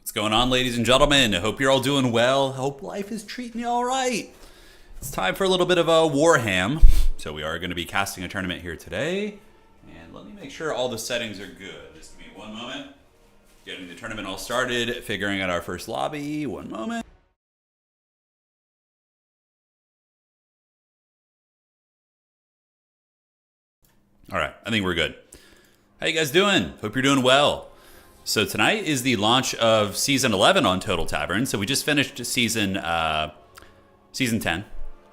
What's going on, ladies and gentlemen? I hope you're all doing well. I hope life is treating you all right. It's time for a little bit of a Warhammer. So we are going to be casting a tournament here today. And let me make sure all the settings are good. Just give me one moment. Getting the tournament all started, figuring out our first lobby. One moment. All right, I think we're good. How you guys doing? Hope you're doing well. So tonight is the launch of Season 11 on Total Tavern. So we just finished Season 10.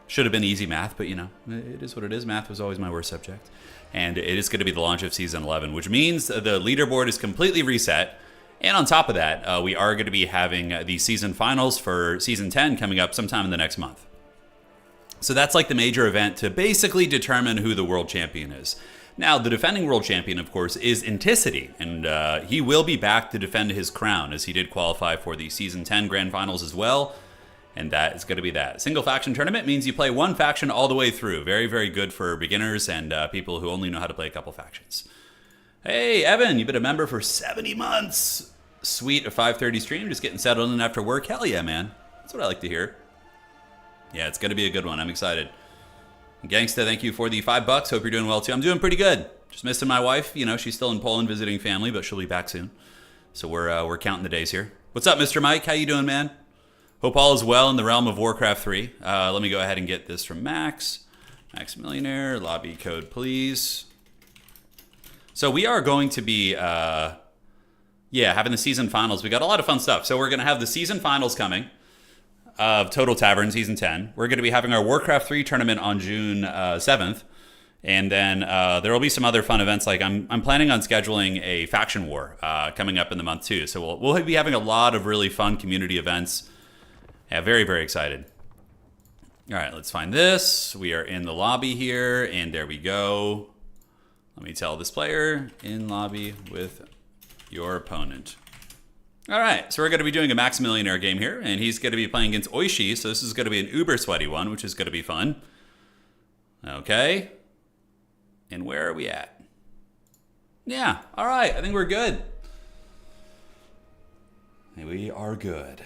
Should have been easy math, but you know, it is what it is. Math was always my worst subject. And it is going to be the launch of Season 11, which means the leaderboard is completely reset. And on top of that, we are going to be having the season finals for Season 10 coming up sometime in the next month. So that's like the major event to basically determine who the world champion is. Now, the defending world champion, of course, is Inticity, and he will be back to defend his crown, as he did qualify for the Season 10 Grand Finals as well, and that is going to be that. Single faction tournament means you play one faction all the way through. Very, very good for beginners and people who only know how to play a couple factions. Hey, Evan, you've been a member for 70 months. Sweet, a 5:30 stream, just getting settled in after work. Hell yeah, man. That's what I like to hear. Yeah, it's going to be a good one. I'm excited. Gangsta, thank you for the $5. Hope you're doing well too. I'm doing pretty good. Just missing my wife. You know, she's still in Poland visiting family, but she'll be back soon. So we're counting the days here. What's up, Mr. Mike? How you doing, man? Hope all is well in the realm of Warcraft 3. Let me go ahead and get this from Max. Max Millionaire, lobby code, please. So we are going to be, having the season finals. We got a lot of fun stuff. So we're going to have the season finals coming of Total Tavern Season 10. We're going to be having our Warcraft 3 tournament on June 7th. And then there will be some other fun events. Like I'm planning on scheduling a faction war coming up in the month too. So we'll be having a lot of really fun community events. Yeah, very, very excited. All right, let's find this. We are in the lobby here, and there we go. Let me tell this player, in lobby with your opponent. All right, so we're going to be doing a Max Millionaire game here, and he's going to be playing against Oishi, so this is going to be an uber sweaty one, which is going to be fun. Okay. And where are we at? Yeah, all right, I think we're good. We are good.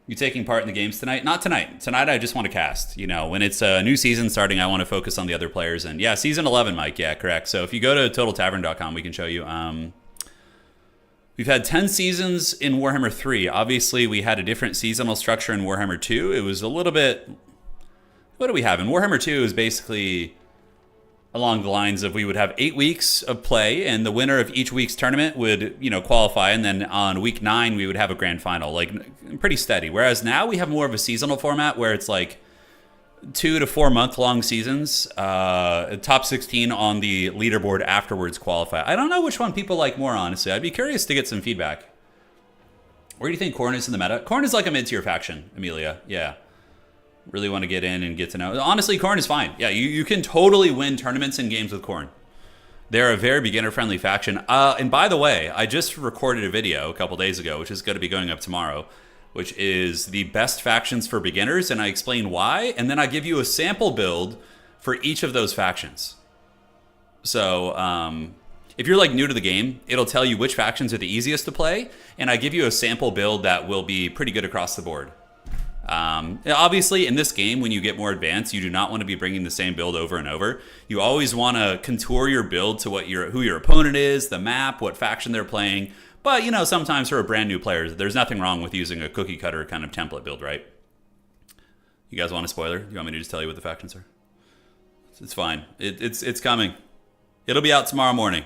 You taking part in the games tonight? Not tonight. Tonight I just want to cast. You know, when it's a new season starting, I want to focus on the other players. And yeah, Season 11, Mike, yeah, correct. So if you go to totaltavern.com, we can show you. We've had 10 seasons in Warhammer 3. Obviously, we had a different seasonal structure in Warhammer 2. It was a little bit... What do we have? In Warhammer 2, it was basically along the lines of we would have 8 weeks of play, and the winner of each week's tournament would, you know, qualify, and then on week 9, we would have a grand final. Like, pretty steady. Whereas now we have more of a seasonal format where it's like 2 to 4 month-long seasons. Top 16 on the leaderboard afterwards qualify. I don't know which one people like more, honestly. I'd be curious to get some feedback. Where do you think Khorne is in the meta? Khorne is like a mid-tier faction, Amelia. Yeah. Really want to get in and get to know. Honestly, Khorne is fine. Yeah, you can totally win tournaments and games with Khorne. They're a very beginner-friendly faction. And by the way, I just recorded a video a couple days ago, which is going to be going up tomorrow, which is the best factions for beginners, and I explain why, and then I give you a sample build for each of those factions. So if you're like new to the game, it'll tell you which factions are the easiest to play, and I give you a sample build that will be pretty good across the board. Obviously, in this game, when you get more advanced, you do not want to be bringing the same build over and over. You always want to contour your build to who your opponent is, the map, what faction they're playing. But, you know, sometimes for a brand new player, there's nothing wrong with using a cookie cutter kind of template build, right? You guys want a spoiler? You want me to just tell you what the factions are? It's fine. It's coming. It'll be out tomorrow morning.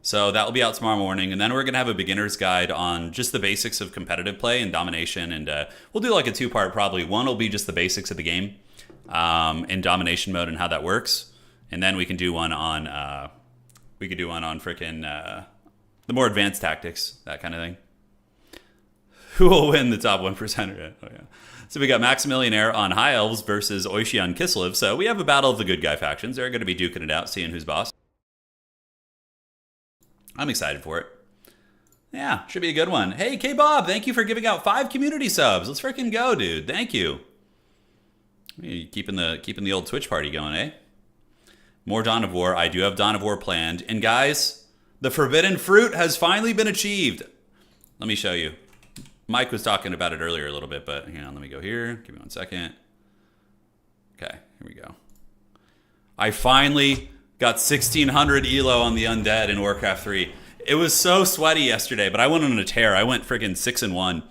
So that will be out tomorrow morning. And then we're going to have a beginner's guide on just the basics of competitive play and domination. And we'll do like a 2-part probably. One will be just the basics of the game in domination mode and how that works. And then we can do one on frickin' the more advanced tactics, that kind of thing. Who will win the top 1%? Oh, yeah. So we got Max Millionaire on High Elves versus Oishi on Kislev. So we have a battle of the good guy factions. They're going to be duking it out, seeing who's boss. I'm excited for it. Yeah, should be a good one. Hey, K-Bob, thank you for giving out 5 community subs. Let's freaking go, dude. Thank you. Keeping the old Twitch party going, eh? More Dawn of War. I do have Dawn of War planned. And guys, the forbidden fruit has finally been achieved. Let me show you. Mike was talking about it earlier a little bit, but hang on, let me go here. Give me 1 second. Okay, here we go. I finally got 1600 elo on the undead in Warcraft 3. It was so sweaty yesterday, but I went on a tear. I went freaking 6-1.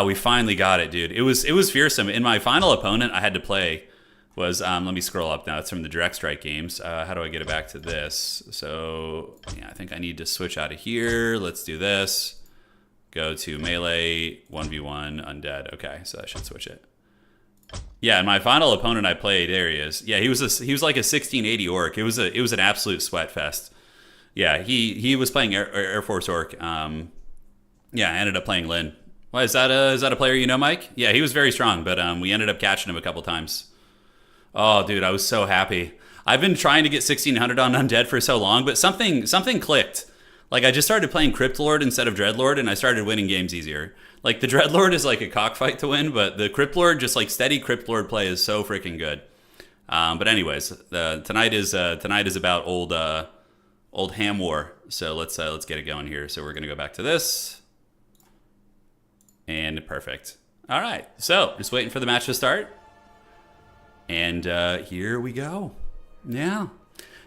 We finally got it, dude. It was fearsome. In my final opponent I had to play was, let me scroll up now. It's from the Direct Strike games. How do I get it back to this? So, yeah, I think I need to switch out of here. Let's do this. Go to melee, 1v1, undead. Okay, so I should switch it. Yeah, and my final opponent I played, there he is. Yeah, he was like a 1680 orc. It was an absolute sweat fest. Yeah, he was playing Air Force orc. Yeah, I ended up playing Lynn. Why is that a player you know, Mike? Yeah, he was very strong, but we ended up catching him a couple times. Oh, dude, I was so happy. I've been trying to get 1600 on undead for so long, but something clicked. Like, I just started playing Crypt Lord instead of Dreadlord, and I started winning games easier. Like, the Dreadlord is like a cockfight to win, but the Crypt Lord, just like steady Crypt Lord play is so freaking good. But anyways, tonight is about old Ham War. So let's get it going here. So we're gonna go back to this, and perfect. All right, so just waiting for the match to start, and here we go. Yeah.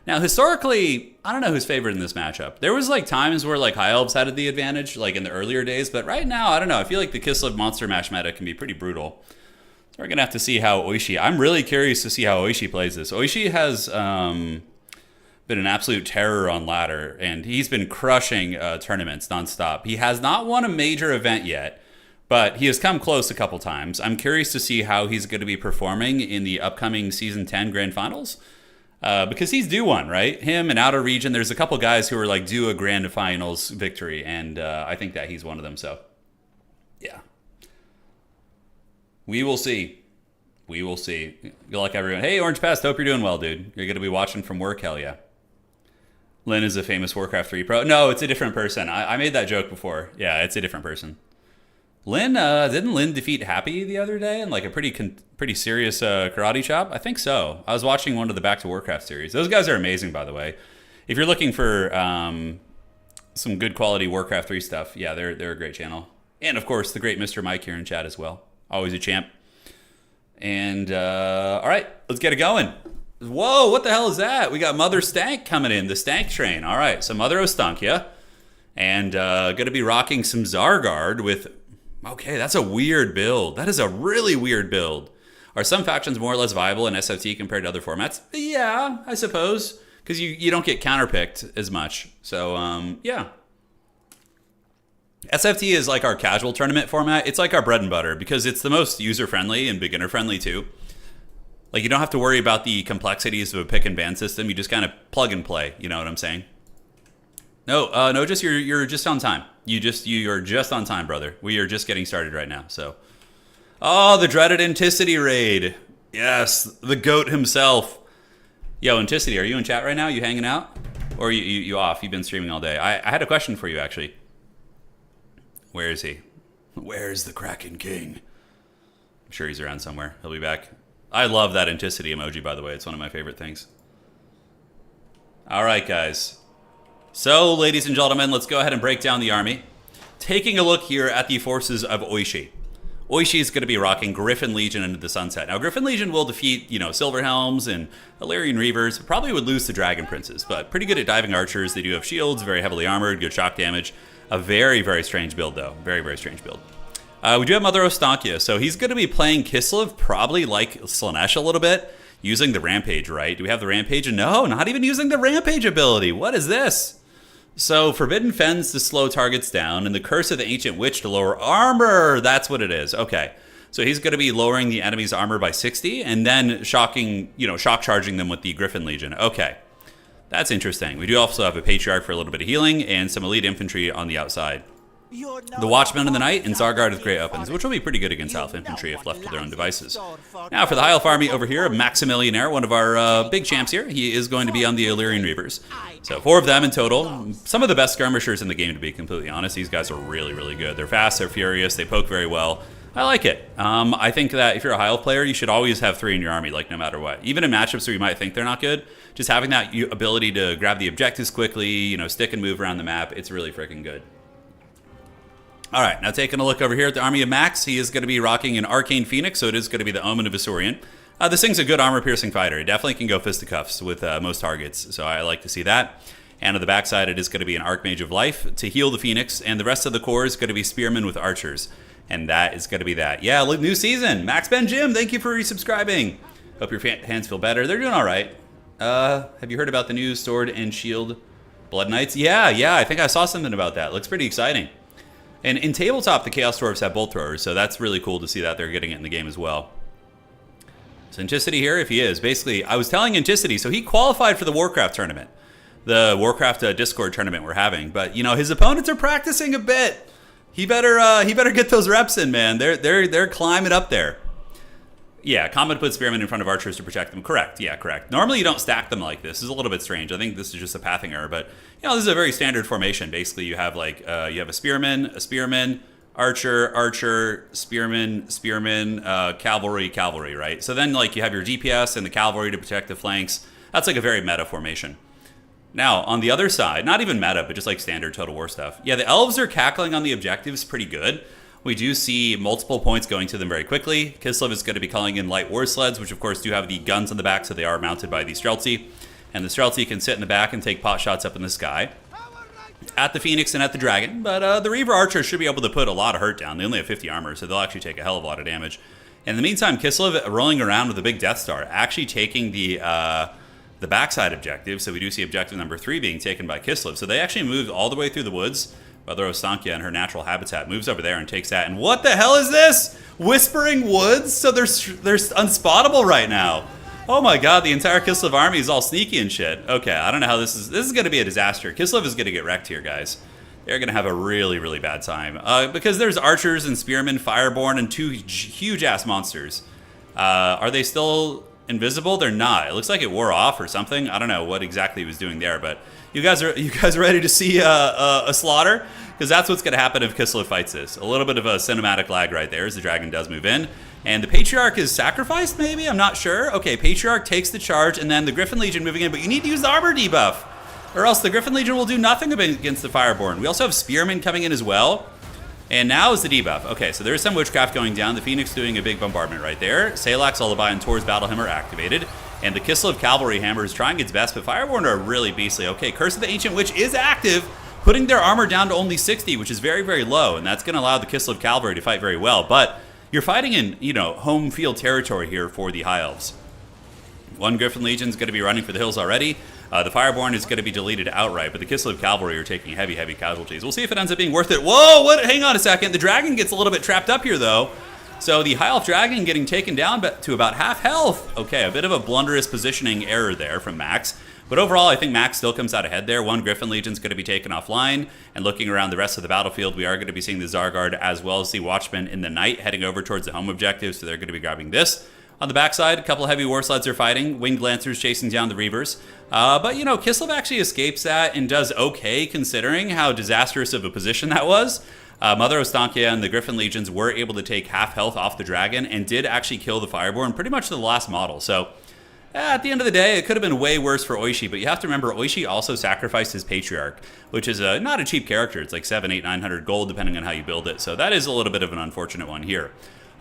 Now, historically, I don't know who's favored in this matchup. There was like times where like High Elves had the advantage, like in the earlier days, but right now, I don't know. I feel like the Kislev Monster Mash meta can be pretty brutal. So we're gonna have to see how Oishi. I'm really curious to see how Oishi plays this. Oishi has been an absolute terror on ladder, and he's been crushing tournaments nonstop. He has not won a major event yet, but he has come close a couple times. I'm curious to see how he's going to be performing in the upcoming Season 10 Grand Finals. Because he's due one, right? Him and Outer Region, there's a couple guys who are like due a Grand Finals victory, and I think that he's one of them, so yeah. We will see. We will see. Good luck, everyone. Hey, Orange Pest, hope you're doing well, dude. You're going to be watching from work, hell yeah. Lynn is a famous Warcraft 3 pro. No, it's a different person. I made that joke before. Yeah, it's a different person. Lynn, didn't Lynn defeat Happy the other day in like a pretty serious karate chop? I think so. I was watching one of the Back to Warcraft series. Those guys are amazing, by the way. If you're looking for some good quality Warcraft 3 stuff, yeah, they're a great channel. And of course, the great Mr. Mike here in chat as well. Always a champ. And all right, let's get it going. Whoa, what the hell is that? We got Mother Stank coming in, the Stank train. All right, so Mother Ostankia. And going to be rocking some Zargard with... Okay, that's a weird build. That is a really weird build. Are some factions more or less viable in SFT compared to other formats? Yeah, I suppose. Because you don't get counterpicked as much. So, yeah. SFT is like our casual tournament format. It's like our bread and butter because it's the most user-friendly and beginner-friendly too. Like, you don't have to worry about the complexities of a pick and ban system. You just kind of plug and play. You know what I'm saying? No, just you're just on time. You're just on time, brother. We are just getting started right now. So, oh, the dreaded Anticity raid. Yes, the goat himself. Yo, Anticity, are you in chat right now? You hanging out, or you off? You've been streaming all day. I had a question for you actually. Where is he? Where is the Kraken King? I'm sure he's around somewhere. He'll be back. I love that Anticity emoji, by the way. It's one of my favorite things. All right, guys. So, ladies and gentlemen, let's go ahead and break down the army. Taking a look here at the forces of Oishi. Oishi is going to be rocking Griffin Legion into the sunset. Now, Griffin Legion will defeat, Silverhelms and Illyrian Reavers. Probably would lose to Dragon Princes, but pretty good at diving archers. They do have shields, very heavily armored, good shock damage. A very, very strange build, though. Very, very strange build. We do have Mother Ostankia, so he's going to be playing Kislev, probably like Slaanesh a little bit, using the Rampage, right? Do we have the Rampage? No, not even using the Rampage ability. What is this? So, Forbidden Fens to slow targets down, and the Curse of the Ancient Witch to lower armor. That's what it is. Okay. So he's going to be lowering the enemy's armor by 60, and then shock charging them with the Griffin Legion. Okay. That's interesting. We do also have a Patriarch for a little bit of healing, and some elite infantry on the outside. The Watchmen of the Night and Zargard with great weapons, which will be pretty good against Elf infantry if left to their own devices. Now for the High Elf army over here, Maximilianaire, one of our big champs here. He is going to be on the Illyrian Reavers. So 4 of them in total. Some of the best skirmishers in the game, to be completely honest. These guys are really, really good. They're fast, they're furious, they poke very well. I like it. I think that if you're a High Elf player, you should always have 3 in your army, like no matter what. Even in matchups where you might think they're not good, just having that ability to grab the objectives quickly, stick and move around the map, it's really freaking good. All right, now taking a look over here at the army of Max, he is going to be rocking an Arcane Phoenix, so it is going to be the Omen of Isurian. This thing's a good armor-piercing fighter. It definitely can go fisticuffs with most targets, so I like to see that. And on the backside, it is going to be an Archmage of Life to heal the Phoenix, and the rest of the core is going to be Spearmen with Archers. And that is going to be that. Yeah, new season. Max Ben Jim, thank you for resubscribing. Hope your hands feel better. They're doing all right. Have you heard about the new Sword and Shield Blood Knights? Yeah, I think I saw something about that. Looks pretty exciting. And in tabletop, the Chaos Dwarfs have bolt throwers, so that's really cool to see that they're getting it in the game as well. Is Anticity here? If he is. Basically, I was telling Anticity, so he qualified for the Warcraft tournament. The Warcraft Discord tournament we're having. But, you know, his opponents are practicing a bit. He better get those reps in, man. They're climbing up there. Yeah, Common put Spearmen in front of Archers to protect them. Correct. Yeah, correct. Normally you don't stack them like this. This is a little bit strange. I think this is just a pathing error, but you know, this is a very standard formation. Basically, you have like you have a Spearman, Archer, Spearman, Cavalry, right? So then like you have your DPS and the Cavalry to protect the flanks. That's like a very meta formation. Now, on the other side, not even meta, but just like standard Total War stuff. Yeah, the Elves are cackling on the objectives pretty good. We do see multiple points going to them very quickly. Kislev is going to be calling in light war sleds, which of course do have the guns on the back, so they are mounted by the Streltsy. And the Streltsy can sit in the back and take pot shots up in the sky at the Phoenix and at the Dragon. But the Reaver Archers should be able to put a lot of hurt down. They only have 50 armor, so they'll actually take a hell of a lot of damage. In the meantime, Kislev rolling around with a big Death Star, actually taking the backside objective. So we do see objective number 3 being taken by Kislev. So they actually moved all the way through the woods. Mother Ostankia in her natural habitat moves over there and takes that. And what the hell is this? Whispering Woods? So they're unspottable right now. Oh my god, the entire Kislev army is all sneaky and shit. Okay, I don't know how this is going to be a disaster. Kislev is going to get wrecked here, guys. They're going to have a really, really bad time. Because there's Archers and Spearmen, Fireborn, and 2 huge-ass monsters. Are they still invisible? They're not. It looks like it wore off or something. I don't know what exactly he was doing there, but you guys are ready to see a slaughter? Because that's what's going to happen if Kislev fights this. A little bit of a cinematic lag right there as the Dragon does move in. And the Patriarch is sacrificed, maybe? I'm not sure. Okay, Patriarch takes the charge, and then the Griffin Legion moving in, but you need to use the armor debuff, or else the Griffin Legion will do nothing against the Fireborn. We also have Spearmen coming in as well. And now is the debuff. Okay, so there's some witchcraft going down. The Phoenix doing a big bombardment right there. Salak's Lullaby and Tor's Battle Hammer activated. And the Kislev Cavalry Hammer is trying its best, but Fireborn are really beastly. Okay, Curse of the Ancient Witch is active, putting their armor down to only 60, which is very, very low. And that's going to allow the Kislev Cavalry to fight very well. But you're fighting in, you know, home field territory here for the High Elves. One Griffin Legion is going to be running for the hills already. The Fireborn is going to be deleted outright, but the Kislev Cavalry are taking heavy, heavy casualties. We'll see if it ends up being worth it. Whoa, what? Hang on a second. The Dragon gets a little bit trapped up here, though. So the High Elf Dragon getting taken down to about half health. Okay, a bit of a blunderous positioning error there from Max. But overall, I think Max still comes out ahead there. One Griffin Legion is going to be taken offline. And looking around the rest of the battlefield, we are going to be seeing the Zargard as well as the Watchmen in the night heading over towards the home objective. So they're going to be grabbing this. On the backside, a couple of heavy war sleds are fighting. Winged Lancers chasing down the Reavers. But, you know, Kislev actually escapes that and does okay considering how disastrous of a position that was. Mother Ostankia and the Griffin Legions were able to take half health off the Dragon and did actually kill the Fireborn pretty much to the last model. So, at the end of the day, it could have been way worse for Oishi, but you have to remember Oishi also sacrificed his Patriarch, which is not a cheap character. It's like 700, 800, 900 gold depending on how you build it. So that is a little bit of an unfortunate one here.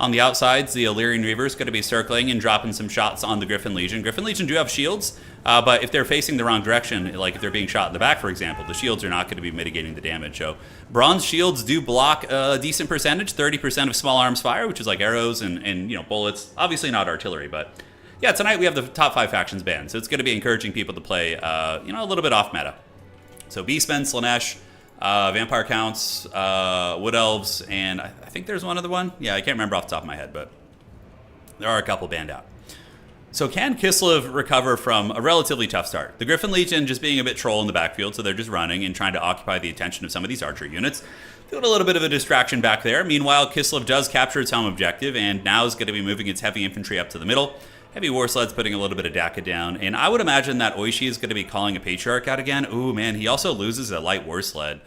On the outsides, the Illyrian Reaver is going to be circling and dropping some shots on the Griffin Legion. Griffin Legion do have shields, but if they're facing the wrong direction, like if they're being shot in the back, for example, the shields are not going to be mitigating the damage. So bronze shields do block a decent percentage, 30% of small arms fire, which is like arrows and you know, bullets. Obviously not artillery, but yeah, tonight we have the top 5 factions banned, so it's going to be encouraging people to play, you know, a little bit off meta. So Beastmen, Slanesh, Vampire Counts, Wood Elves, and I think there's one other one. Yeah, I can't remember off the top of my head, but there are a couple banned out. So can Kislev recover from a relatively tough start? The Griffin Legion just being a bit troll in the backfield, so they're just running and trying to occupy the attention of some of these archer units. Doing a little bit of a distraction back there. Meanwhile, Kislev does capture its home objective, and now is going to be moving its heavy infantry up to the middle. Heavy war sleds putting a little bit of Daka down, and I would imagine that Oishi is going to be calling a Patriarch out again. Ooh, man, he also loses a light war sled.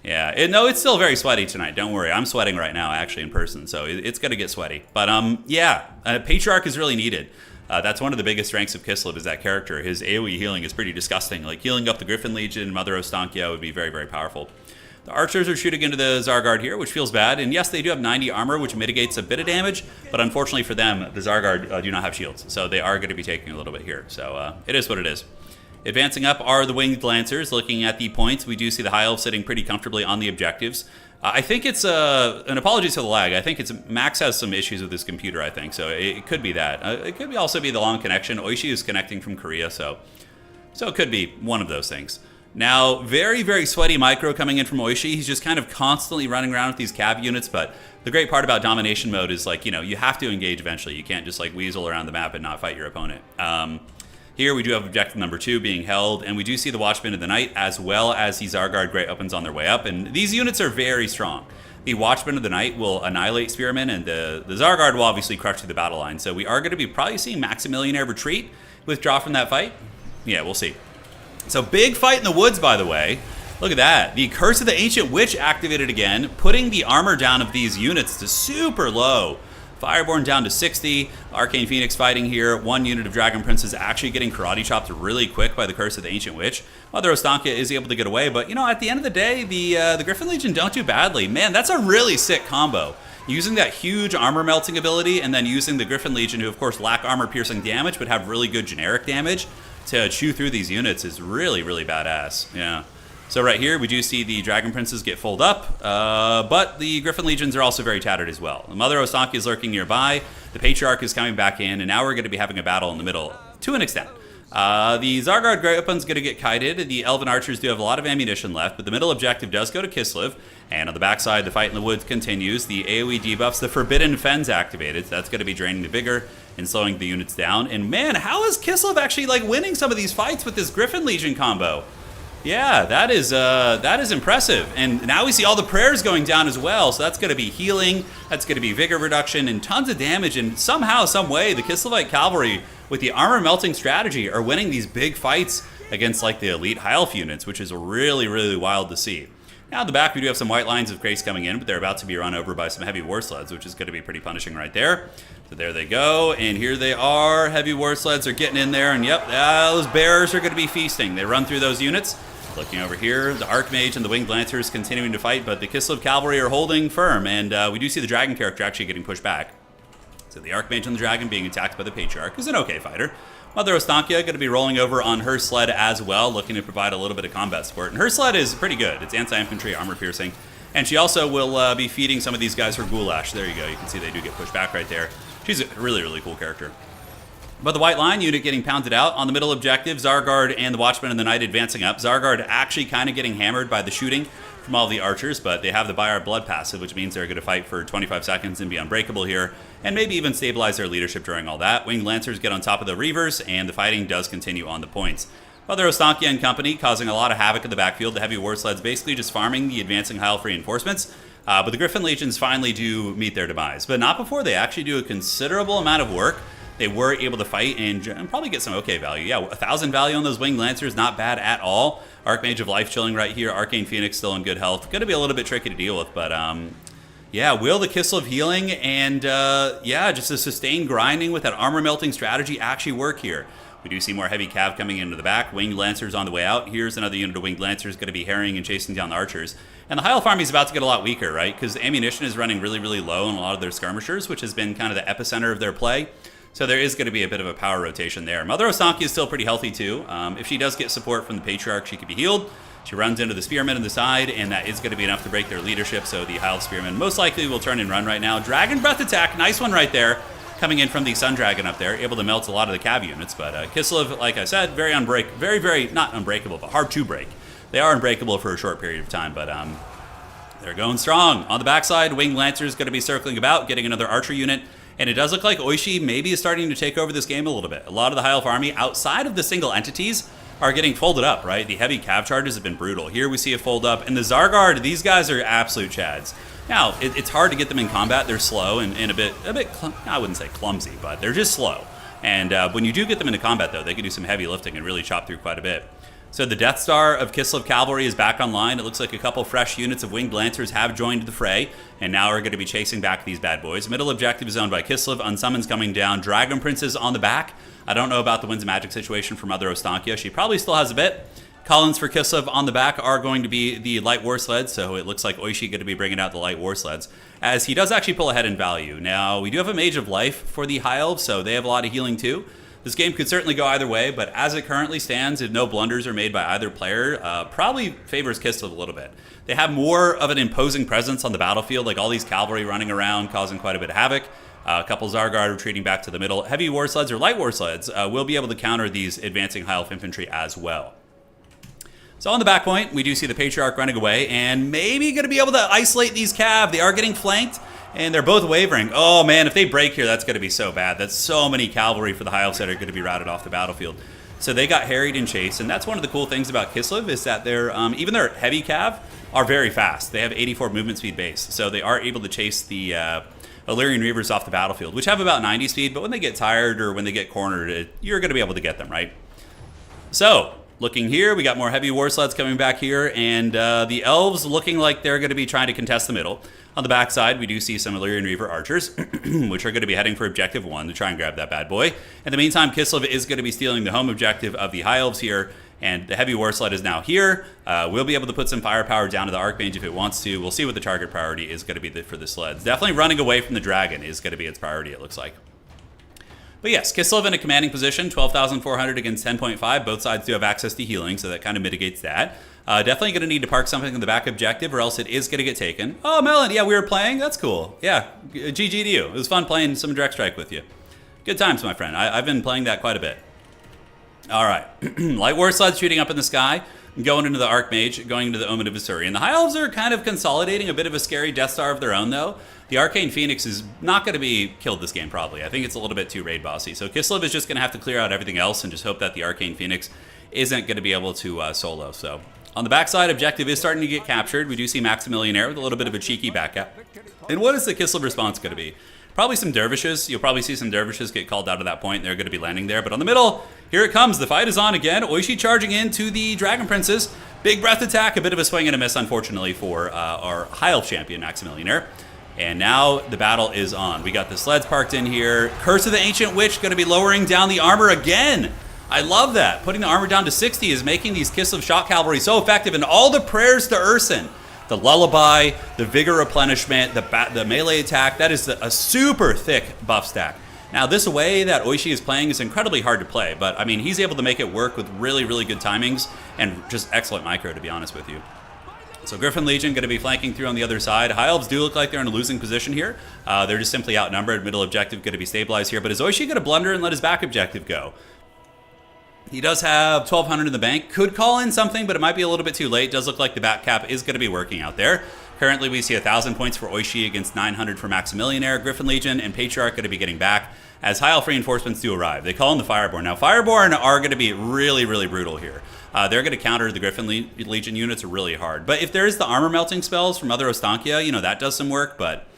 Yeah, no, it's still very sweaty tonight. Don't worry, I'm sweating right now, actually, in person, so it's going to get sweaty. But yeah, Patriarch is really needed. That's one of the biggest strengths of Kislev is that character. His AoE healing is pretty disgusting. Like healing up the Griffin Legion, Mother Ostankia would be very, very powerful. The archers are shooting into the Zargard here, which feels bad. And yes, they do have 90 armor, which mitigates a bit of damage. But unfortunately for them, the Zargard do not have shields. So they are going to be taking a little bit here. So it is what it is. Advancing up are the Winged Lancers. Looking at the points, we do see the High Elves sitting pretty comfortably on the objectives. I think it's, and apologies for the lag, I think it's Max has some issues with his computer, I think. So it could be that. It could also be the long connection. Oishi is connecting from Korea, so it could be one of those things. Now, very, very sweaty micro coming in from Oishi. He's just kind of constantly running around with these cav units, but the great part about domination mode is, like, you know, you have to engage eventually. You can't just, like, weasel around the map and not fight your opponent. Here we do have objective number 2 being held, and we do see the Watchmen of the Night as well as the Zargard Great Opens on their way up, and these units are very strong. The Watchmen of the Night will annihilate Spearmen, and the Zargard will obviously crush through the battle line. So we are going to be probably seeing Maximillionaire retreat, withdraw from that fight. Yeah, we'll see. So big fight in the woods, by the way. Look at that. The Curse of the Ancient Witch activated again, putting the armor down of these units to super low. Fireborn down to 60. Arcane Phoenix fighting here. 1 unit of Dragon Prince is actually getting karate chopped really quick by the Curse of the Ancient Witch. Mother Ostankia is able to get away, but, you know, at the end of the day, the Griffin Legion don't do badly. Man, that's a really sick combo. Using that huge armor melting ability and then using the Griffin Legion, who of course lack armor piercing damage but have really good generic damage, to chew through these units is really, really badass. Yeah. So right here, we do see the Dragon Princes get fulled up, but the Griffin Legions are also very tattered as well. The Mother Ostankia is lurking nearby, the Patriarch is coming back in, and now we're going to be having a battle in the middle, to an extent. The Zargard Great Open's going to get kited. The Elven Archers do have a lot of ammunition left, but the middle objective does go to Kislev, and on the backside, the fight in the woods continues. The AoE debuffs, the Forbidden Fens activated, so that's going to be draining the vigor and slowing the units down. And man, how is Kislev actually, like, winning some of these fights with this Griffin Legion combo? Yeah, that is impressive. And now we see all the prayers going down as well. So that's going to be healing, that's going to be vigor reduction, and tons of damage. And somehow, some way, the Kislevite Cavalry, with the armor melting strategy, are winning these big fights against, like, the elite High Elf units, which is really, really wild to see. Now in the back, we do have some White Lines of Grace coming in, but they're about to be run over by some heavy war sleds, which is going to be pretty punishing right there. So there they go, and here they are. Heavy war sleds are getting in there, and yep, those bearers are going to be feasting. They run through those units. Looking over here, the Archmage and the Winged Lancers continuing to fight, but the Kislev Cavalry are holding firm, and we do see the Dragon character actually getting pushed back. So the Archmage and the Dragon being attacked by the Patriarch, who's an okay fighter. Mother Ostankia going to be rolling over on her sled as well, looking to provide a little bit of combat support. And her sled is pretty good. It's anti-infantry, armor piercing. And she also will be feeding some of these guys her goulash. There you go. You can see they do get pushed back right there. She's a really, really cool character. But the White Line unit getting pounded out on the middle objective. Zargard and the Watchmen in the Night advancing up. Zargard actually kind of getting hammered by the shooting from all the archers, but they have the Buy Our Blood passive, which means they're going to fight for 25 seconds and be unbreakable here, and maybe even stabilize their leadership during all that. Winged Lancers get on top of the Reavers, and the fighting does continue on the points. Mother Ostankia and company causing a lot of havoc in the backfield. The heavy war sleds basically just farming the advancing High Elf reinforcements. But the Griffin Legions finally do meet their demise, but not before they actually do a considerable amount of work. They were able to fight and probably get some okay value. Yeah, 1,000 value on those Winged Lancers, not bad at all. Archmage of Life chilling right here. Arcane Phoenix still in good health. Going to be a little bit tricky to deal with, but yeah, will the Kislev healing and yeah, just a sustained grinding with that armor melting strategy actually work here? We do see more heavy cav coming into the back. Winged Lancers on the way out. Here's another unit of Winged Lancers going to be harrying and chasing down the archers. And the High Elf army is about to get a lot weaker, right? Because ammunition is running really, really low on a lot of their skirmishers, which has been kind of the epicenter of their play. So there is going to be a bit of a power rotation there. Mother Ostankia is still pretty healthy too. If she does get support from the Patriarch, she could be healed. She runs into the Spearmen on the side, and that is going to be enough to break their leadership. So the High Elf Spearmen most likely will turn and run right now. Dragon Breath attack, nice one right there. Coming in from the Sun Dragon up there, able to melt a lot of the cav units. But Kislev, like I said, very, not unbreakable, but hard to break. They are unbreakable for a short period of time, but they're going strong. On the backside, Winged Lancer is going to be circling about, getting another archer unit. And it does look like Oishi maybe is starting to take over this game a little bit. A lot of the High Elf army, outside of the single entities, are getting folded up, right? The heavy cav charges have been brutal. Here we see a fold up. And the Zargard, these guys are absolute chads. Now, it's hard to get them in combat. They're slow and a bit I wouldn't say clumsy, but they're just slow. And when you do get them into combat, though, they can do some heavy lifting and really chop through quite a bit. So the Death Star of Kislev Cavalry is back online. It looks like a couple fresh units of Winged Lancers have joined the fray, and now are going to be chasing back these bad boys. Middle objective is owned by Kislev. Unsummons coming down. Dragon Princes on the back. I don't know about the Winds of Magic situation for Mother Ostankia. She probably still has a bit. Collins for Kislev on the back are going to be the light war sleds, so it looks like Oishi going to be bringing out the light war sleds, as he does actually pull ahead in value. Now, we do have a Mage of Life for the High Elves, so they have a lot of healing too. This game could certainly go either way, but as it currently stands, if no blunders are made by either player, probably favors Kislev a little bit. They have more of an imposing presence on the battlefield, like all these cavalry running around, causing quite a bit of havoc. A couple Zargard retreating back to the middle. Heavy war sleds or light war sleds will be able to counter these advancing High Elf infantry as well. So on the back point, we do see the Patriarch running away and maybe going to be able to isolate these Cav. They are getting flanked and they're both wavering. Oh man, if they break here, that's going to be so bad. That's so many cavalry for the High Elves that are going to be routed off the battlefield. So they got harried and chased, and that's one of the cool things about Kislev is that they're, even their heavy Cav are very fast. They have 84 movement speed base, so they are able to chase the Illyrian Reavers off the battlefield, which have about 90 speed, but when they get tired or when they get cornered, you're going to be able to get them, right? So, looking here, we got more heavy war sleds coming back here, and the Elves looking like they're going to be trying to contest the middle. On the backside, we do see some Illyrian Reaver archers, which are going to be heading for Objective 1 to try and grab that bad boy. In the meantime, Kislev is going to be stealing the home objective of the High Elves here, and the heavy war sled is now here. We'll be able to put some firepower down to the Archmage if it wants to. We'll see what the target priority is going to be for the sleds. Definitely running away from the dragon is going to be its priority, it looks like. But yes, Kislev in a commanding position, 12,400 against 10.5. Both sides do have access to healing, so that kind of mitigates that. Definitely going to need to park something in the back objective, or else it is going to get taken. Oh, Melon, yeah, we were playing? That's cool. Yeah, GG to you. It was fun playing some Direct Strike with you. Good times, my friend. I've been playing that quite a bit. All right. Light war sleds shooting up in the sky, going into the Archmage, going into the Omen of Isurian. The High Elves are kind of consolidating, a bit of a scary Death Star of their own, though. The Arcane Phoenix is not going to be killed this game, probably. I think it's a little bit too raid bossy. So Kislev is just going to have to clear out everything else and just hope that the Arcane Phoenix isn't going to be able to solo. So on the backside, objective is starting to get captured. We do see Maximilianaire with a little bit of a cheeky backgap. And what is the Kislev response going to be? Probably some dervishes. You'll probably see some dervishes get called out of that point. They're going to be landing there. But on the middle, here it comes. The fight is on again. Oishi charging into the Dragon Princes. Big breath attack. A bit of a swing and a miss, unfortunately, for our High Elf champion, Maximilianaire. And now the battle is on. We got the sleds parked in here. Curse of the Ancient Witch going to be lowering down the armor again. I love that. Putting the armor down to 60 is making these Kislev Shock Cavalry so effective. And all the prayers to Urson. The Lullaby, the Vigor Replenishment, the melee attack. That is a super thick buff stack. Now, this way that Oishi is playing is incredibly hard to play. But, I mean, he's able to make it work with really, really good timings. And just excellent micro, to be honest with you. So Griffin Legion going to be flanking through on the other side. High Elves do look like they're in a losing position here. They're just simply outnumbered. Middle objective going to be stabilized here. But is Oishi going to blunder and let his back objective go? He does have 1,200 in the bank. Could call in something, but it might be a little bit too late. Does look like the back cap is going to be working out there. Currently, we see 1,000 points for Oishi against 900 for Maximilianaire. Griffin Legion and Patriarch going to be getting back as High Elf reinforcements do arrive. They call in the Fireborn. Now, Fireborn are going to be really, really brutal here. They're going to counter the Griffin Legion units really hard. But if there is the armor melting spells from other Ostankia, you know, that does some work. But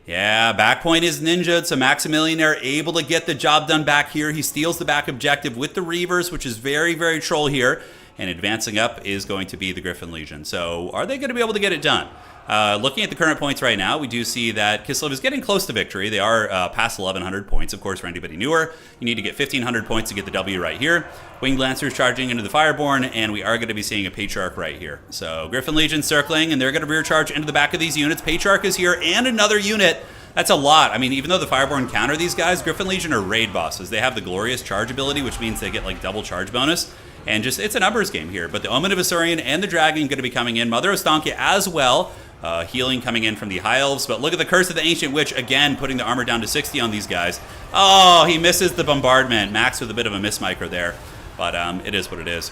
yeah, back point is ninja'd, so Maximilianaire able to get the job done back here. He steals the back objective with the Reavers, which is very, very troll here. And advancing up is going to be the Griffin Legion. So are they going to be able to get it done? Looking at the current points right now, we do see that Kislev is getting close to victory. They are past 1,100 points. Of course, for anybody newer, you need to get 1,500 points to get the W right here. Winged Lancers charging into the Fireborn, and we are going to be seeing a Patriarch right here. So Griffin Legion circling, and they're going to rear charge into the back of these units. Patriarch is here, and another unit. That's a lot. I mean, even though the Fireborn counter these guys, Griffin Legion are raid bosses. They have the glorious charge ability, which means they get like double charge bonus. And just, it's a numbers game here. But the Omen of Isurian and the Dragon going to be coming in. Mother Ostankia as well. Healing coming in from the High Elves. But look at the Curse of the Ancient Witch, again, putting the armor down to 60 on these guys. Oh, he misses the bombardment. Max with a bit of a miss micro there. But it is what it is.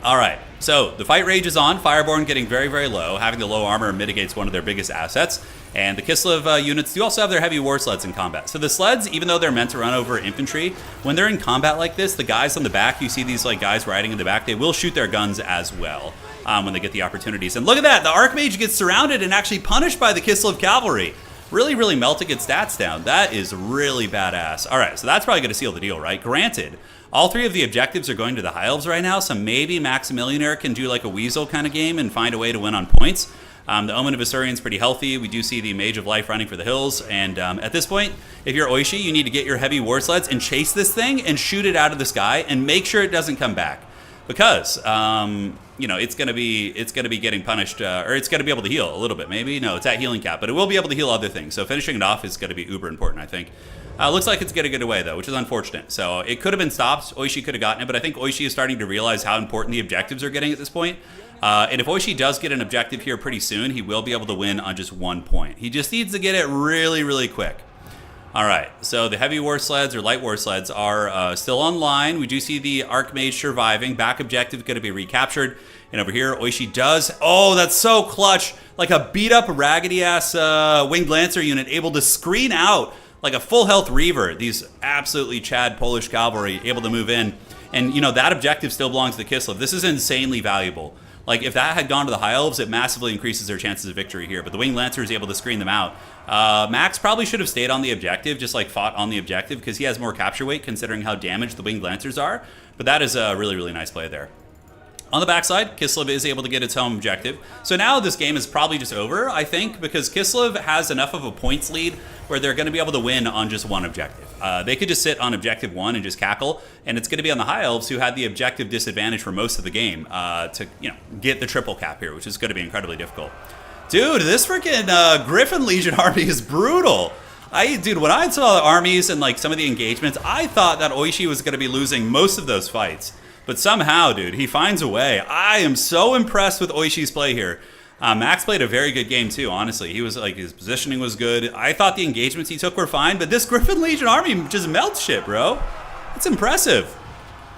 All right, so the fight rage is on. Fireborn getting very, very low. Having the low armor mitigates one of their biggest assets. And the Kislev units do also have their heavy war sleds in combat. So the sleds, even though they're meant to run over infantry, when they're in combat like this, the guys on the back, you see these like guys riding in the back, they will shoot their guns as well when they get the opportunities. And look at that, the Archmage gets surrounded and actually punished by the Kislev cavalry. Really, really melting its stats down. That is really badass. All right, so that's probably going to seal the deal, right? Granted, all three of the objectives are going to the High Elves right now, so maybe Maximilianaire can do like a Weasel kind of game and find a way to win on points. The Omen of Isurian is pretty healthy. We do see the Mage of Life running for the hills. And at this point, if you're Oishi, you need to get your heavy war sleds and chase this thing and shoot it out of the sky and make sure it doesn't come back. because you know, it's gonna be getting punished, or it's gonna be able to heal a little bit. Maybe no, it's at healing cap, but it will be able to heal other things. So finishing it off is gonna be uber important, I think. Looks like it's gonna get away though, which is unfortunate. So it could have been stopped. Oishi could have gotten it, but I think Oishi is starting to realize how important the objectives are getting at this point. And if Oishi does get an objective here pretty soon, he will be able to win on just 1 point. He just needs to get it really, really quick. All right, so the heavy war sleds or light war sleds are still online. We do see the Archmage surviving. Back objective going to be recaptured. And over here, Oishi does. Oh, that's so clutch. Like a beat up raggedy ass Winged Lancer unit able to screen out like a full health Reaver. These absolutely Chad Polish cavalry able to move in. And, you know, that objective still belongs to Kislev. This is insanely valuable. Like, if that had gone to the High Elves, it massively increases their chances of victory here. But the Winged Lancer is able to screen them out. Max probably should have stayed on the objective, just like fought on the objective, because he has more capture weight considering how damaged the Winged Lancers are. But that is a really, really nice play there. On the backside, Kislev is able to get its home objective. So now this game is probably just over, I think, because Kislev has enough of a points lead where they're going to be able to win on just one objective. They could just sit on objective 1 and just cackle, and it's going to be on the High Elves, who had the objective disadvantage for most of the game, to, you know, get the triple cap here, which is going to be incredibly difficult. Dude, this freaking Griffin Legion army is brutal. Dude, when I saw the armies and like some of the engagements, I thought that Oishi was going to be losing most of those fights. But somehow, dude, he finds a way. I am so impressed with Oishi's play here. Max played a very good game too, honestly. He was like, his positioning was good. I thought the engagements he took were fine, but this Griffin Legion army just melts shit, bro. It's impressive.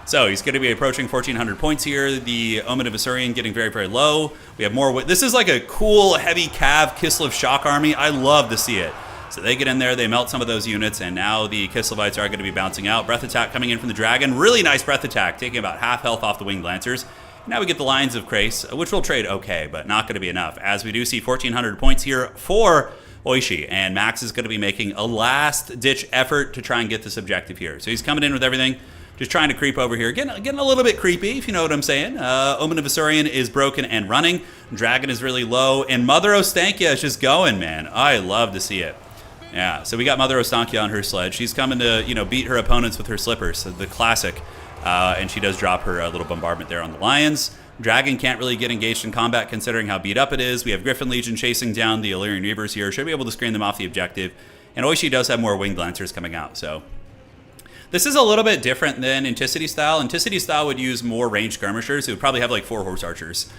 So he's going to be approaching 1,400 points here. The Omen of Asuryan getting very, very low. We have more. This is like a cool, heavy cav Kislev shock army. I love to see it. So they get in there, they melt some of those units, and now the Kislevites are going to be bouncing out. Breath attack coming in from the Dragon. Really nice breath attack, taking about half health off the Winged Lancers. Now we get the Lions of Krace, which will trade okay, but not going to be enough, as we do see 1,400 points here for Oishi, and Max is going to be making a last-ditch effort to try and get this objective here. So he's coming in with everything, just trying to creep over here, getting a little bit creepy, if you know what I'm saying. Omen of Asuryan is broken and running. Dragon is really low, and Mother Ostankia is just going, man. I love to see it. Yeah, so we got Mother Ostankia on her sled. She's coming to, you know, beat her opponents with her slippers, so the classic. And she does drop her little bombardment there on the Lions. Dragon can't really get engaged in combat considering how beat up it is. We have Griffin Legion chasing down the Illyrian Reavers here. Should be able to screen them off the objective. And Oishi does have more Winged Lancers coming out, so this is a little bit different than Anticity style. Anticity style would use more ranged skirmishers. It would probably have like 4 horse archers.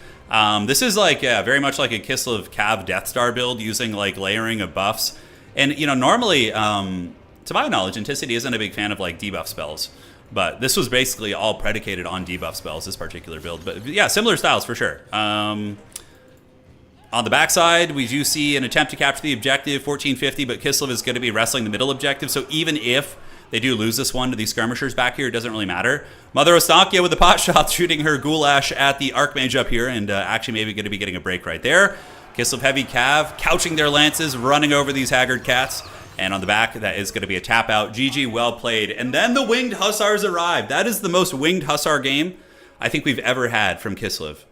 This is like, yeah, very much like a Kislev Cav Death Star build using like layering of buffs. And, you know, normally, to my knowledge, Anticity isn't a big fan of, like, debuff spells. But this was basically all predicated on debuff spells, this particular build. But, yeah, similar styles for sure. On the backside, we do see an attempt to capture the objective, 1450, but Kislev is going to be wrestling the middle objective. So even if they do lose this one to these skirmishers back here, it doesn't really matter. Mother Ostankia with the pot shots shooting her goulash at the Archmage up here, and actually maybe going to be getting a break right there. Kislev heavy cav, couching their lances, running over these haggard cats. And on the back, that is going to be a tap out. GG, well played. And then the Winged Hussars arrived. That is the most Winged Hussar game I think we've ever had from Kislev.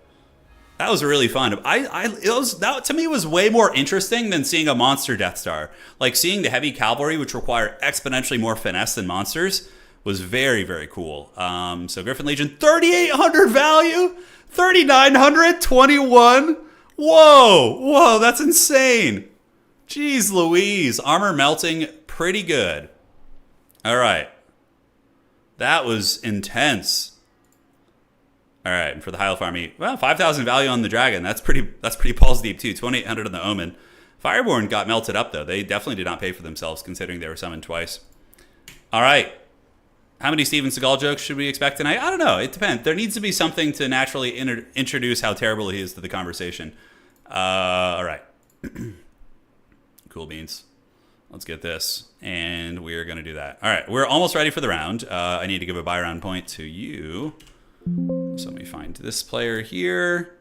That was really fun. That to me was way more interesting than seeing a monster Death Star. Like seeing the heavy cavalry, which require exponentially more finesse than monsters, was very, very cool. So Griffin Legion, 3,800 value, 3,900, 21. Whoa, that's insane. Jeez Louise, armor melting pretty good. All right. That was intense. All right, and for the High Elf army, well, 5,000 value on the Dragon. That's pretty balls deep too. 2,800 on the Omen. Fireborn got melted up though. They definitely did not pay for themselves considering they were summoned twice. All right. How many Steven Seagal jokes should we expect tonight? I don't know. It depends. There needs to be something to naturally introduce how terrible he is to the conversation. All right. Cool beans. Let's get this. And we're going to do that. All right. We're almost ready for the round. I need to give a buy round point to you. So let me find this player here.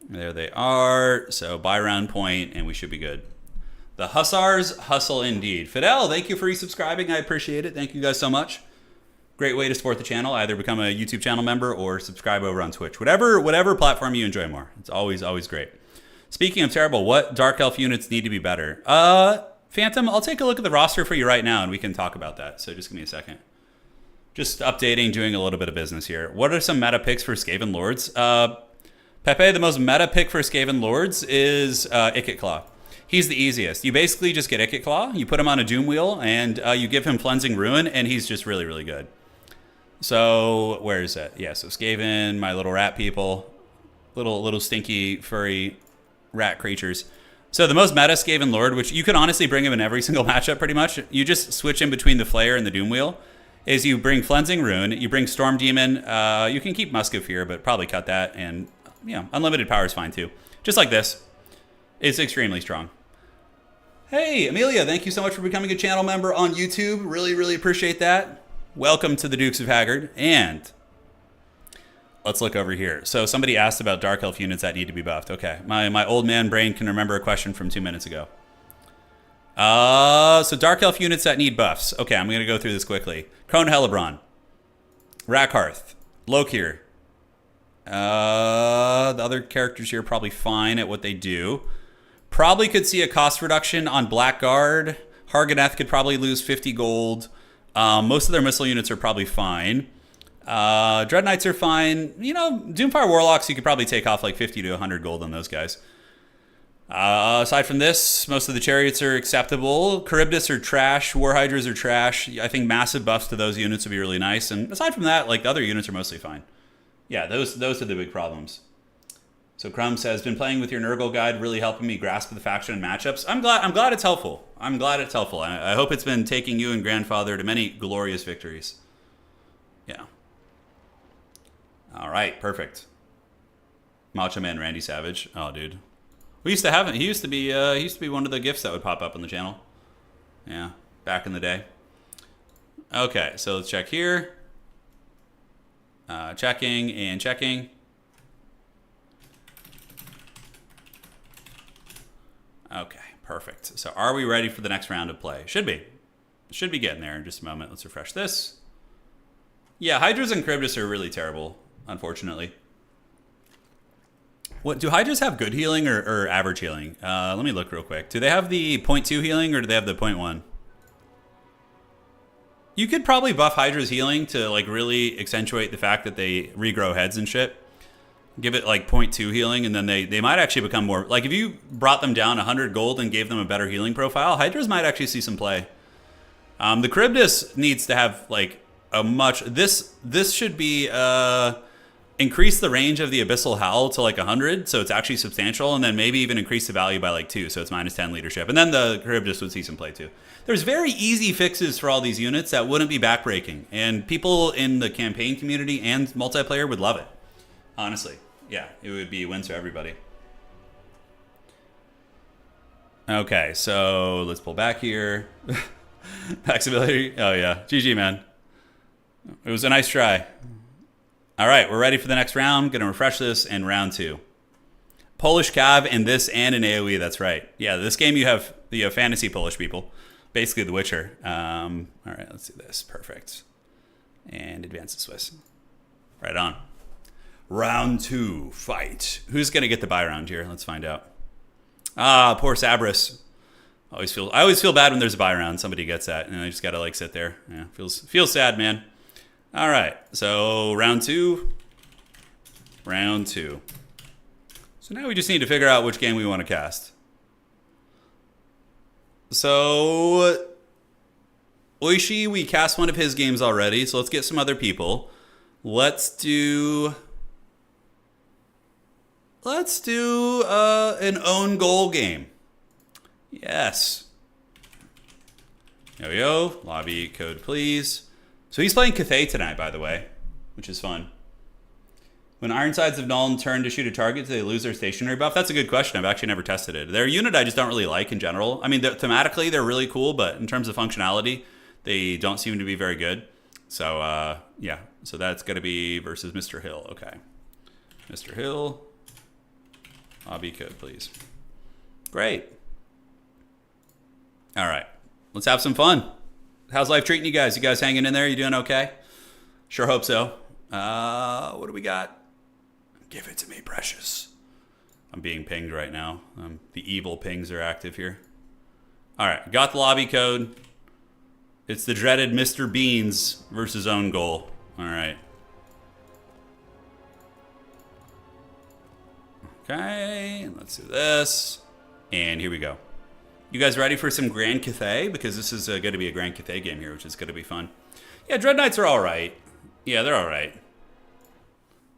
There they are. So buy round point, and we should be good. The Hussars hustle indeed. Fidel, thank you for resubscribing. I appreciate it. Thank you guys so much. Great way to support the channel. Either become a YouTube channel member or subscribe over on Twitch. Whatever platform you enjoy more. It's always great. Speaking of terrible, what Dark Elf units need to be better? Phantom, I'll take a look at the roster for you right now, and we can talk about that. So just give me a second. Just updating, doing a little bit of business here. What are some meta picks for Skaven Lords? Pepe, the most meta pick for Skaven Lords is Ikit Claw. He's the easiest. You basically just get Ikit Claw, you put him on a Doom Wheel, and you give him Cleansing Ruin, and he's just really, really good. So, where is it? Yeah, so Skaven, my little rat people. Little stinky, furry rat creatures. So the most meta Skaven Lord, which you could honestly bring him in every single matchup pretty much, you just switch in between the Flayer and the Doom Wheel, is you bring Cleansing Rune, you bring Storm Demon, you can keep Musk of Fear, but probably cut that, and unlimited power is fine too. Just like this. It's extremely strong. Hey, Amelia, thank you so much for becoming a channel member on YouTube. Really, really appreciate that. Welcome to the Dukes of Haggard. And let's look over here. So somebody asked about Dark Elf units that need to be buffed. Okay, my old man brain can remember a question from 2 minutes ago. So Dark Elf units that need buffs. Okay, I'm going to go through this quickly. Khorne Hellebron, Rakarth, Lokir. The other characters here are probably fine at what they do. Probably could see a cost reduction on Blackguard. Harganeth could probably lose 50 gold. Most of their missile units are probably fine. Dread Knights are fine. Doomfire Warlocks, you could probably take off like 50 to 100 gold on those guys. Aside from this, most of the chariots are acceptable. Charybdis are trash. War Hydras are trash. I think massive buffs to those units would be really nice. And aside from that, like the other units are mostly fine. Yeah, those are the big problems. So Crumb says, been playing with your Nurgle guide, really helping me grasp the faction and matchups. I'm glad it's helpful. I'm glad it's helpful. I hope it's been taking you and Grandfather to many glorious victories. Yeah. All right, perfect. Macho Man Randy Savage. Oh, dude. We used to have him. He used to be one of the gifts that would pop up on the channel. Yeah, back in the day. Okay, so let's check here. Checking and checking. Okay, perfect. So are we ready for the next round of play? Should be. Should be getting there in just a moment. Let's refresh this. Yeah, Hydras and Charybdis are really terrible, unfortunately. What do Hydras have, good healing or average healing? Let me look real quick. Do they have the 0.2 healing or do they have the 0.1? You could probably buff Hydra's healing to like really accentuate the fact that they regrow heads and shit. Give it like 0.2 healing, and then they might actually become more... Like, if you brought them down 100 gold and gave them a better healing profile, Hydras might actually see some play. The Charybdis needs to have, like, a much... This should be... increase the range of the Abyssal Howl to, like, 100, so it's actually substantial, and then maybe even increase the value by, like, 2, so it's minus 10 leadership. And then the Charybdis would see some play, too. There's very easy fixes for all these units that wouldn't be backbreaking, and people in the campaign community and multiplayer would love it, honestly. Yeah, it would be wins for everybody. Okay, so let's pull back here. Paxability. Oh, yeah. GG, man. It was a nice try. All right, we're ready for the next round. Going to refresh this in round 2. Polish Cav and this and an AoE. That's right. Yeah, this game you have the fantasy Polish people. Basically The Witcher. All right, let's do this. Perfect. And advance the Swiss. Right on. Round 2, fight. Who's going to get the buy round here? Let's find out. Ah, poor Sabris. I always feel bad when there's a buy round. Somebody gets that, and I just got to like sit there. Yeah, feels sad, man. All right, so round 2. Round 2. So now we just need to figure out which game we want to cast. So Oishi, we cast one of his games already, so let's get some other people. Let's do an own goal game. Yes. Yo, lobby code, please. So he's playing Cathay tonight, by the way, which is fun. When Ironsides of Nuln turn to shoot a target, do they lose their stationary buff? That's a good question. I've actually never tested it. They're a unit I just don't really like in general. I mean, thematically, they're really cool, but in terms of functionality, they don't seem to be very good. So, yeah. So that's going to be versus Mr. Hill. Okay. Mr. Hill. Lobby code, please. Great. All right. Let's have some fun. How's life treating you guys? You guys hanging in there? You doing okay? Sure hope so. What do we got? Give it to me, precious. I'm being pinged right now. The evil pings are active here. All right. Got the lobby code. It's the dreaded Mr. Beans versus own goal. All right. Okay, let's do this. And here we go. You guys ready for some Grand Cathay? Because this is going to be a Grand Cathay game here, which is going to be fun. Yeah, Dread Knights are all right. Yeah, they're all right.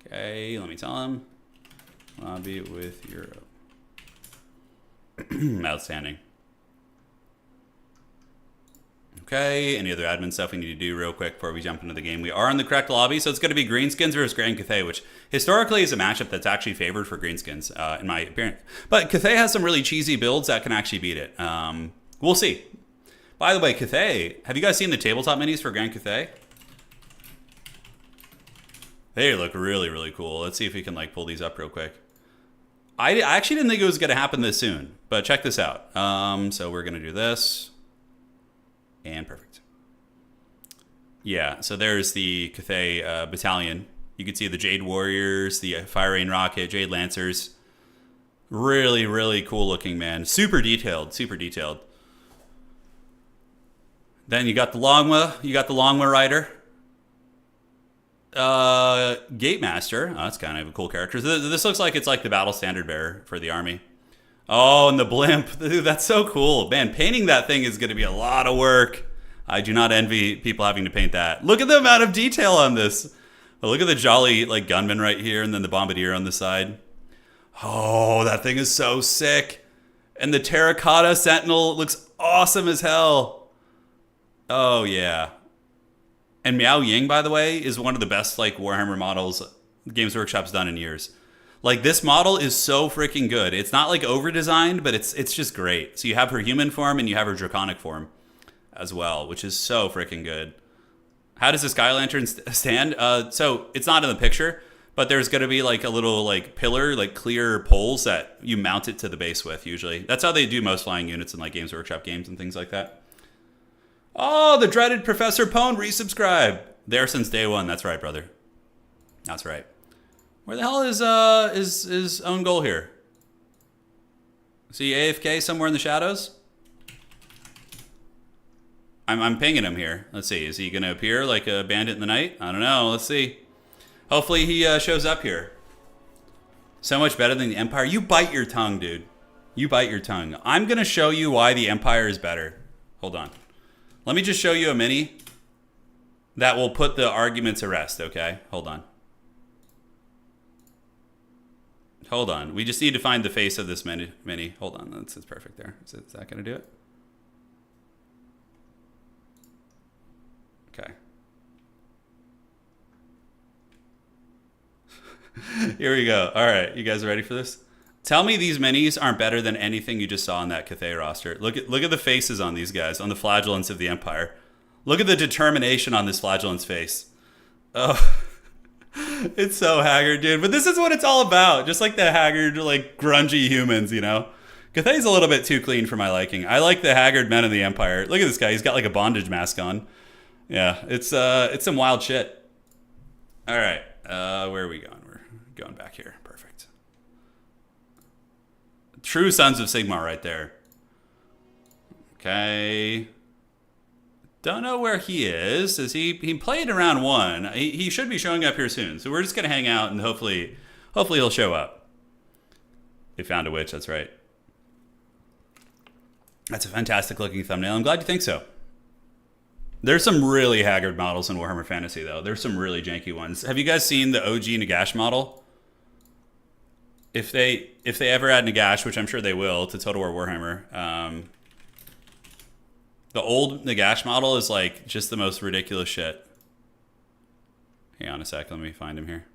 Okay, let me tell them. Lobby with Europe. Outstanding. Okay, any other admin stuff we need to do real quick before we jump into the game? We are in the correct lobby, so it's going to be Greenskins versus Grand Cathay, which historically is a matchup that's actually favored for Greenskins, in my opinion. But Cathay has some really cheesy builds that can actually beat it. We'll see. By the way, Cathay, have you guys seen the tabletop minis for Grand Cathay? They look really, really cool. Let's see if we can like pull these up real quick. I actually didn't think it was going to happen this soon, but check this out. So we're going to do this. And perfect. Yeah, so there's the Cathay battalion. You can see the Jade Warriors, the Fire Rain Rocket, Jade Lancers. Really, really cool looking, man. Super detailed, super detailed. Then you got the Longma. You got the Longma Rider. Gate Master. Oh, that's kind of a cool character. This looks like it's like the Battle Standard Bearer for the army. Oh, and the blimp. Dude, that's so cool. Man, painting that thing is going to be a lot of work. I do not envy people having to paint that. Look at the amount of detail on this. Oh, look at the jolly like gunman right here and then the bombardier on the side. Oh, that thing is so sick. And the terracotta sentinel looks awesome as hell. Oh, yeah. And Miao Ying, by the way, is one of the best like Warhammer models Games Workshop's done in years. Like, this model is so freaking good. It's not, like, over-designed, but it's just great. So you have her human form and you have her draconic form as well, which is so freaking good. How does the Sky Lantern stand? So it's not in the picture, but there's going to be, like, a little, like, pillar, like, clear poles that you mount it to the base with, usually. That's how they do most flying units in, like, Games Workshop games and things like that. Oh, the dreaded Professor Pone resubscribed. There since day one. That's right, brother. That's right. Where the hell is own goal here? Is he AFK somewhere in the shadows? I'm pinging him here. Let's see. Is he going to appear like a bandit in the night? I don't know. Let's see. Hopefully he shows up here. So much better than the Empire. You bite your tongue, dude. You bite your tongue. I'm going to show you why the Empire is better. Hold on. Let me just show you a mini that will put the argument to rest, okay? Hold on. Hold on. We just need to find the face of this mini. Hold on. That's perfect there. Is that going to do it? Okay. Here we go. All right. You guys ready for this? Tell me these minis aren't better than anything you just saw on that Cathay roster. Look at the faces on these guys, on the flagellants of the Empire. Look at the determination on this flagellant's face. Oh. It's so haggard, dude. But this is what it's all about. Just like the haggard, like, grungy humans, you know? Cathay's a little bit too clean for my liking. I like the haggard men of the Empire. Look at this guy. He's got, like, a bondage mask on. Yeah, it's some wild shit. All right. Where are we going? We're going back here. Perfect. True Sons of Sigmar right there. Okay. Don't know where he is. He played in round one. He should be showing up here soon. So we're just gonna hang out and hopefully he'll show up. They found a witch. That's right. That's a fantastic looking thumbnail. I'm glad you think so. There's some really haggard models in Warhammer Fantasy though. There's some really janky ones. Have you guys seen the OG Nagash model? If they ever add Nagash, which I'm sure they will, to Total War Warhammer. The old Nagash model is like just the most ridiculous shit. Hang on a sec, let me find him here.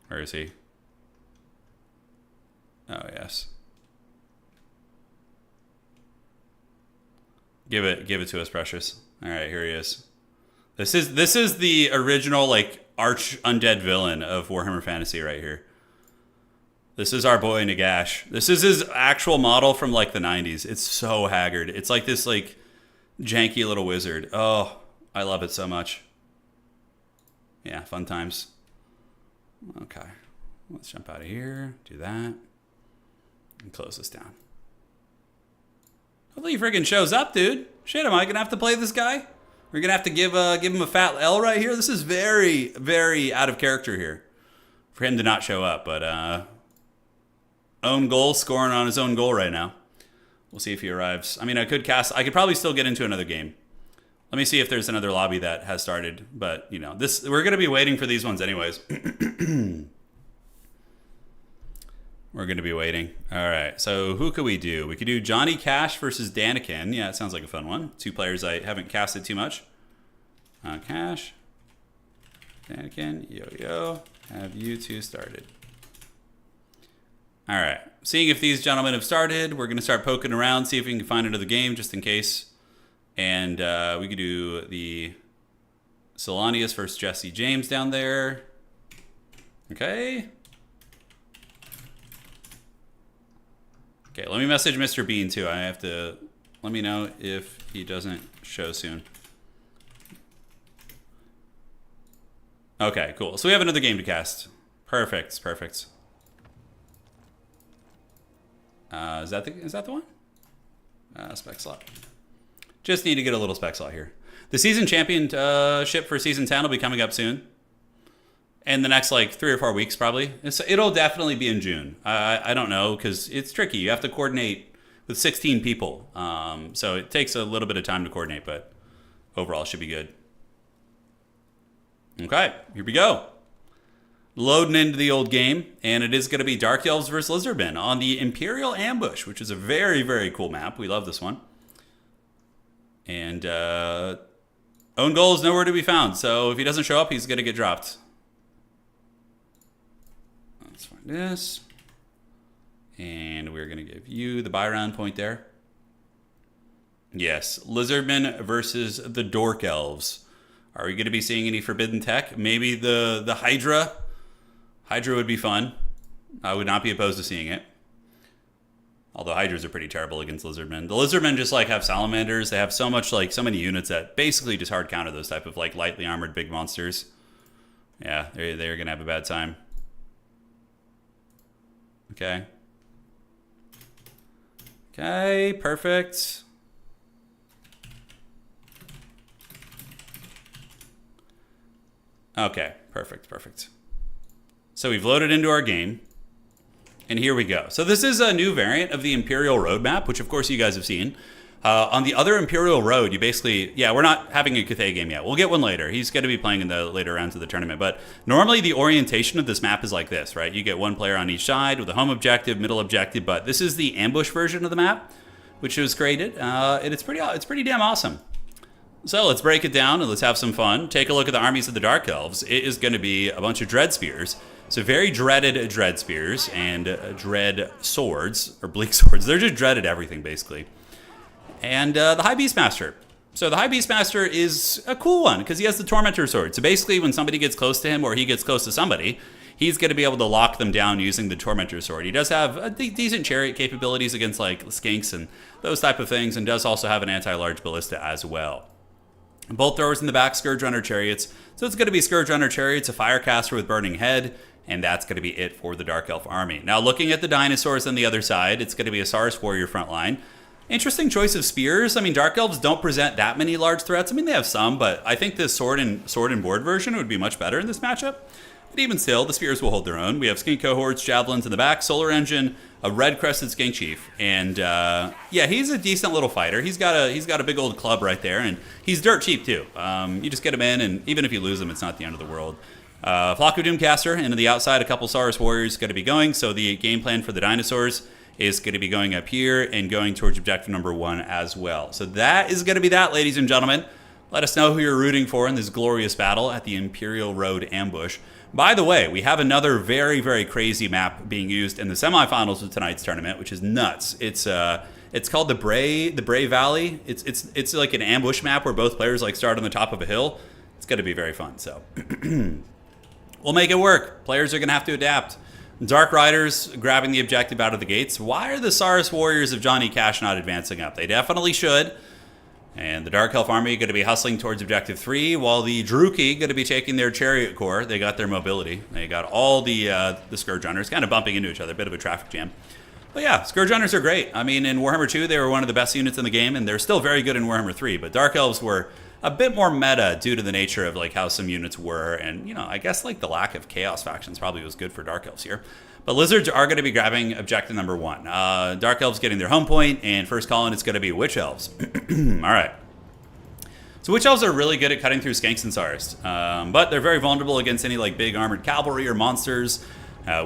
Where is he? Oh yes. Give it to us, Precious. All right, here he is. This is the original like arch undead villain of Warhammer Fantasy right here. This is our boy Nagash. This is his actual model from like the 90s. It's so haggard. It's like this like janky little wizard. Oh, I love it so much. Yeah, fun times. Okay, let's jump out of here. Do that. And close this down. Hopefully he friggin' shows up, dude. Shit, am I going to have to play this guy? We're going to have to give him a fat L right here? This is very, very out of character here for him to not show up. But own goal, scoring on his own goal right now. We'll see if he arrives. I mean, I could probably still get into another game. Let me see if there's another lobby that has started. But, you know, we're going to be waiting for these ones anyways. We're going to be waiting. All right. So who could we do? We could do Johnny Cash versus Daniken. Yeah, it sounds like a fun one. Two players I haven't casted too much. Cash. Daniken. Yo. Have you two started? All right. Seeing if these gentlemen have started, we're going to start poking around, see if we can find another game just in case. And we could do the Solanius versus Jesse James down there. Okay. Okay, let me message Mr. Bean too. I have to let me know if he doesn't show soon. Okay, cool. So we have another game to cast. Perfect. Is that the one? Spec slot. Just need to get a little spec slot here. The season championship for season 10 will be coming up soon. In the next like 3 or 4 weeks, probably. It'll definitely be in June. I don't know, because it's tricky. You have to coordinate with 16 people. So it takes a little bit of time to coordinate, but overall it should be good. Okay, here we go. Loading into the old game, and it is going to be Dark Elves versus Lizardmen on the Imperial Ambush, which is a very, very cool map. We love this one. And own goal is nowhere to be found, so if he doesn't show up, he's going to get dropped. Let's find this. And we're going to give you the buy round point there. Yes, Lizardmen versus the Dork Elves. Are we going to be seeing any forbidden tech? Maybe the Hydra. Hydra would be fun. I would not be opposed to seeing it. Although Hydras are pretty terrible against Lizardmen. The Lizardmen just like have salamanders. They have so many units that basically just hard counter those type of like lightly armored big monsters. Yeah, they're going to have a bad time. Okay. Okay, perfect. Okay, perfect. So we've loaded into our game. And here we go. So this is a new variant of the Imperial Road map, which of course you guys have seen. On the other Imperial Road, you basically... Yeah, we're not having a Cathay game yet. We'll get one later. He's going to be playing in the later rounds of the tournament. But normally the orientation of this map is like this, right? You get one player on each side with a home objective, middle objective. But this is the ambush version of the map, which was created. And it's pretty damn awesome. So let's break it down and let's have some fun. Take a look at the armies of the Dark Elves. It is going to be a bunch of Dread Spears. So very dreaded Dread Spears and Dread Swords, or Bleak Swords. They're just dreaded everything, basically. And the High Beastmaster. So the High Beastmaster is a cool one because he has the Tormentor Sword. So basically when somebody gets close to him or he gets close to somebody, he's going to be able to lock them down using the Tormentor Sword. He does have decent chariot capabilities against like skinks and those type of things, and does also have an anti-large ballista as well. Bolt throwers in the back, Scourge Runner Chariots. So it's going to be Scourge Runner Chariots, a Firecaster with Burning Head, and that's going to be it for the Dark Elf army. Now, looking at the dinosaurs on the other side, it's going to be a Saurus Warrior front line. Interesting choice of spears. I mean, Dark Elves don't present that many large threats. I mean, they have some, but I think the sword and board version would be much better in this matchup. But even still, the spears will hold their own. We have Skink Cohorts, Javelins in the back, Solar Engine, a Red Crested Skink Chief, and yeah, he's a decent little fighter. He's got a big old club right there, and he's dirt cheap too. You just get him in, and even if you lose him, it's not the end of the world. Flock of Doomcaster, and to the outside, a couple Saurus Warriors going to be going. So the game plan for the dinosaurs is going to be going up here and going towards objective number 1 as well. So that is going to be that, ladies and gentlemen. Let us know who you're rooting for in this glorious battle at the Imperial Road Ambush. By the way, we have another very, very crazy map being used in the semifinals of tonight's tournament, which is nuts. It's called the Bray Valley. It's like an ambush map where both players like start on the top of a hill. It's going to be very fun. So we'll make it work. Players are going to have to adapt. Dark Riders grabbing the objective out of the gates. Why are the Saurus Warriors of Johnny Cash not advancing up? They definitely should. And the Dark Elf army going to be hustling towards objective 3, while the Druki going to be taking their Chariot Corps. They got their mobility. They got all the Scourge Runners kind of bumping into each other. A bit of a traffic jam. But yeah, Scourge Hunters are great. I mean, in Warhammer 2, they were one of the best units in the game, and they're still very good in Warhammer 3. But Dark Elves were a bit more meta due to the nature of like how some units were, and I guess like the lack of Chaos factions probably was good for Dark Elves here. But Lizards are going to be grabbing objective number 1. Dark Elves getting their home point, and first column it's going to be Witch Elves. All right. So Witch Elves are really good at cutting through skanks and Tsars, but they're very vulnerable against any like big armored cavalry or monsters.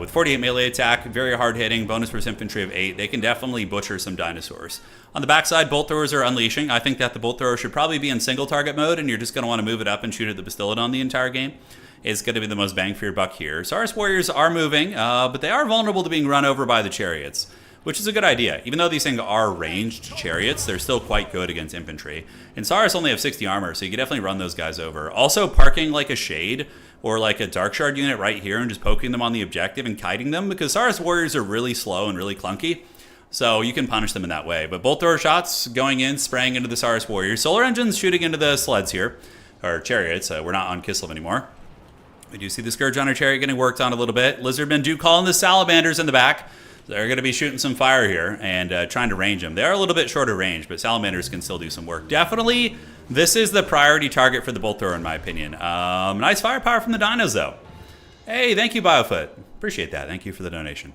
With 48 melee attack, very hard hitting, bonus versus infantry of 8, they can definitely butcher some dinosaurs. On the backside, bolt throwers are unleashing. I think that the bolt thrower should probably be in single target mode, and you're just going to want to move it up and shoot at the Bastillodon the entire game. It's going to be the most bang for your buck here. Saurus warriors are moving, but they are vulnerable to being run over by the chariots, which is a good idea. Even though these things are ranged chariots, they're still quite good against infantry. And Saurus only have 60 armor, so you can definitely run those guys over. Also, parking like a Shade or like a Dark Shard unit right here and just poking them on the objective and kiting them, because Saurus warriors are really slow and really clunky, so you can punish them in that way. But bolt thrower shots going in, spraying into the Saurus warriors. Solar engines shooting into the sleds here, or chariots. We're not on Kislev anymore. We do see the Scourge Hunter chariot getting worked on a little bit. Lizardmen do call in the salamanders in the back. They're going to be shooting some fire here and trying to range them. They are a little bit shorter range, but salamanders can still do some work. Definitely, this is the priority target for the bolt thrower, in my opinion. Nice firepower from the dinos, though. Hey, thank you, Biofoot. Appreciate that. Thank you for the donation.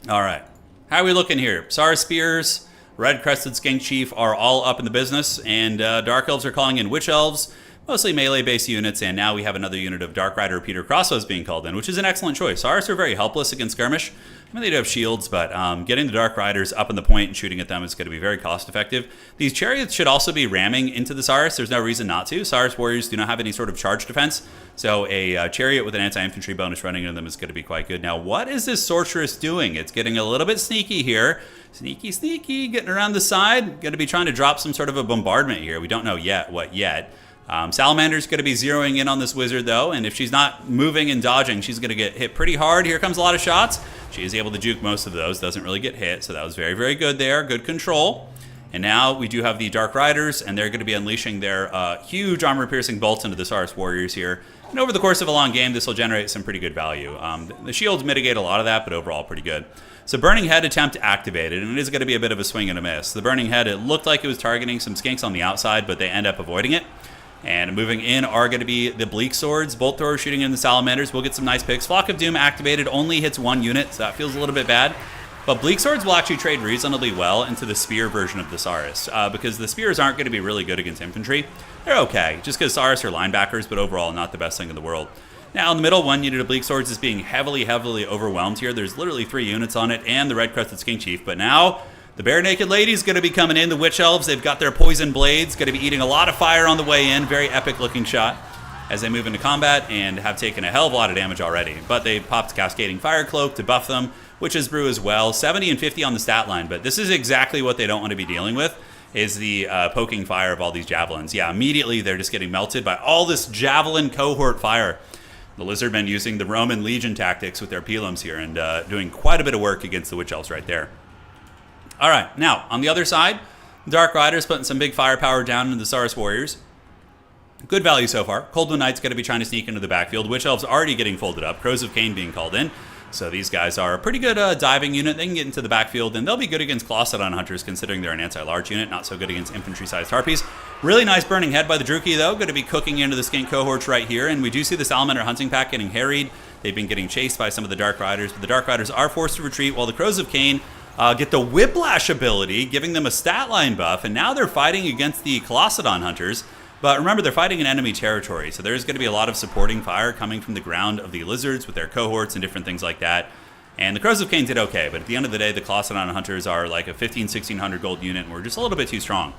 All right. How are we looking here? Saurus Spears, Red Crested Skank Chief are all up in the business, and Dark Elves are calling in Witch Elves. Mostly melee-based units, and now we have another unit of Dark Rider Repeater Crossbows being called in, which is an excellent choice. Saurus are very helpless against skirmish. I mean, they do have shields, but getting the Dark Riders up in the point and shooting at them is going to be very cost-effective. These chariots should also be ramming into the Saurus. There's no reason not to. Saurus warriors do not have any sort of charge defense, so a chariot with an anti-infantry bonus running into them is going to be quite good. Now, what is this sorceress doing? It's getting a little bit sneaky here. Sneaky, sneaky, getting around the side. Going to be trying to drop some sort of a bombardment here. We don't know yet what yet. Salamander's going to be zeroing in on this wizard, though, and if she's not moving and dodging, she's going to get hit pretty hard. Here comes a lot of shots. She is able to juke most of those, doesn't really get hit, so that was very, very good there. Good control. And now we do have the Dark Riders, and they're going to be unleashing their huge armor-piercing bolts into the Saurus warriors here. And over the course of a long game, this will generate some pretty good value. The shields mitigate a lot of that, but overall pretty good. So Burning Head attempt activated, and it is going to be a bit of a swing and a miss. The Burning Head, it looked like it was targeting some skinks on the outside, but they end up avoiding it. And moving in are going to be the Bleak Swords. Bolt Thrower shooting in the Salamanders. We'll get some nice picks. Flock of Doom activated, only hits one unit, so that feels a little bit bad. But Bleak Swords will actually trade reasonably well into the Spear version of the Saurus, because the Spears aren't going to be really good against infantry. They're okay, just because Saurus are linebackers, but overall not the best thing in the world. Now, in the middle, one unit of Bleak Swords is being heavily overwhelmed here. There's literally 3 units on it, and the Red Crested Skink Chief. But now, the Bare Naked Lady's going to be coming in. The Witch Elves, they've got their poison blades, going to be eating a lot of fire on the way in. Very epic looking shot as they move into combat and have taken a hell of a lot of damage already. But they popped Cascading Fire Cloak to buff them, Witch's Brew as well. 70 and 50 on the stat line, but this is exactly what they don't want to be dealing with, is the poking fire of all these javelins. Yeah, immediately they're just getting melted by all this javelin cohort fire. The Lizardmen using the Roman Legion tactics with their Pelums here and doing quite a bit of work against the Witch Elves right there. All right, now, on the other side, Dark Riders putting some big firepower down into the Saurus Warriors. Good value so far. Coldwood Knight's going to be trying to sneak into the backfield. Witch Elves already getting folded up. Crows of Cain being called in. So these guys are a pretty good diving unit. They can get into the backfield, and they'll be good against Clawsodon Hunters, considering they're an anti-large unit. Not so good against infantry-sized Harpies. Really nice Burning Head by the Druchii, though. Going to be cooking into the Skink cohorts right here. And we do see the Salamander Hunting Pack getting harried. They've been getting chased by some of the Dark Riders, but the Dark Riders are forced to retreat, while the Crows of Cain get the Whiplash ability, giving them a stat line buff, and now they're fighting against the Clawsodon Hunters. But remember, they're fighting in enemy territory, so there's going to be a lot of supporting fire coming from the ground of the Lizards with their cohorts and different things like that. And the Crows of Cain did okay, but at the end of the day, the Clawsodon Hunters are like a 1,500-1,600 gold unit, and we're just a little bit too strong.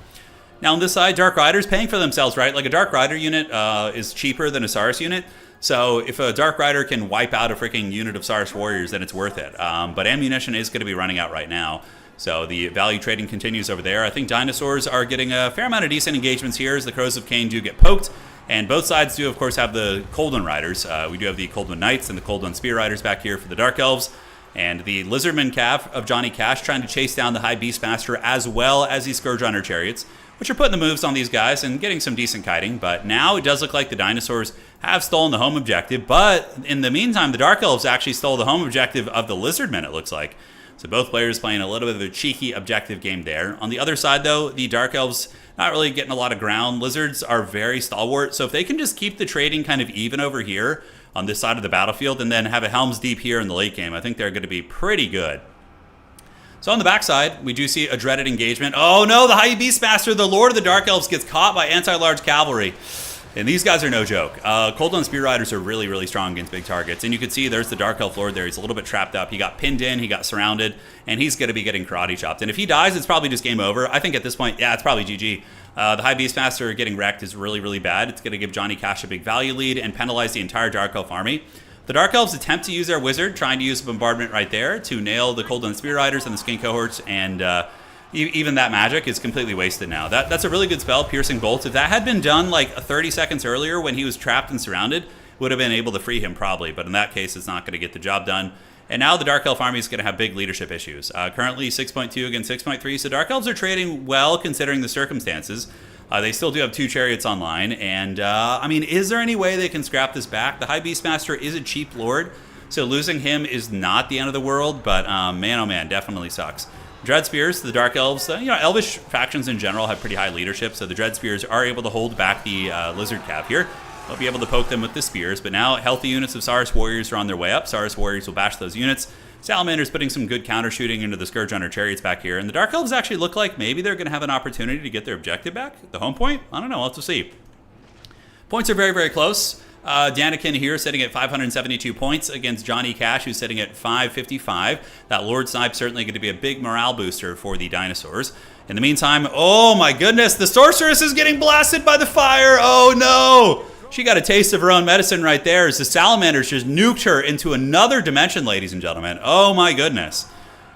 Now on this side, Dark Riders paying for themselves, right? Like a Dark Rider unit is cheaper than a Saurus unit. So if a Dark Rider can wipe out a freaking unit of Saurus Warriors, then it's worth it. But ammunition is going to be running out right now. So the value trading continues over there. I think dinosaurs are getting a fair amount of decent engagements here as the Crows of Cain do get poked. And both sides do, of course, have the Coldwood Riders. We do have the Coldwood Knights and the Coldwood Spear Riders back here for the Dark Elves. And the Lizardman Cav of Johnny Cash trying to chase down the High Beastmaster as well as the Scourge Hunter Chariots, which are putting the moves on these guys and getting some decent kiting. But now it does look like the dinosaurs have stolen the home objective. But in the meantime, the Dark Elves actually stole the home objective of the Lizardmen, it looks like. So both players playing a little bit of a cheeky objective game there. On the other side, though, the Dark Elves not really getting a lot of ground. Lizards are very stalwart, so if they can just keep the trading kind of even over here on this side of the battlefield and then have a Helm's Deep here in the late game, I think they're going to be pretty good. So on the backside, we do see a dreaded engagement. Oh no, the High Beastmaster, the Lord of the Dark Elves, gets caught by anti-large cavalry. And these guys are no joke. Coldland Spear Riders are really, really strong against big targets. And you can see there's the Dark Elf Lord there. He's a little bit trapped up. He got pinned in, he got surrounded, and he's going to be getting karate chopped. And if he dies, it's probably just game over. I think at this point, yeah, it's probably GG. The High Beastmaster getting wrecked is really, really bad. It's going to give Johnny Cash a big value lead and penalize the entire Dark Elf army. The Dark Elves attempt to use their Wizard, trying to use bombardment right there to nail the Coldland Spear Riders and the Skink Cohorts, and even that magic is completely wasted now. That's a really good spell, Piercing Bolt. If that had been done like 30 seconds earlier when he was trapped and surrounded, would have been able to free him probably, but in that case, it's not going to get the job done. And now the Dark Elf army is going to have big leadership issues. Currently 6.2 against 6.3, so Dark Elves are trading well considering the circumstances. They still do have 2 chariots online, and I mean, is there any way they can scrap this back? The High Beastmaster is a cheap lord, so losing him is not the end of the world, but man, oh man, definitely sucks. Dread Spears, the Dark Elves, Elvish factions in general have pretty high leadership, so the Dread Spears are able to hold back the Lizard Cav here. They'll be able to poke them with the spears, but now healthy units of Saurus Warriors are on their way up. Saurus Warriors will bash those units. Salamander's putting some good counter shooting into the Scourge Hunter Chariots back here, and the Dark Elves actually look like maybe they're going to have an opportunity to get their objective back, the home point. I don't know, we'll have to see. Points are very, very close. Danikin here sitting at 572 points against Johnny Cash, who's sitting at 555. That Lord Snipe certainly going to be a big morale booster for the dinosaurs. In the meantime, oh my goodness, the Sorceress is getting blasted by the fire. Oh no! She got a taste of her own medicine right there as the Salamanders just nuked her into another dimension, ladies and gentlemen. Oh my goodness.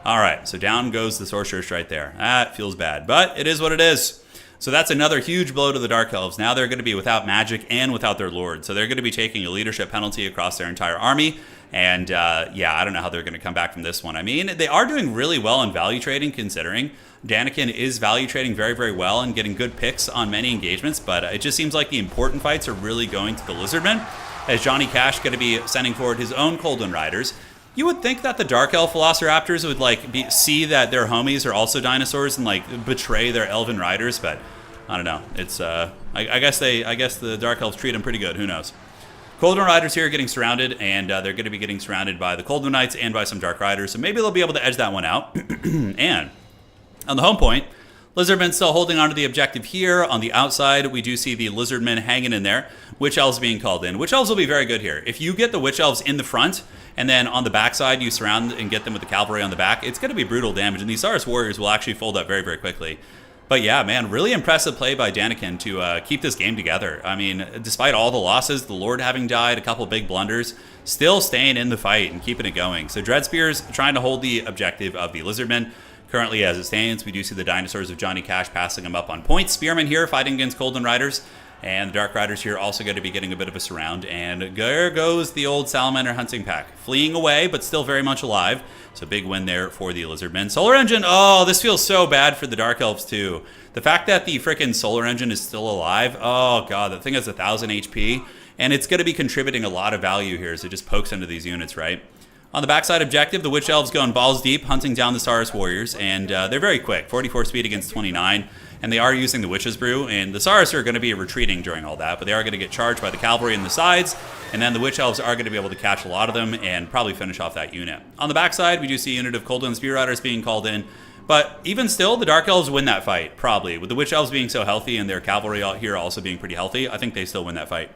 All right, so down goes the Sorceress right there. That feels bad, but it is what it is. So that's another huge blow to the Dark Elves. Now they're going to be without magic and without their lord. So they're going to be taking a leadership penalty across their entire army. And yeah, I don't know how they're going to come back from this one. I mean, they are doing really well in value trading considering Danikin is value trading very, very well and getting good picks on many engagements. But it just seems like the important fights are really going to the Lizardmen, as Johnny Cash going to be sending forward his own Coldland Riders. You would think that the Dark Elf Velociraptors would like see that their homies are also dinosaurs and like betray their Elven Riders, but I don't know. It's I guess the Dark Elves treat them pretty good. Who knows? Coldland Riders here are getting surrounded, and they're going to be getting surrounded by the Coldland Knights and by some Dark Riders, so maybe they'll be able to edge that one out. And on the home point, Lizardmen still holding onto the objective here. On the outside, we do see the Lizardmen hanging in there. Witch Elves being called in. Witch Elves will be very good here. If you get the Witch Elves in the front, and then on the backside you surround and get them with the cavalry on the back, it's going to be brutal damage, and these Saurus Warriors will actually fold up very, very quickly. But yeah, man, really impressive play by Danikin to keep this game together. I mean, despite all the losses, the Lord having died, a couple big blunders, still staying in the fight and keeping it going. So Dread Spears trying to hold the objective of the Lizardmen. Currently, as it stands, we do see the dinosaurs of Johnny Cash passing them up on points. Spearmen here fighting against Coldland Riders. And the Dark Riders here also going to be getting a bit of a surround. And there goes the old Salamander hunting pack. Fleeing away, but still very much alive. So big win there for the Lizardmen. Solar Engine, oh, this feels so bad for the Dark Elves too. The fact that the frickin' Solar Engine is still alive, oh god, that thing has 1,000 HP. And it's going to be contributing a lot of value here as it just pokes into these units, right? On the backside objective, the Witch Elves going balls deep, hunting down the Saurus Warriors, and they're very quick, 44 speed against 29, and they are using the Witch's Brew, and the Saurus are going to be retreating during all that, but they are going to get charged by the cavalry in the sides, and then the Witch Elves are going to be able to catch a lot of them and probably finish off that unit. On the backside, we do see a unit of Coldland Spear Riders being called in, but even still, the Dark Elves win that fight, probably. With the Witch Elves being so healthy and their cavalry out here also being pretty healthy, I think they still win that fight.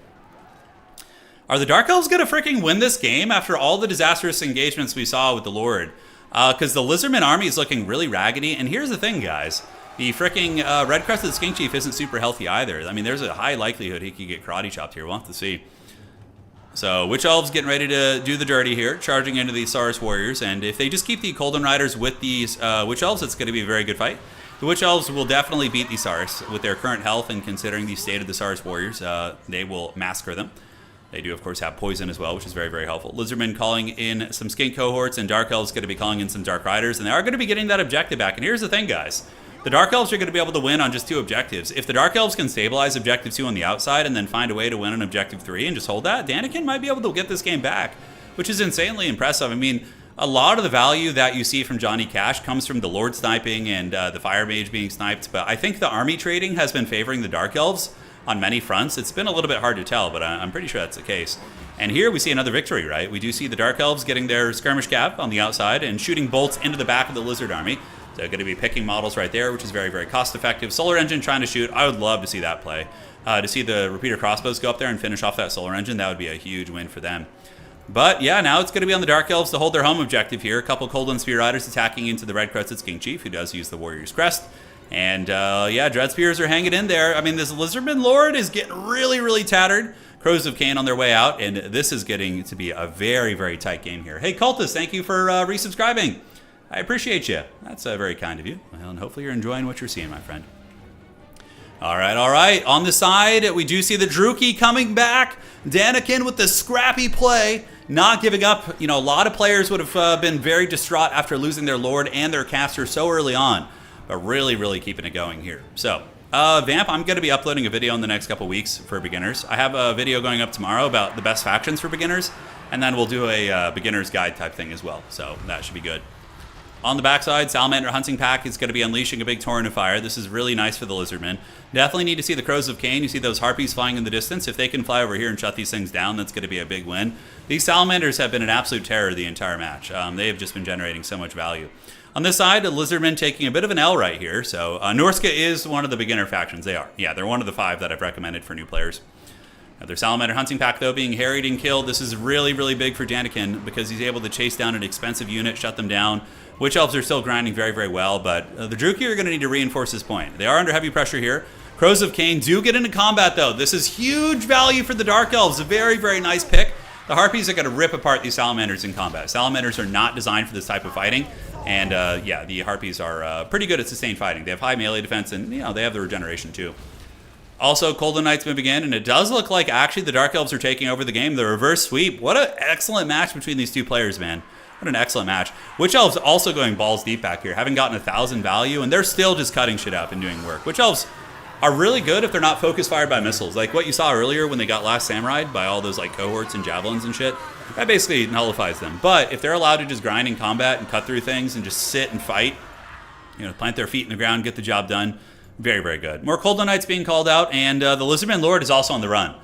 Are the Dark Elves going to freaking win this game after all the disastrous engagements we saw with the Lord? Because the Lizardman army is looking really raggedy. And here's the thing, guys. The freaking Red Crested Skink Chief isn't super healthy either. I mean, there's a high likelihood he could get karate chopped here. We'll have to see. So, Witch Elves getting ready to do the dirty here, charging into the Saurus Warriors. And if they just keep the Coldland Riders with these Witch Elves, it's going to be a very good fight. The Witch Elves will definitely beat the Saurus with their current health, and considering the state of the Saurus Warriors, they will massacre them. They do, of course, have poison as well, which is very, very helpful. Lizardmen calling in some Skink Cohorts, and Dark Elves going to be calling in some Dark Riders, and they are going to be getting that objective back. And here's the thing, guys. The Dark Elves are going to be able to win on just 2 objectives. If the Dark Elves can stabilize Objective 2 on the outside and then find a way to win on Objective 3 and just hold that, Danikin might be able to get this game back, which is insanely impressive. I mean, a lot of the value that you see from Johnny Cash comes from the Lord sniping and the Fire Mage being sniped, but I think the army trading has been favoring the Dark Elves on many fronts. It's been a little bit hard to tell, but I'm pretty sure that's the case. And here we see another victory, right? We do see the Dark Elves getting their skirmish cap on the outside and shooting bolts into the back of the Lizard army. So going to be picking models right there, which is very, very cost effective. Solar Engine trying to shoot. I would love to see that play. To see the repeater crossbows go up there and finish off that Solar Engine, that would be a huge win for them. But yeah, now it's going to be on the Dark Elves to hold their home objective here. A couple Coldland Spear Riders attacking into the Red Crested King Chief, who does use the Warrior's Crest. And yeah, Dread Spears are hanging in there. I mean, this Lizardman Lord is getting really, really tattered. Crows of Cain on their way out, and this is getting to be a very, very tight game here. Hey, Cultist, thank you for resubscribing. I appreciate you. That's very kind of you. Well, and hopefully you're enjoying what you're seeing, my friend. All right, all right. On the side, we do see the Druchii coming back. Daniken with the scrappy play, not giving up. You know, a lot of players would have been very distraught after losing their Lord and their caster so early on, but really, really keeping it going here. So, Vamp, I'm going to be uploading a video in the next couple weeks for beginners. I have a video going up tomorrow about the best factions for beginners, and then we'll do a beginner's guide type thing as well, so that should be good. On the backside, Salamander Hunting Pack is going to be unleashing a big torrent of fire. This is really nice for the Lizardmen. Definitely need to see the Crows of Cain. You see those Harpies flying in the distance. If they can fly over here and shut these things down, that's going to be a big win. These Salamanders have been an absolute terror the entire match. They have just been generating so much value. On this side, the Lizardmen taking a bit of an L right here. So Norska is one of the beginner factions. They are. Yeah, they're one of the 5 that I've recommended for new players. Their Salamander Hunting Pack, though, being harried and killed. This is really, really big for Daniken because he's able to chase down an expensive unit, shut them down. Witch Elves are still grinding very, very well, but the Druchii are going to need to reinforce this point. They are under heavy pressure here. Crows of Cain do get into combat, though. This is huge value for the Dark Elves. A very, very nice pick. The Harpies are going to rip apart these Salamanders in combat. Salamanders are not designed for this type of fighting. And yeah, the Harpies are pretty good at sustained fighting. They have high melee defense, and you know they have the regeneration too. Also, Coldland Knights move again, and it does look like actually the Dark Elves are taking over the game. The reverse sweep. What an excellent match between these two players, man. What an excellent match. Witch Elves also going balls deep back here, having gotten 1,000 value, and they're still just cutting shit up and doing work. Witch Elves are really good if they're not focus fired by missiles. Like what you saw earlier when they got last Samurai'd by all those like cohorts and javelins and shit. That basically nullifies them. But if they're allowed to just grind in combat and cut through things and just sit and fight, you know, plant their feet in the ground, get the job done, very, very good. More Coldland Knights being called out, and the Lizardman Lord is also on the run.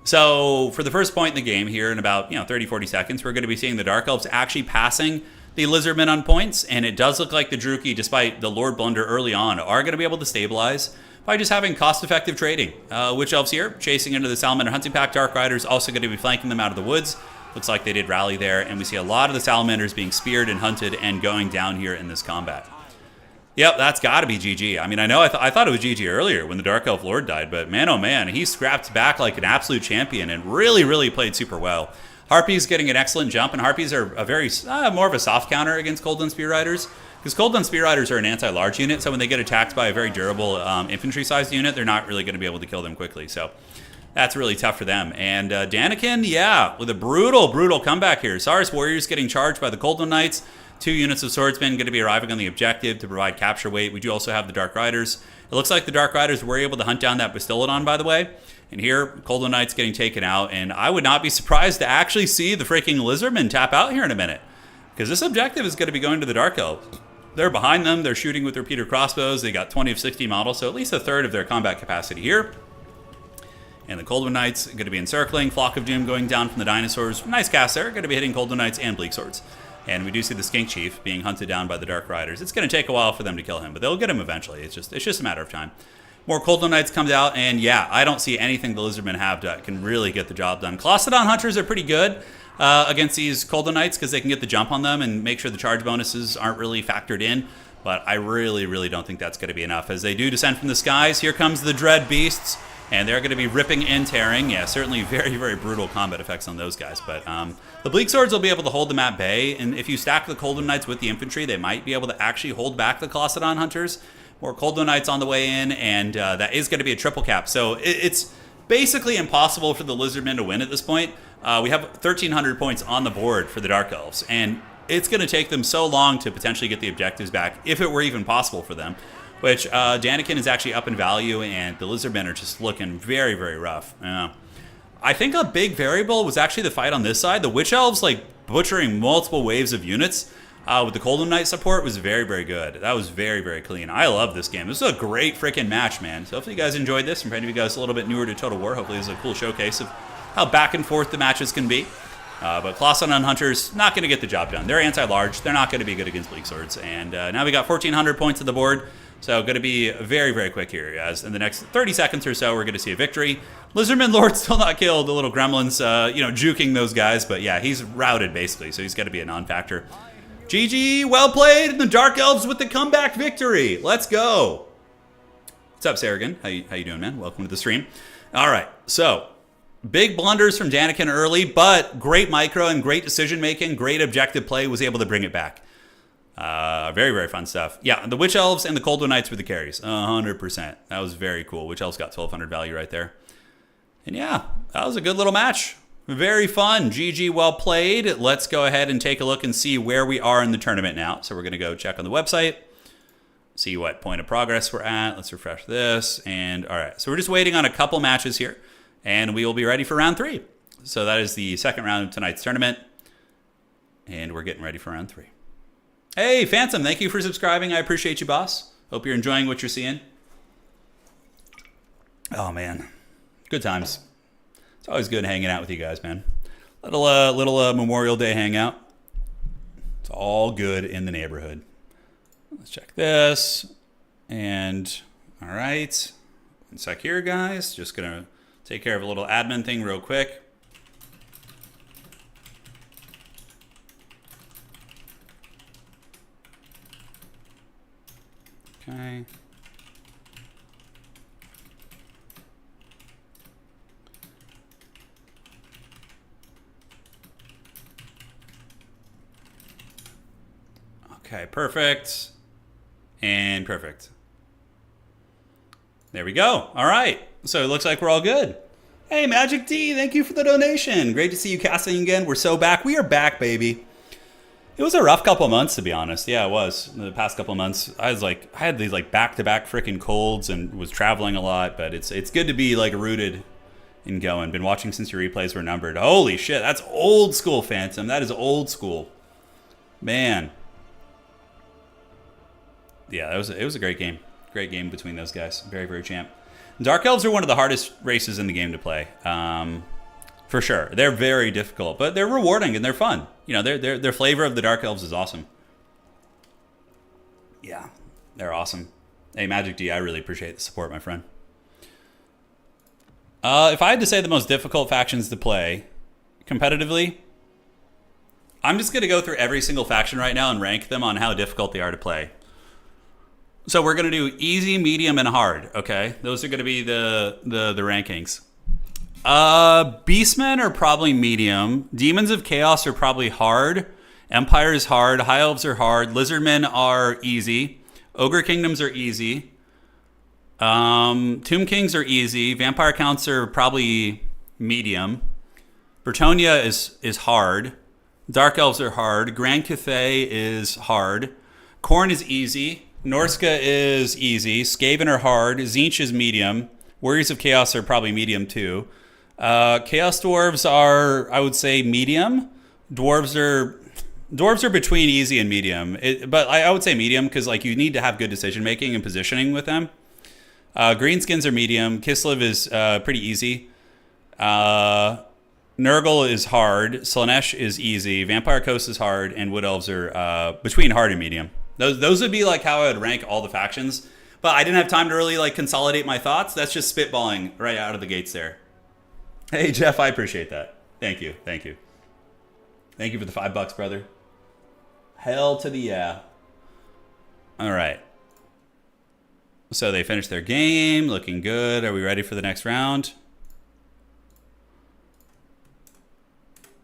So for the first point in the game here in about 30, 40 seconds, we're going to be seeing the Dark Elves actually passing the Lizardmen on points, and it does look like the Druchii, despite the Lord blunder early on, are going to be able to stabilize by just having cost-effective trading. Witch Elves here, chasing into the Salamander Hunting Pack. Dark Riders also going to be flanking them out of the woods. Looks like they did rally there, and we see a lot of the Salamanders being speared and hunted and going down here in this combat. Yep, that's got to be GG. I mean, I know I thought it was GG earlier when the Dark Elf Lord died, but man, oh man, he scrapped back like an absolute champion and really, really played super well. Harpies getting an excellent jump, and Harpies are a very more of a soft counter against Coldland Spear Riders, because Coldland Spear Riders are an anti-large unit, so when they get attacked by a very durable infantry-sized unit, they're not really going to be able to kill them quickly. So that's really tough for them. And Daniken, yeah, with a brutal, brutal comeback here. Saurus Warriors getting charged by the Coldland Knights. 2 units of swordsmen going to be arriving on the objective to provide capture weight. We do also have the Dark Riders. It looks like the Dark Riders were able to hunt down that Bastillodon, by the way. And here, Coldland Knights getting taken out. And I would not be surprised to actually see the freaking Lizardmen tap out here in a minute, because this objective is going to be going to the Dark Elves. They're behind them. They're shooting with repeater crossbows. They got 20 of 60 models, so at least a third of their combat capacity here. And the Coldland Knights are going to be encircling. Flock of Doom going down from the dinosaurs. Nice cast there. Going to be hitting Coldland Knights and Bleak Swords. And we do see the Skink Chief being hunted down by the Dark Riders. It's going to take a while for them to kill him, but they'll get him eventually. It's just a matter of time. More Coldland Knights comes out, and yeah, I don't see anything the Lizardmen have that can really get the job done. Clostodon Hunters are pretty good against these Coldland Knights because they can get the jump on them and make sure the charge bonuses aren't really factored in. But I really, really don't think that's going to be enough. As they do descend from the skies, here comes the Dread Beasts. And they're going to be ripping and tearing. Yeah, certainly very, very brutal combat effects on those guys. But the Bleak Swords will be able to hold them at bay. And if you stack the Coldland Knights with the infantry, they might be able to actually hold back the Clostodon Hunters. More Coldland Knights on the way in, and that is going to be a triple cap. So it's basically impossible for the Lizardmen to win at this point. We have 1,300 points on the board for the Dark Elves. And it's going to take them so long to potentially get the objectives back, if it were even possible for them. Which Daniken is actually up in value, and the Lizardmen are just looking very, very rough. I think a big variable was actually the fight on this side. The Witch Elves, like, butchering multiple waves of units with the Cold Knight support was very, very good. That was very, very clean. I love this game. This is a great freaking match, man. So hopefully you guys enjoyed this. And for any of you guys a little bit newer to Total War, hopefully this is a cool showcase of how back and forth the matches can be. But Colossus on Hunters, not going to get the job done. They're anti-large. They're not going to be good against Bleak Swords. And now we got 1,400 points on the board. So going to be very, very quick here. As in the next 30 seconds or so, we're going to see a victory. Lizardman Lord still not killed. The little gremlins, juking those guys. But yeah, he's routed basically. So he's got to be a non-factor. GG, well played. And the Dark Elves with the comeback victory. Let's go. What's up, Saragan? How you doing, man? Welcome to the stream. All right, so big blunders from Daniken early, but great micro and great decision-making, great objective play, was able to bring it back. Very, very fun stuff. Yeah, the Witch Elves and the Cold Knights were the carries, 100%. That was very cool. Witch Elves got 1,200 value right there. And yeah, that was a good little match. Very fun. GG, well played. Let's go ahead and take a look and see where we are in the tournament now. So we're going to go check on the website, see what point of progress we're at. Let's refresh this. And all right, so we're just waiting on a couple matches here, and we will be ready for round 3. So that is the second round of tonight's tournament, and we're getting ready for round 3. Hey, Phantom, thank you for subscribing. I appreciate you, boss. Hope you're enjoying what you're seeing. Oh, man. Good times. It's always good hanging out with you guys, man. Little Memorial Day hangout. It's all good in the neighborhood. Let's check this. And, all right. One sec here, guys. Just going to take care of a little admin thing real quick. Okay. Okay, perfect. And perfect. There we go. All right. So it looks like we're all good. Hey, Magic D, thank you for the donation. Great to see you casting again. We're so back. We are back, baby. It was a rough couple of months, to be honest. Yeah, it was. The past couple of months, I had these like back-to-back freaking colds and was traveling a lot, but it's good to be like rooted and going. Been watching since your replays were numbered. Holy shit, that's old school, Phantom. That is old school. Man. Yeah, it was a great game. Great game between those guys. Very, very champ. Dark Elves are one of the hardest races in the game to play. For sure. They're very difficult, but they're rewarding and they're fun. You know, their flavor of the Dark Elves is awesome. Yeah, they're awesome. Hey, Magic D, I really appreciate the support, my friend. If I had to say the most difficult factions to play competitively, I'm just going to go through every single faction right now and rank them on how difficult they are to play. So we're going to do easy, medium, and hard, okay? Those are going to be the rankings. Beastmen are probably medium. Demons of Chaos are probably hard. Empire is hard. High Elves are hard. Lizardmen are easy. Ogre Kingdoms are easy. Tomb Kings are easy. Vampire Counts are probably medium. Bretonnia is hard. Dark Elves are hard. Grand Cathay is hard. Khorne is easy. Norska is easy. Skaven are hard. Tzeentch is medium. Warriors of Chaos are probably medium too. Chaos Dwarves are, I would say, medium. Dwarves are between easy and medium. But I would say medium because like you need to have good decision making and positioning with them. Greenskins are medium. Kislev is pretty easy. Nurgle is hard. Slaanesh is easy. Vampire Coast is hard. And Wood Elves are between hard and medium. Those would be like how I would rank all the factions. But I didn't have time to really like consolidate my thoughts. That's just spitballing right out of the gates there. Hey, Jeff, I appreciate that. Thank you. Thank you. Thank you for the $5, brother. Hell to the yeah. All right. So they finished their game. Looking good. Are we ready for the next round?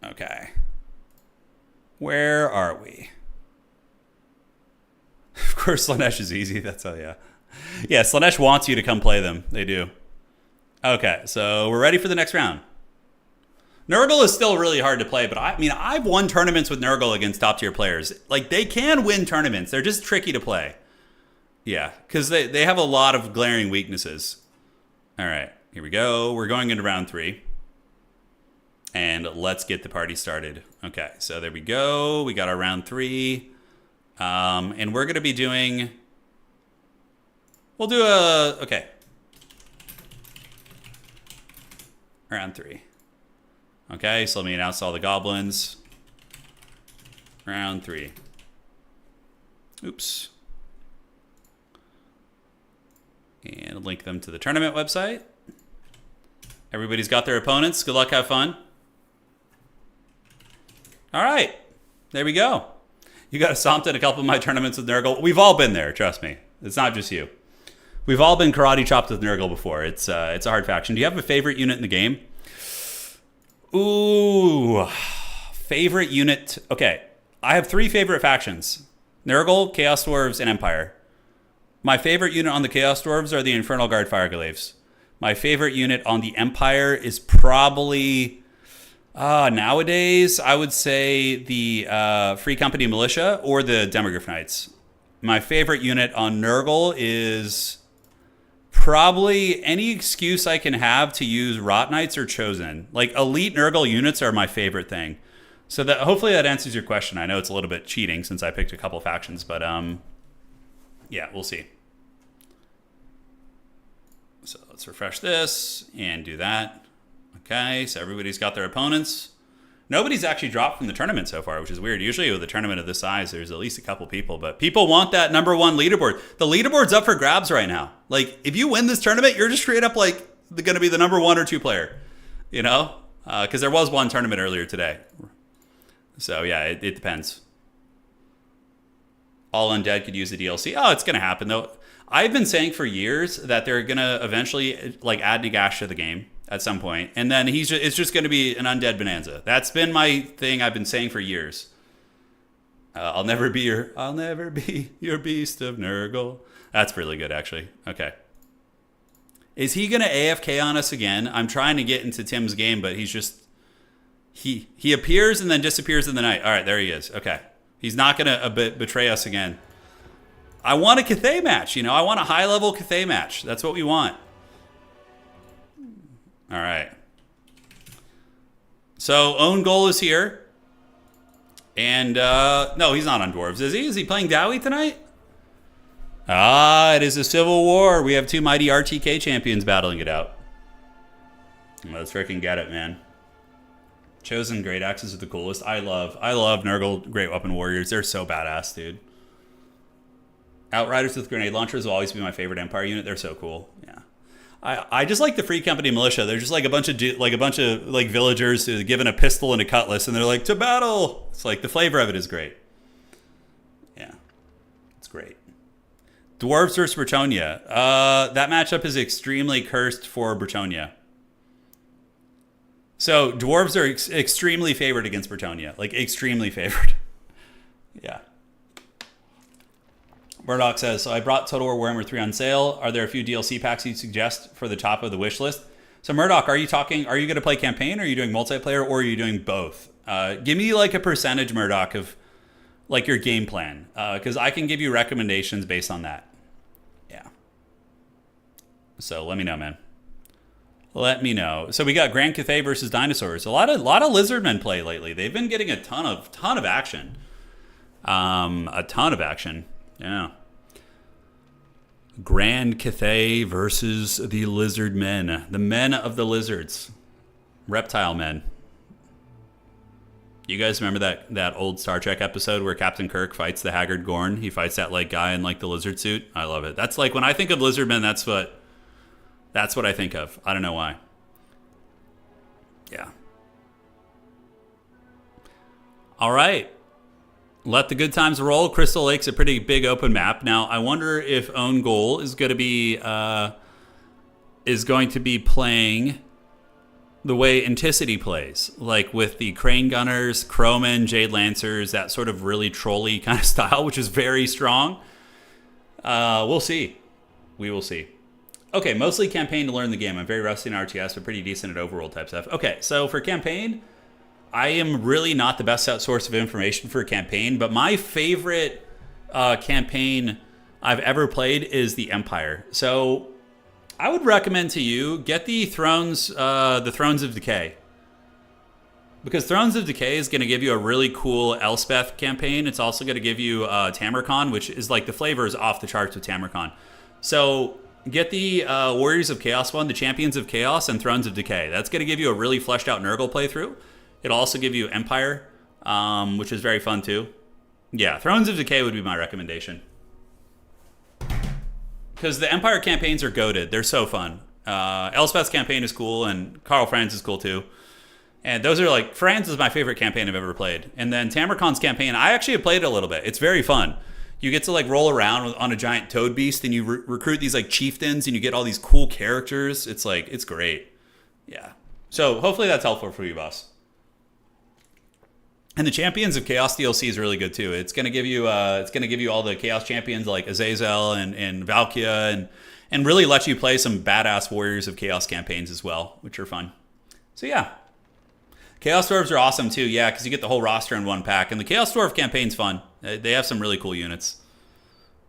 Okay. Where are we? Of course, Slaanesh is easy. That's all, yeah. Yeah, Slaanesh wants you to come play them. They do. Okay, so we're ready for the next round. Nurgle is still really hard to play, but I've won tournaments with Nurgle against top-tier players. Like, they can win tournaments. They're just tricky to play. Yeah, because they have a lot of glaring weaknesses. All right, here we go. We're going into round 3. And let's get the party started. Okay, so there we go. We got our round 3. And we're going to be doing... We'll do a... Okay. Round 3. Okay, so let me announce all the goblins. Round 3. Oops. And link them to the tournament website. Everybody's got their opponents. Good luck, have fun. All right, there we go. You got stomped at a couple of my tournaments with Nurgle. We've all been there, trust me. It's not just you. We've all been karate chopped with Nurgle before. It's a hard faction. Do you have a favorite unit in the game? Ooh, favorite unit. Okay, I have 3 favorite factions. Nurgle, Chaos Dwarves, and Empire. My favorite unit on the Chaos Dwarves are the Infernal Guard Fireglaves. My favorite unit on the Empire is probably... nowadays, I would say the Free Company Militia or the Demogryph Knights. My favorite unit on Nurgle is probably any excuse I can have to use Rot Knights or Chosen. Like, elite Nurgle units are my favorite thing. So that hopefully that answers your question. I know it's a little bit cheating since I picked a couple factions, but yeah, we'll see. So let's refresh this and do that. Okay, so everybody's got their opponents. Nobody's actually dropped from the tournament so far, which is weird. Usually with a tournament of this size, there's at least a couple people, but people want that #1 leaderboard. The leaderboard's up for grabs right now. Like, if you win this tournament, you're just straight up like going to be the #1 or 2 player, you know? Because there was one tournament earlier today. So yeah, it depends. All Undead could use the DLC. Oh, it's going to happen though. I've been saying for years that they're going to eventually like add Nagash to the game at some point, and then it's just going to be an Undead Bonanza. That's been my thing I've been saying for years. I'll never be your beast of Nurgle. That's really good, actually. Okay. Is he going to AFK on us again? I'm trying to get into Tim's game, but he's just... He appears and then disappears in the night. All right, there he is. Okay. He's not going to betray us again. I want a Cathay match, you know? I want a high-level Cathay match. That's what we want. All right. So, own goal is here. And, no, he's not on Dwarves, is he? Is he playing Dowie tonight? Ah, it is a civil war. We have 2 mighty RTK champions battling it out. Let's freaking get it, man. Chosen Great Axes are the coolest. I love Nurgle Great Weapon Warriors. They're so badass, dude. Outriders with grenade launchers will always be my favorite Empire unit. They're so cool. Yeah. I just like the Free Company Militia. They're just like a bunch of villagers who are given a pistol and a cutlass, and they're like, to battle. It's like the flavor of it is great. Yeah, it's great. Dwarves versus Bretonnia. That matchup is extremely cursed for Bretonnia. So dwarves are extremely favored against Bretonnia, like extremely favored. Yeah. Murdoch says, so I brought Total War Warhammer 3 on sale. Are there a few DLC packs you'd suggest for the top of the wish list? So Murdoch, are you going to play campaign? Or are you doing multiplayer? Or are you doing both? Give me like a percentage, Murdoch, of like your game plan. Because I can give you recommendations based on that. Yeah. So let me know, man. Let me know. So we got Grand Cathay versus Dinosaurs. A lot of Lizardmen play lately. They've been getting a ton of action. A ton of action. Yeah. Grand Cathay versus the Lizardmen. The men of the lizards. Reptile men. You guys remember that old Star Trek episode where Captain Kirk fights the haggard Khorne? He fights that like guy in like the lizard suit. I love it. That's like when I think of Lizardmen, that's what I think of. I don't know why. Yeah. All right. Let the good times roll. Crystal Lake's a pretty big open map. Now, I wonder if Own Goal is going to be playing the way Anticity plays, like with the Crane Gunners, Crowmen, Jade Lancers, that sort of really trolly kind of style, which is very strong. We'll see. We will see. Okay, mostly campaign to learn the game. I'm very rusty in RTS, but pretty decent at overworld type stuff. Okay, so for campaign, I am really not the best source of information for a campaign, but my favorite campaign I've ever played is the Empire. So I would recommend to you, get the Thrones of Decay. Because Thrones of Decay is going to give you a really cool Elspeth campaign. It's also going to give you Tamarcon, which is like the flavor is off the charts with Tamarcon. So get the Warriors of Chaos one, the Champions of Chaos, and Thrones of Decay. That's going to give you a really fleshed out Nurgle playthrough. It'll also give you Empire, which is very fun too. Yeah, Thrones of Decay would be my recommendation. Because the Empire campaigns are goated. They're so fun. Elspeth's campaign is cool, and Karl Franz is cool too. And those are like, Franz is my favorite campaign I've ever played. And then Tamarcon's campaign, I actually have played it a little bit. It's very fun. You get to like roll around on a giant toad beast, and you recruit these like chieftains, and you get all these cool characters. It's like, it's great. Yeah. So hopefully that's helpful for you, boss. And the Champions of Chaos DLC is really good too. It's gonna give you all the Chaos champions like Azazel and Valkia, and really let you play some badass Warriors of Chaos campaigns as well, which are fun. So yeah. Chaos Dwarves are awesome too, yeah, because you get the whole roster in one pack. And the Chaos Dwarf campaign's fun. They have some really cool units.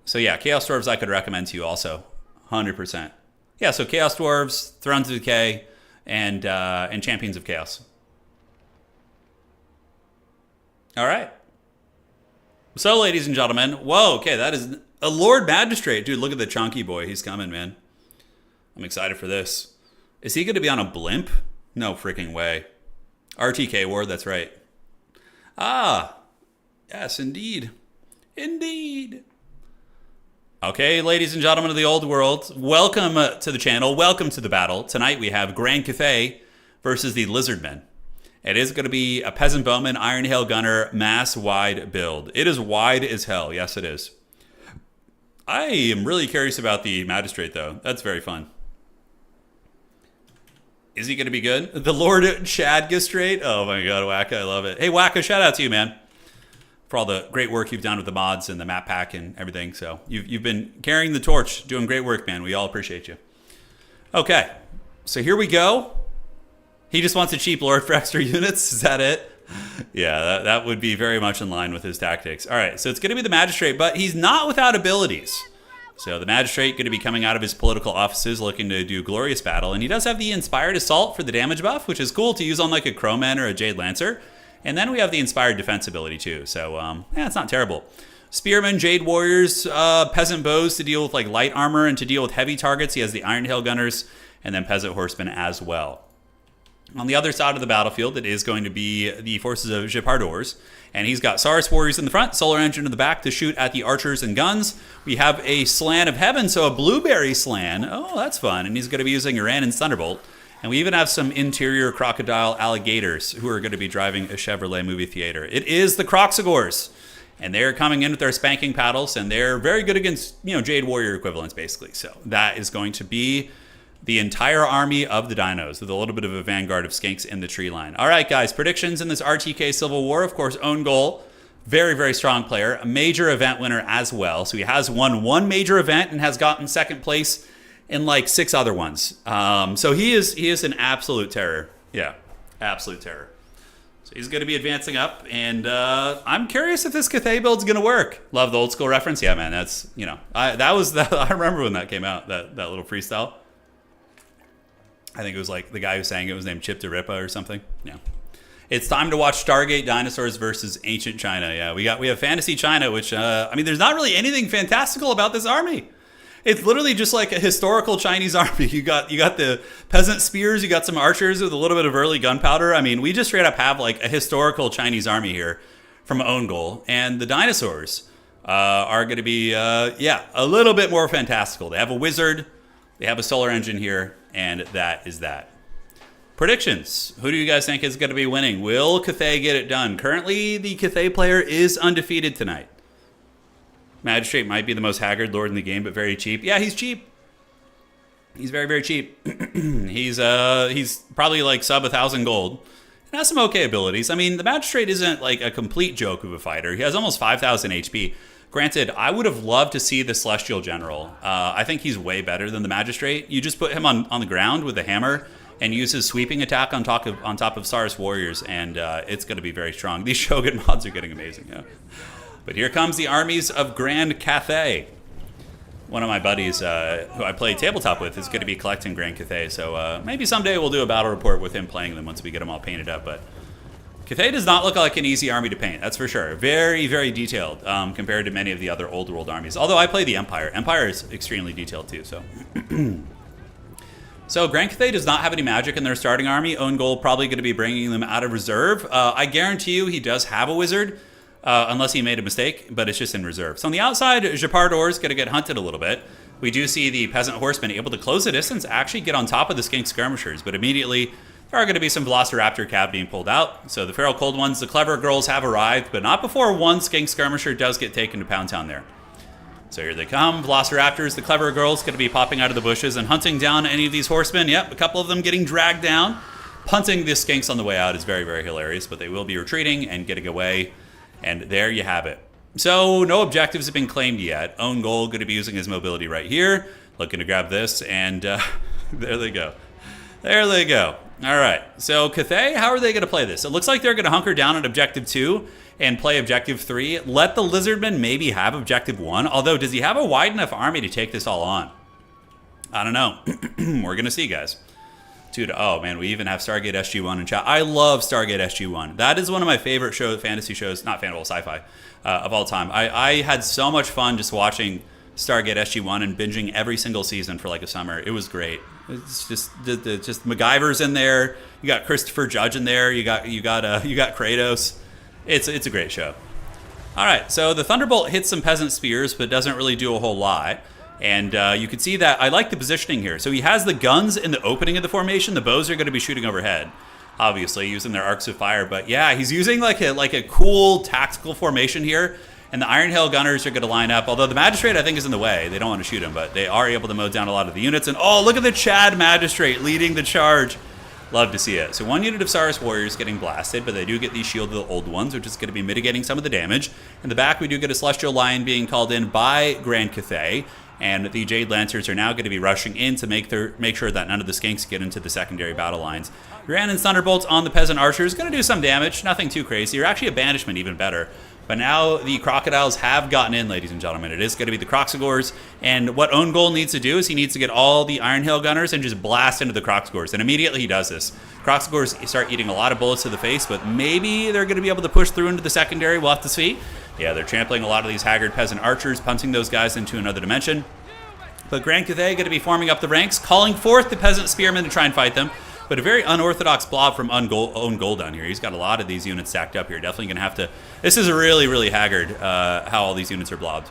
So yeah, Chaos Dwarves I could recommend to you also, 100%. Yeah, so Chaos Dwarves, Thrones of Decay, and Champions of Chaos. All right. So, ladies and gentlemen, whoa, okay, that is a Lord Magistrate. Dude, look at the chunky boy. He's coming, man. I'm excited for this. Is he going to be on a blimp? No freaking way. RTK Ward, that's right. Ah, yes, indeed. Indeed. Okay, ladies and gentlemen of the old world, welcome to the channel. Welcome to the battle. Tonight we have Grand Cathay versus the Lizardmen. It is going to be a Peasant Bowman, Iron Hail Gunner, mass-wide build. It is wide as hell. Yes, it is. I am really curious about the Magistrate, though. That's very fun. Is he going to be good? The Lord Chadgistrate? Oh my god, Wacka, I love it. Hey, Wacka, shout out to you, man, for all the great work you've done with the mods and the map pack and everything. So you've been carrying the torch, doing great work, man. We all appreciate you. Okay, so here we go. He just wants a cheap Lord for extra units. Is that it? Yeah, that would be very much in line with his tactics. All right, so it's going to be the Magistrate, but he's not without abilities. So the Magistrate going to be coming out of his political offices looking to do glorious battle. And he does have the Inspired Assault for the damage buff, which is cool to use on like a Crowman or a Jade Lancer. And then we have the Inspired Defense ability too. So yeah, it's not terrible. Spearmen, Jade Warriors, Peasant Bows to deal with like light armor, and to deal with heavy targets, he has the Iron Hail Gunners, and then Peasant Horsemen as well. On the other side of the battlefield, it is going to be the forces of Gepardors. And he's got Saurus Warriors in the front, Solar Engine in the back to shoot at the archers and guns. We have a Slan of Heaven, so a Blueberry Slan. Oh, that's fun. And he's going to be using Uran's Thunderbolt. And we even have some interior crocodile alligators who are going to be driving a Chevrolet movie theater. It is the Croxagors. And they're coming in with their spanking paddles, and they're very good against, Jade Warrior equivalents, basically. So that is going to be the entire army of the dinos, with a little bit of a vanguard of skinks in the tree line. All right, guys, predictions in this RTK Civil War. Of course, Own Goal, very, very strong player, a major event winner as well. So he has won one major event and has gotten second place in like 6 other ones. So he is an absolute terror. Yeah, absolute terror. So he's going to be advancing up, and I'm curious if this Cathay build's going to work. Love the old school reference. Yeah, man, that's, I remember when that came out, that little freestyle. I think it was like the guy who sang it was named Chip DeRippa or something. Yeah. It's time to watch Stargate Dinosaurs versus Ancient China. Yeah, we have Fantasy China, which, there's not really anything fantastical about this army. It's literally just like a historical Chinese army. You got the peasant spears, you got some archers with a little bit of early gunpowder. I mean, we just straight up have like a historical Chinese army here from Own Goal. And the dinosaurs are going to be, a little bit more fantastical. They have a wizard, they have a solar engine here, and that is that. Predictions. Who do you guys think is going to be winning? Will Cathay get it done? Currently, the Cathay player is undefeated tonight. Magistrate might be the most haggard lord in the game, but very cheap. Yeah, he's cheap. He's very, very cheap. He's probably like sub 1,000 gold. And has some okay abilities. I mean, the Magistrate isn't like a complete joke of a fighter. He has almost 5,000 HP. Granted, I would have loved to see the Celestial General. I think he's way better than the Magistrate. You just put him on the ground with a hammer and use his sweeping attack on top of Saurus Warriors, and it's going to be very strong. These Shogun mods are getting amazing. Yeah. But here comes the armies of Grand Cathay. One of my buddies who I play tabletop with is going to be collecting Grand Cathay, so maybe someday we'll do a battle report with him playing them once we get them all painted up. But Cathay does not look like an easy army to paint, that's for sure. Very, very detailed compared to many of the other old world armies. Although I play the Empire. Empire is extremely detailed too, so. So Grand Cathay does not have any magic in their starting army. Own goal probably going to be bringing them out of reserve. I guarantee you he does have a wizard, unless he made a mistake, but it's just in reserve. So on the outside, Japardor is going to get hunted a little bit. We do see the Peasant Horsemen able to close the distance, actually get on top of the Skink Skirmishers, but immediately there are going to be some Velociraptor cav being pulled out. So the Feral Cold Ones, the Clever Girls have arrived, but not before one Skink Skirmisher does get taken to Pound Town there. So here they come, Velociraptors, the Clever Girls, going to be popping out of the bushes and hunting down any of these horsemen. Yep, a couple of them getting dragged down. Punting the skinks on the way out is very, very hilarious, but they will be retreating and getting away. And there you have it. So no objectives have been claimed yet. Own goal going to be using his mobility right here. Looking to grab this, and there they go. There they go. All right, so Cathay, how are they going to play this? It looks like they're going to hunker down at Objective 2 and play Objective 3. Let the Lizardmen maybe have Objective 1, although does he have a wide enough army to take this all on? I don't know. We're going to see, guys. Oh, man, we even have Stargate SG-1 in chat. I love Stargate SG-1. That is one of my favorite fantasy shows, not fantasy, sci-fi, of all time. I had so much fun just watching Stargate SG-1 and binging every single season for like a summer. It was great. It's just just MacGyver's in there. You got Christopher Judge in there. You got Kratos. It's a great show. All right, so the Thunderbolt hits some Peasant Spears, but doesn't really do a whole lot. And you can see that I like the positioning here. So he has the guns in the opening of the formation. The bows are going to be shooting overhead, obviously using their arcs of fire. But yeah, he's using like a cool tactical formation here. And the Iron Hail Gunners are going to line up. Although the Magistrate, I think, is in the way. They don't want to shoot him, but they are able to mow down a lot of the units. And oh, look at the Chad Magistrate leading the charge. Love to see it. So one unit of Saurus Warriors getting blasted, but they do get the Shield of the Old Ones, which is going to be mitigating some of the damage. In the back, we do get a Celestial Lion being called in by Grand Cathay. And the Jade Lancers are now going to be rushing in to make sure that none of the Skinks get into the secondary battle lines. Uranan's Thunderbolts on the Peasant Archers, going to do some damage, nothing too crazy, or actually a Banishment even better. But now the Crocodiles have gotten in, ladies and gentlemen. It is going to be the Croxagores, and what Own Goal needs to do is he needs to get all the Iron Hail Gunners and just blast into the Croxagores, and immediately he does this. Croxagores start eating a lot of bullets to the face, but maybe they're going to be able to push through into the secondary. We'll have to see. Yeah, they're trampling a lot of these Haggard Peasant Archers, punting those guys into another dimension. But Grand Cathay going to be forming up the ranks, calling forth the Peasant Spearmen to try and fight them. But a very unorthodox blob from Own Goal down here. He's got a lot of these units stacked up here. Definitely going to have to... This is a really, really haggard how all these units are blobbed.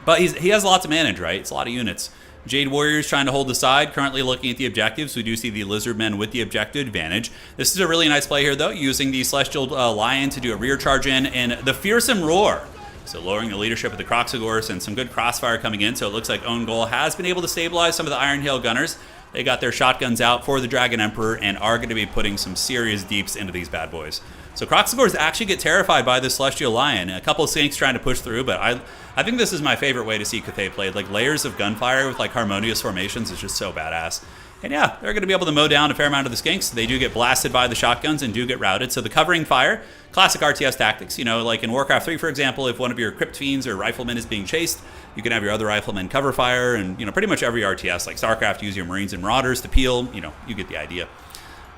But he has lots to manage, right? It's a lot of units. Jade Warriors trying to hold the side. Currently looking at the objectives. We do see the Lizardmen with the objective advantage. This is a really nice play here, though, using the Celestial Lion to do a rear charge in. And the Fearsome Roar. So lowering the leadership of the Croxagores and some good crossfire coming in. So it looks like Own Goal has been able to stabilize some of the Iron Hail Gunners. They got their shotguns out for the Dragon Emperor and are going to be putting some serious deeps into these bad boys. So Croxagores actually get terrified by the Celestial Lion. A couple of Skinks trying to push through, but I think this is my favorite way to see Cathay played. Like layers of gunfire with like harmonious formations is just so badass. And yeah, they're going to be able to mow down a fair amount of the Skinks. They do get blasted by the shotguns and do get routed. So the covering fire, classic RTS tactics. You know, like in Warcraft 3, for example, if one of your Crypt Fiends or Riflemen is being chased, you can have your other Riflemen cover fire. And, you know, pretty much every RTS, like StarCraft, use your Marines and Marauders to peel. You know, you get the idea.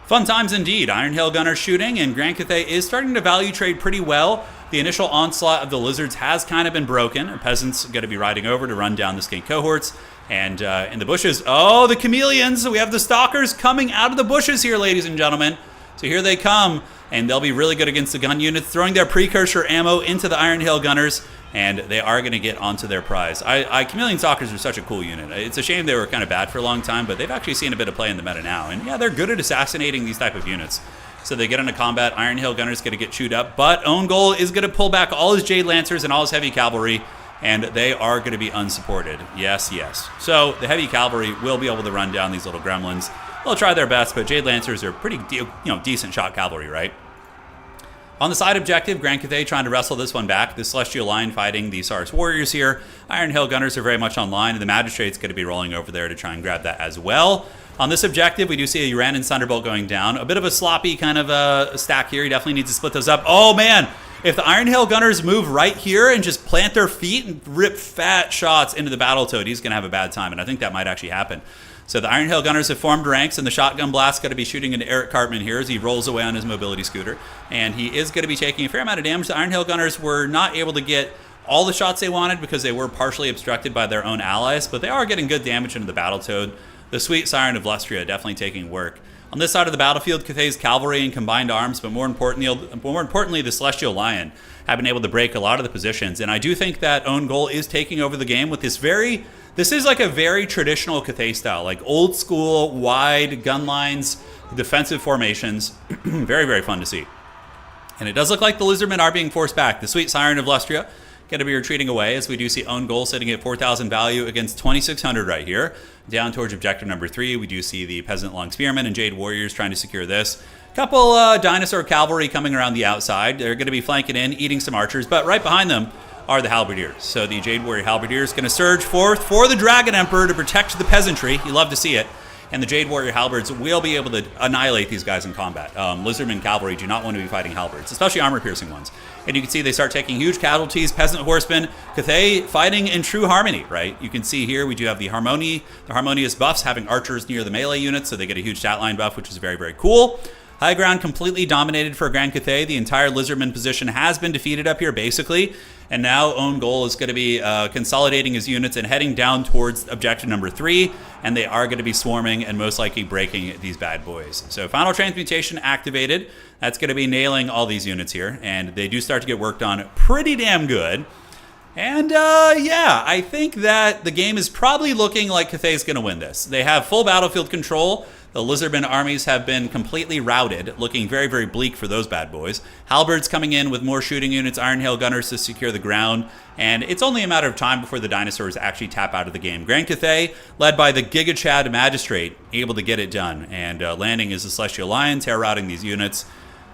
Fun times indeed. Iron Hail Gunner shooting, and Grand Cathay is starting to value trade pretty well. The initial onslaught of the Lizards has kind of been broken. Peasants are going to be riding over to run down the Skink cohorts. And in the bushes, oh, the Chameleons. We have the Stalkers coming out of the bushes here, ladies and gentlemen. So here they come, and they'll be really good against the gun units, throwing their precursor ammo into the Iron Hail Gunners, and they are going to get onto their prize. Chameleon Stalkers are such a cool unit. It's a shame they were kind of bad for a long time, but they've actually seen a bit of play in the meta now. And yeah, they're good at assassinating these type of units. So they get into combat. Iron Hail Gunner's going to get chewed up, but Own Goal is going to pull back all his Jade Lancers and all his Heavy Cavalry, and they are going to be unsupported. Yes, yes. So the Heavy Cavalry will be able to run down these little gremlins. They'll try their best, but Jade Lancers are pretty decent shot cavalry, right? On the side objective, Grand Cathay trying to wrestle this one back. The Celestial Line fighting the Saurus Warriors here. Iron Hail Gunners are very much online, and the Magistrate's going to be rolling over there to try and grab that as well. On this objective, we do see a Uranan's Thunderbolt going down. A bit of a sloppy kind of stack here. He definitely needs to split those up. Oh, man! If the Iron Hail Gunners move right here and just plant their feet and rip fat shots into the Battletoad, he's going to have a bad time, and I think that might actually happen. So the Iron Hail Gunners have formed ranks, and the Shotgun Blast going to be shooting into Eric Cartman here as he rolls away on his mobility scooter. And he is going to be taking a fair amount of damage. The Iron Hail Gunners were not able to get all the shots they wanted because they were partially obstructed by their own allies, but they are getting good damage into the Battletoad. The Sweet Siren of Lustria definitely taking work. On this side of the battlefield, Cathay's cavalry and combined arms, but more importantly, the Celestial Lion have been able to break a lot of the positions. And I do think that Own Goal is taking over the game with this is like a very traditional Cathay style, like old school, wide gun lines, defensive formations. Very, very fun to see. And it does look like the Lizardmen are being forced back. The Sweet Siren of Lustria going to be retreating away as we do see Own Goal sitting at 4,000 value against 2,600 right here. Down towards objective number 3, we do see the Peasant Long Spearmen and Jade Warriors trying to secure this. Couple Dinosaur Cavalry coming around the outside. They're going to be flanking in, eating some archers, but right behind them are the Halberdiers. So the Jade Warrior Halberdiers going to surge forth for the Dragon Emperor to protect the peasantry. You love to see it. And the Jade Warrior Halberds will be able to annihilate these guys in combat. Lizardmen Cavalry do not want to be fighting Halberds, especially armor-piercing ones. And you can see they start taking huge casualties. Peasant Horsemen, Cathay fighting in true harmony, right? You can see here we do have the Harmonious buffs having archers near the melee units, so they get a huge stat line buff, which is very, very cool. High ground completely dominated for Grand Cathay. The entire Lizardman position has been defeated up here, basically. And now Own Goal is going to be consolidating his units and heading down towards objective number 3. And they are going to be swarming and most likely breaking these bad boys. So Final Transmutation activated. That's going to be nailing all these units here. And they do start to get worked on pretty damn good. And yeah, I think that the game is probably looking like Cathay's going to win this. They have full battlefield control. The Lizardmen armies have been completely routed, looking very, very bleak for those bad boys. Halberds coming in with more shooting units, Iron Hail Gunners to secure the ground, and it's only a matter of time before the dinosaurs actually tap out of the game. Grand Cathay, led by the Giga Chad Magistrate, able to get it done, and landing is the Celestial Lion, terror-routing these units.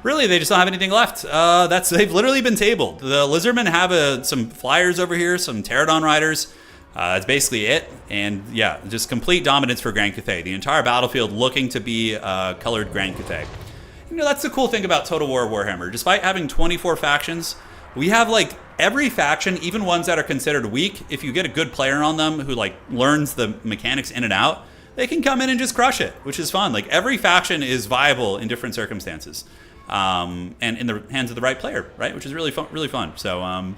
Really, they just don't have anything left. They've literally been tabled. The Lizardmen have some flyers over here, some Pterodon riders. That's basically it. And yeah, just complete dominance for Grand Cathay. The entire battlefield looking to be colored Grand Cathay. You know, that's the cool thing about Total War Warhammer. Despite having 24 factions, we have like every faction, even ones that are considered weak, if you get a good player on them who like learns the mechanics in and out, they can come in and just crush it, which is fun. Like every faction is viable in different circumstances. And in the hands of the right player, right? Which is really fun, really fun. So,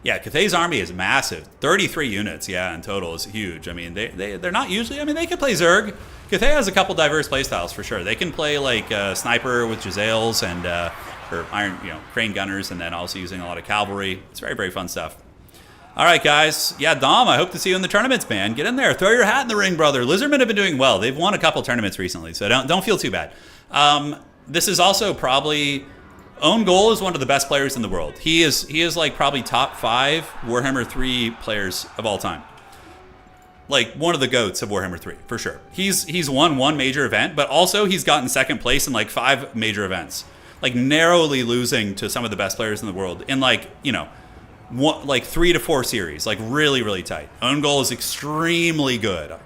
yeah, Cathay's army is massive. 33 units, yeah, in total is huge. I mean, they're not usually, I mean, they can play Zerg. Cathay has a couple diverse playstyles for sure. They can play like Sniper with Giselles and, or Iron, Crane Gunners, and then also using a lot of cavalry. It's very, very fun stuff. All right, guys. Yeah, Dom, I hope to see you in the tournaments, man. Get in there. Throw your hat in the ring, brother. Lizardmen have been doing well. They've won a couple tournaments recently, so don't feel too bad. This is also probably... Own Goal is one of the best players in the world. He is like probably top 5 Warhammer 3 players of all time. Like one of the GOATs of Warhammer 3, for sure. He's won one major event, but also he's gotten second place in like 5 major events. Like narrowly losing to some of the best players in the world in like, like 3 to 4 series. Like really, really tight. Own Goal is extremely good. All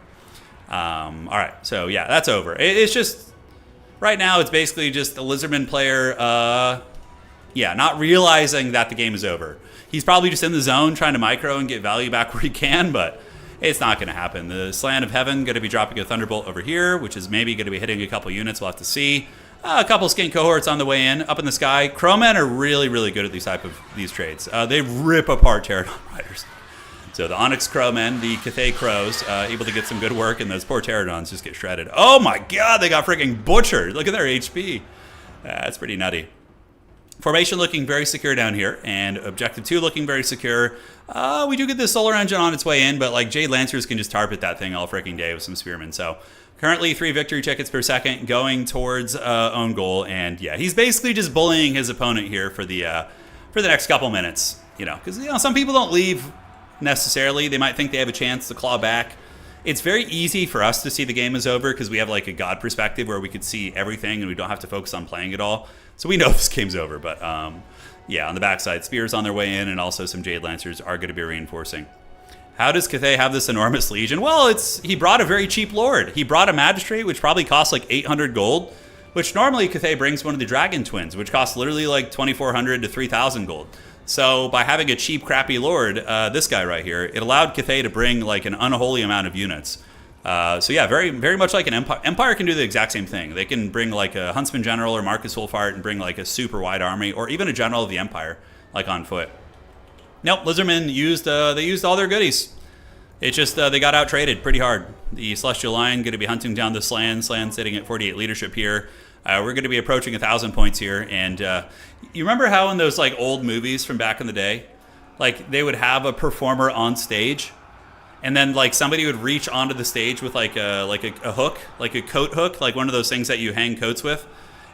right, so yeah, that's over. It's just... Right now, it's basically just a Lizardman player, not realizing that the game is over. He's probably just in the zone trying to micro and get value back where he can, but it's not going to happen. The Slant of Heaven going to be dropping a Thunderbolt over here, which is maybe going to be hitting a couple units. We'll have to see. A couple skink cohorts on the way in, up in the sky. Crowmen are really, really good at these trades. They rip apart Pterodon Riders. So the Onyx Crowmen, the Cathay Crows, able to get some good work, and those poor Pterodons just get shredded. Oh my god, they got freaking butchered. Look at their HP. That's pretty nutty. Formation looking very secure down here, and Objective 2 looking very secure. We do get the Solar Engine on its way in, but like Jade Lancers can just target that thing all freaking day with some Spearmen. So currently 3 victory tickets per second going towards Own Goal, and yeah, he's basically just bullying his opponent here for the next couple minutes. Because some people don't leave necessarily. They might think they have a chance to claw back. It's very easy for us to see the game is over because we have like a god perspective where we could see everything and we don't have to focus on playing it all. So we know this game's over. But yeah, on the backside, Spears on their way in, and also some Jade Lancers are going to be reinforcing. How does Cathay have this enormous legion? Well, he brought a very cheap lord. He brought a magistrate, which probably costs like 800 gold, which normally Cathay brings one of the Dragon Twins, which costs literally like 2,400 to 3,000 gold. So by having a cheap, crappy lord, this guy right here, it allowed Cathay to bring like an unholy amount of units. So yeah, very very much like an Empire. Empire can do the exact same thing. They can bring like a Huntsman General or Marcus Wolfhart and bring like a super wide army, or even a General of the Empire, like on foot. Nope, Lizardmen used all their goodies. It's just they got out traded pretty hard. The Celestial Lion going to be hunting down the Slan. Slan sitting at 48 leadership here. We're going to be approaching 1,000 points here. And you remember how in those like old movies from back in the day, like they would have a performer on stage, and then like somebody would reach onto the stage with like a hook, like a coat hook, like one of those things that you hang coats with,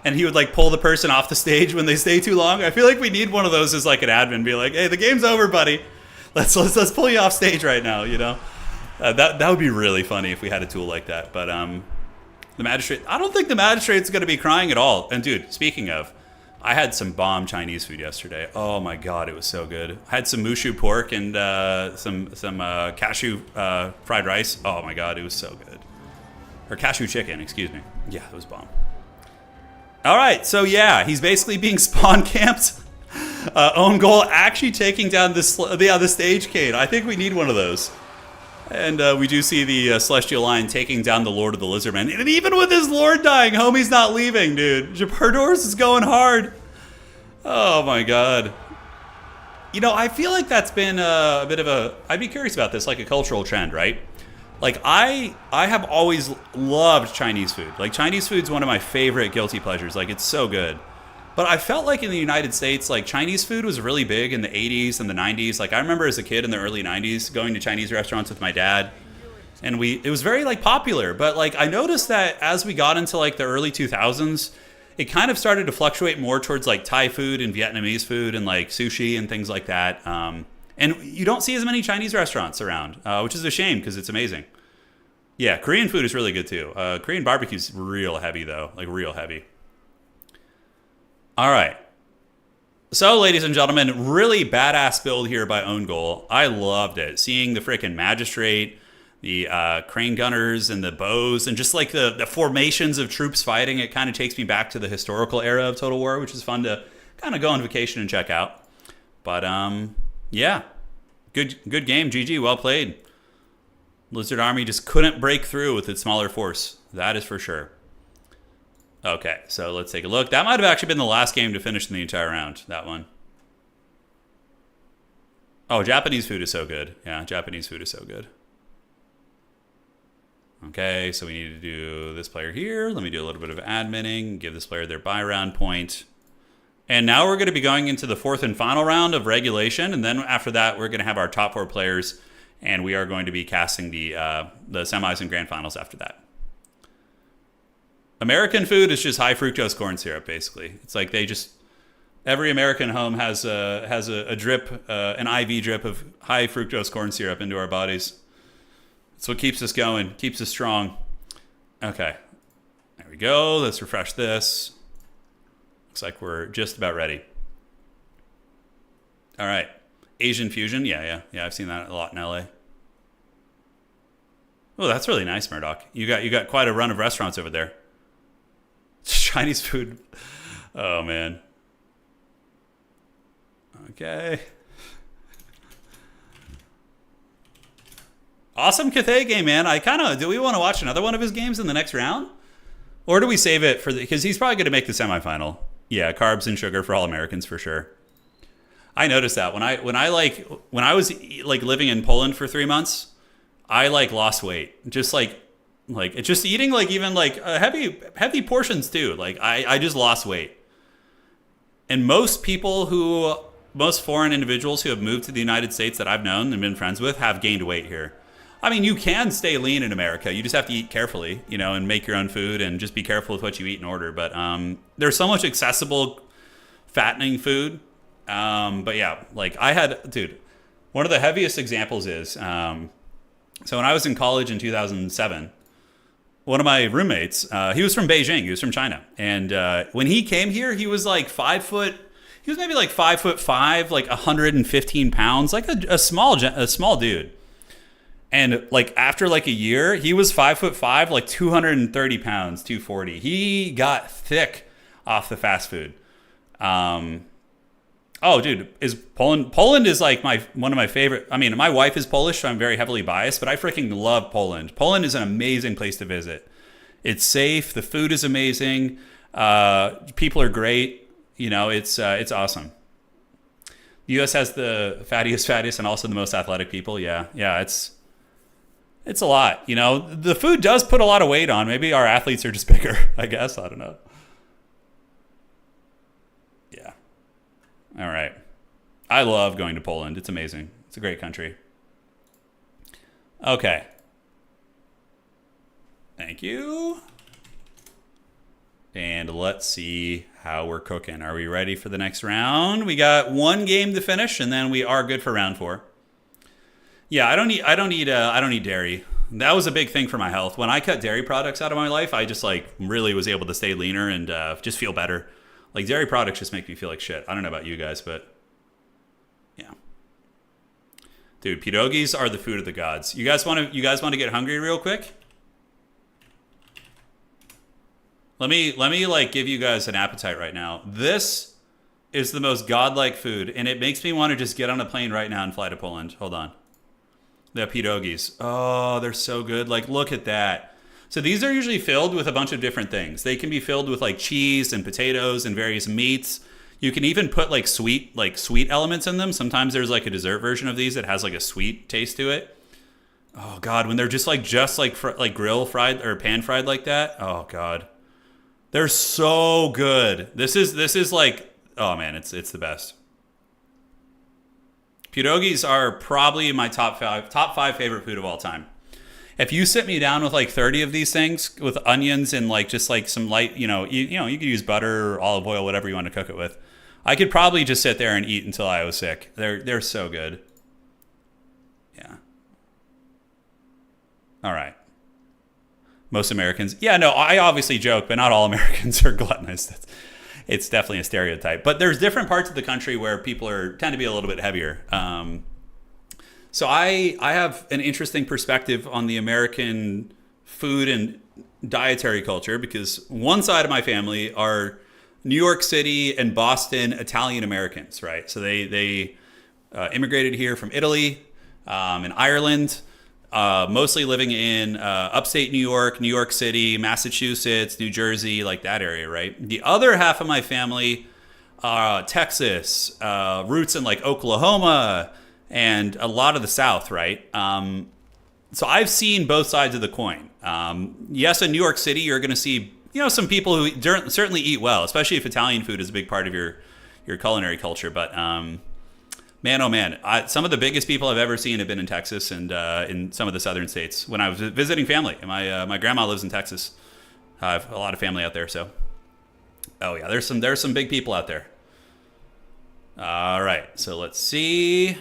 and he would like pull the person off the stage when they stay too long. I feel like we need one of those as like an admin, be like, hey, the game's over, buddy. Let's pull you off stage right now, you know? That would be really funny if we had a tool like that. But the Magistrate, I don't think the Magistrate's going to be crying at all. And dude, speaking of, I had some bomb Chinese food yesterday. Oh my God, it was so good. I had some mushu pork and some cashew fried rice. Oh my God, it was so good. Or cashew chicken, excuse me. Yeah, it was bomb. All right, so yeah, he's basically being spawn camped. Own goal, actually taking down the Stagecade. I think we need one of those. And we do see the Celestial Lion taking down the Lord of the Lizardmen. And even with his Lord dying, homie's not leaving, dude. Japardors is going hard. Oh my God. You know, I feel like that's been a bit of a... I'd be curious about this, like a cultural trend, right? Like, I have always loved Chinese food. Like, Chinese food's one of my favorite guilty pleasures. Like, it's so good. But I felt like in the United States, like Chinese food was really big in the 80s and the 90s. Like I remember as a kid in the early 90s going to Chinese restaurants with my dad, and it was very like popular. But like I noticed that as we got into like the early 2000s, it kind of started to fluctuate more towards like Thai food and Vietnamese food and like sushi and things like that. And you don't see as many Chinese restaurants around, which is a shame because it's amazing. Yeah, Korean food is really good too. Korean barbecue's real heavy though, like real heavy. All right. So, ladies and gentlemen, really badass build here by Own Goal. I loved it. Seeing the freaking Magistrate, the crane gunners, and the bows, and just like the formations of troops fighting, it kind of takes me back to the historical era of Total War, which is fun to kind of go on vacation and check out. But, yeah. Good game, GG. Well played. Lizard Army just couldn't break through with its smaller force. That is for sure. Okay, so let's take a look. That might have actually been the last game to finish in the entire round, that one. Oh, Japanese food is so good. Yeah, Japanese food is so good. Okay, so we need to do this player here. Let me do a little bit of adminning, give this player their buy round point. And now we're going to be going into the fourth and final round of regulation, and then after that, we're going to have our top 4 players, and we are going to be casting the semis and grand finals after that. American food is just high fructose corn syrup, basically. It's like every American home has a drip, an IV drip of high fructose corn syrup into our bodies. It's what keeps us going, keeps us strong. Okay, there we go. Let's refresh this. Looks like we're just about ready. All right, Asian fusion, yeah. I've seen that a lot in LA. Oh, that's really nice, Murdoch. You got quite a run of restaurants over there. Chinese food. Oh, man. Okay. Awesome Cathay game, man. Do we want to watch another one of his games in the next round? Or do we save it for because he's probably going to make the semifinal. Yeah, carbs and sugar for all Americans for sure. I noticed that when I was like living in Poland for 3 months, I like lost weight. Just like it's just eating like even like heavy portions too. Like I just lost weight. And most foreign individuals who have moved to the United States that I've known and been friends with have gained weight here. I mean, you can stay lean in America. You just have to eat carefully, and make your own food and just be careful with what you eat and order. But there's so much accessible fattening food. But yeah, like one of the heaviest examples is, so when I was in college in 2007, one of my roommates, he was from Beijing, he was from China. And when he came here, he was like 5 foot, he was maybe like 5'5", like 115 pounds, like a small dude. And like after like a year, he was 5'5", like 230 pounds, 240. He got thick off the fast food. Oh, dude, is Poland? Poland is like one of my favorite. I mean, my wife is Polish, so I'm very heavily biased, but I freaking love Poland. Poland is an amazing place to visit. It's safe. The food is amazing. People are great. You know, it's awesome. The U.S. has the fattiest, and also the most athletic people. Yeah, it's a lot. You know, the food does put a lot of weight on. Maybe our athletes are just bigger. I guess I don't know. Yeah. All right. I love going to Poland. It's amazing. It's a great country. Okay. Thank you. And let's see how we're cooking. Are we ready for the next round? We got one game to finish, and then we are good for round 4. Yeah, I don't need dairy. That was a big thing for my health. When I cut dairy products out of my life, I just like really was able to stay leaner and just feel better. Like dairy products just make me feel like shit. I don't know about you guys, but yeah. Dude, pierogies are the food of the gods. You guys want to get hungry real quick? Let me like give you guys an appetite right now. This is the most godlike food, and it makes me want to just get on a plane right now and fly to Poland. Hold on. The pierogies. Oh, they're so good. Like, look at that. So these are usually filled with a bunch of different things. They can be filled with like cheese and potatoes and various meats. You can even put like sweet elements in them. Sometimes there's like a dessert version of these that has like a sweet taste to it. Oh God, when they're just like grill fried or pan fried like that. Oh God, they're so good. This is like, oh man, it's the best. Pierogies are probably my top five favorite food of all time. If you sit me down with like 30 of these things with onions and like just like some light, you could use butter or olive oil, whatever you want to cook it with. I could probably just sit there and eat until I was sick. They're so good. Yeah. All right. Most Americans. Yeah, no, I obviously joke, but not all Americans are gluttonous. It's definitely a stereotype. But there's different parts of the country where people tend to be a little bit heavier. So I have an interesting perspective on the American food and dietary culture because one side of my family are New York City and Boston Italian Americans, right? So they immigrated here from Italy and Ireland, mostly living in upstate New York City, Massachusetts, New Jersey, like that area, right? The other half of my family, Texas, roots in like Oklahoma, and a lot of the South, right? So I've seen both sides of the coin. Yes, in New York City, you're going to see, some people who certainly eat well, especially if Italian food is a big part of your culinary culture. But man, oh man, some of the biggest people I've ever seen have been in Texas and in some of the southern states. When I was visiting family, and my grandma lives in Texas. I have a lot of family out there, so oh yeah, there's some big people out there. All right, so let's see.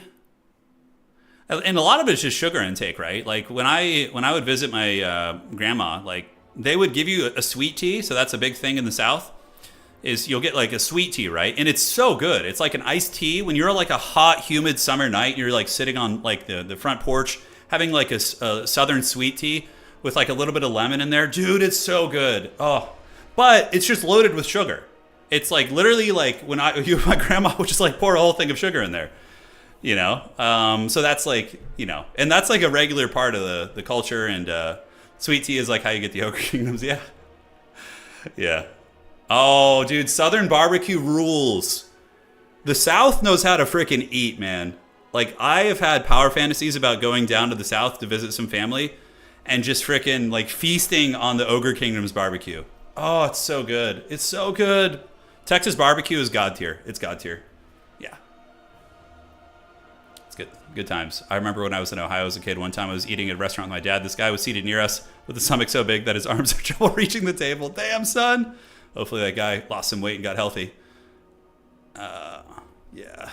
And a lot of it's just sugar intake, right? Like when I would visit my grandma, like they would give you a sweet tea. So that's a big thing in the South is you'll get like a sweet tea, right? And it's so good. It's like an iced tea when you're like a hot, humid summer night. You're like sitting on like the front porch having like a southern sweet tea with like a little bit of lemon in there. Dude, it's so good. Oh, but it's just loaded with sugar. It's like literally like when my grandma would just like pour a whole thing of sugar in there. So that's like, and that's like a regular part of the culture, and sweet tea is like how you get the Ogre Kingdoms. Yeah. Oh, dude, Southern barbecue rules. The South knows how to freaking eat, man. Like I have had power fantasies about going down to the South to visit some family and just freaking like feasting on the Ogre Kingdom's barbecue. Oh, it's so good. It's so good. Texas barbecue is God tier. It's God tier. Yeah. Good times. I remember when I was in Ohio as a kid, one time I was eating at a restaurant with my dad. This guy was seated near us with a stomach so big that his arms had trouble reaching the table. Damn, son. Hopefully that guy lost some weight and got healthy. Yeah.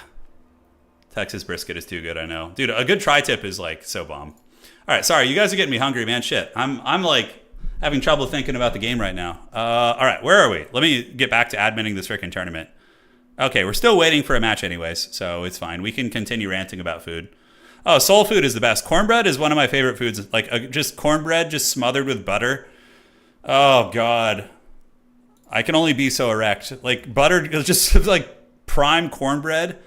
Texas brisket is too good, I know. Dude, a good tri-tip is like so bomb. All right, sorry. You guys are getting me hungry, man. Shit. I'm like having trouble thinking about the game right now. All right, where are we? Let me get back to adminning this freaking tournament. Okay, we're still waiting for a match anyways, so it's fine. We can continue ranting about food. Oh, soul food is the best. Cornbread is one of my favorite foods. Like just cornbread just smothered with butter. Oh, God. I can only be so erect. Like butter just like prime cornbread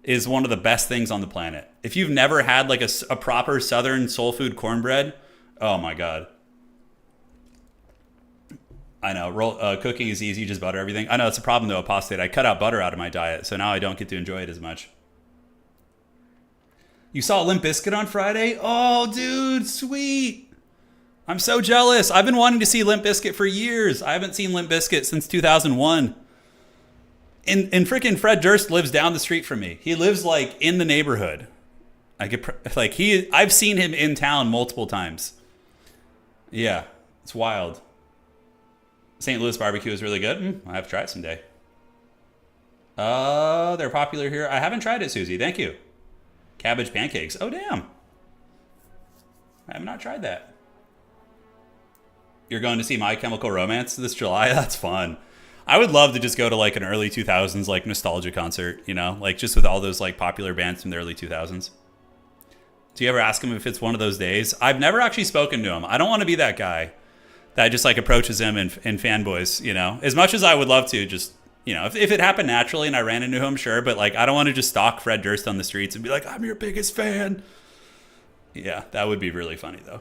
is one of the best things on the planet. If you've never had like a proper Southern soul food cornbread, oh my God. I know, cooking is easy, just butter everything. I know, it's a problem though, apostate. I cut out butter out of my diet, so now I don't get to enjoy it as much. You saw Limp Bizkit on Friday? Oh, dude, sweet. I'm so jealous. I've been wanting to see Limp Bizkit for years. I haven't seen Limp Bizkit since 2001. And freaking Fred Durst lives down the street from me. He lives like in the neighborhood. I've seen him in town multiple times. Yeah, it's wild. St. Louis barbecue is really good. I have to try it someday. They're popular here. I haven't tried it, Susie. Thank you. Cabbage pancakes. Oh, damn. I have not tried that. You're going to see My Chemical Romance this July? That's fun. I would love to just go to like an early 2000s like nostalgia concert, you know, like just with all those like popular bands from the early 2000s. Do you ever ask him if it's one of those days? I've never actually spoken to him. I don't want to be that guy that just like approaches him and fanboys, you know, as much as I would love to just, you know, if it happened naturally and I ran into him, sure. But like, I don't want to just stalk Fred Durst on the streets and be like, I'm your biggest fan. Yeah, that would be really funny though.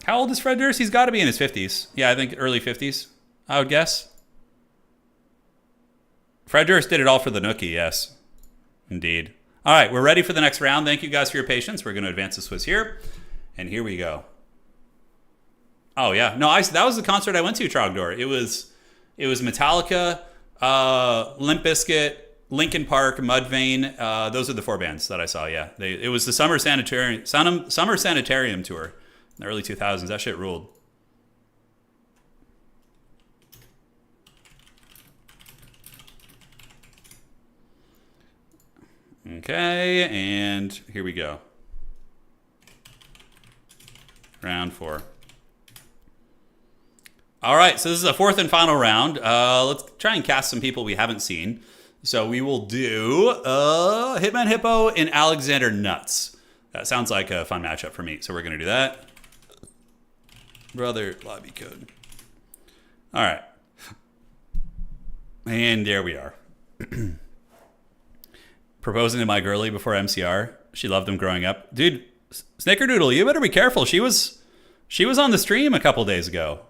How old is Fred Durst? He's got to be in his 50s. Yeah, I think early 50s, I would guess. Fred Durst did it all for the Nookie, yes. Indeed. All right, we're ready for the next round. Thank you guys for your patience. We're going to advance the Swiss here. And here we go. Oh, yeah. No, that was the concert I went to, Trogdor. It was Metallica, Limp Bizkit, Linkin Park, Mudvayne. Those are the 4 bands that I saw, yeah. It was the Summer Sanitarium tour in the early 2000s. That shit ruled. Okay, and here we go. Round 4. All right, so this is a 4th and final round. Let's try and cast some people we haven't seen. So we will do Hitman Hippo and Alexander Nuts. That sounds like a fun matchup for me, so we're going to do that. Brother, lobby code. All right. And there we are. Proposing to my girlie before MCR. She loved him growing up. Dude, Snickerdoodle, you better be careful. She was on the stream a couple days ago.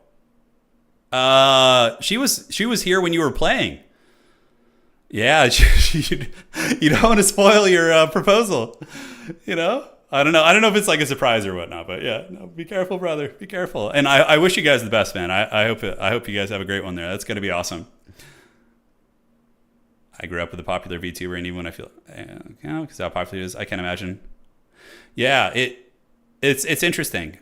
She was here when you were playing. Yeah, you don't want to spoil your proposal. You know? I don't know if it's like a surprise or whatnot, but yeah, no, be careful, brother. Be careful. And I wish you guys the best, man. I hope you guys have a great one there. That's gonna be awesome. I grew up with a popular VTuber, and even when I feel, because how popular it is, I can't imagine. Yeah, it's interesting,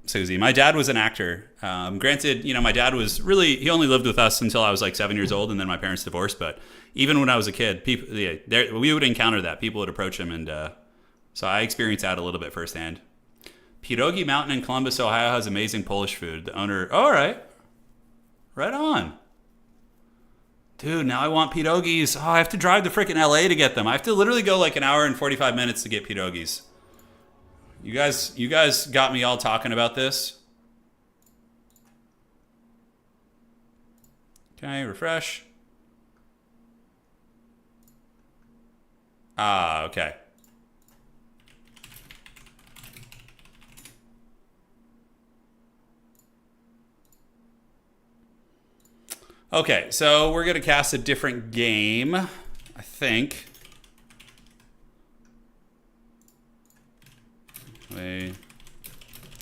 Susie. My dad was an actor. Granted, you know, my dad was he only lived with us until I was like 7 years old, and then my parents divorced. But even when I was a kid, we would encounter that. People would approach him, and so I experienced that a little bit firsthand. Pierogi Mountain in Columbus, Ohio has amazing Polish food. The owner, all right, right on. Dude, now I want pierogies. Oh, I have to drive to freaking LA to get them. I have to literally go like an hour and 45 minutes to get pierogies. You guys got me all talking about this. Okay, refresh. Ah, okay. Okay, so we're going to cast a different game, I think. Wait.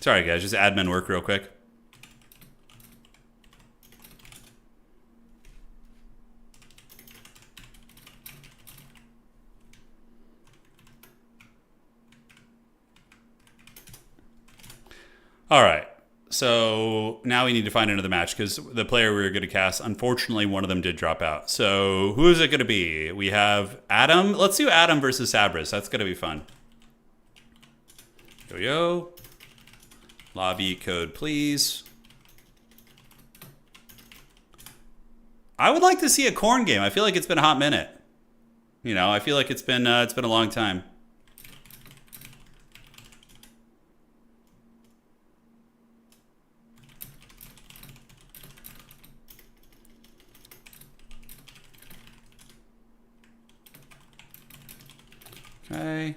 Sorry, guys, just admin work real quick. All right. So now we need to find another match because the player we were going to cast, unfortunately, one of them did drop out. So who is it going to be? We have Adam. Let's do Adam versus Sabris. That's going to be fun. Yo. Lobby code, please. I would like to see a Khorne game. I feel like it's been a hot minute. You know, I feel like it's been a long time. Okay.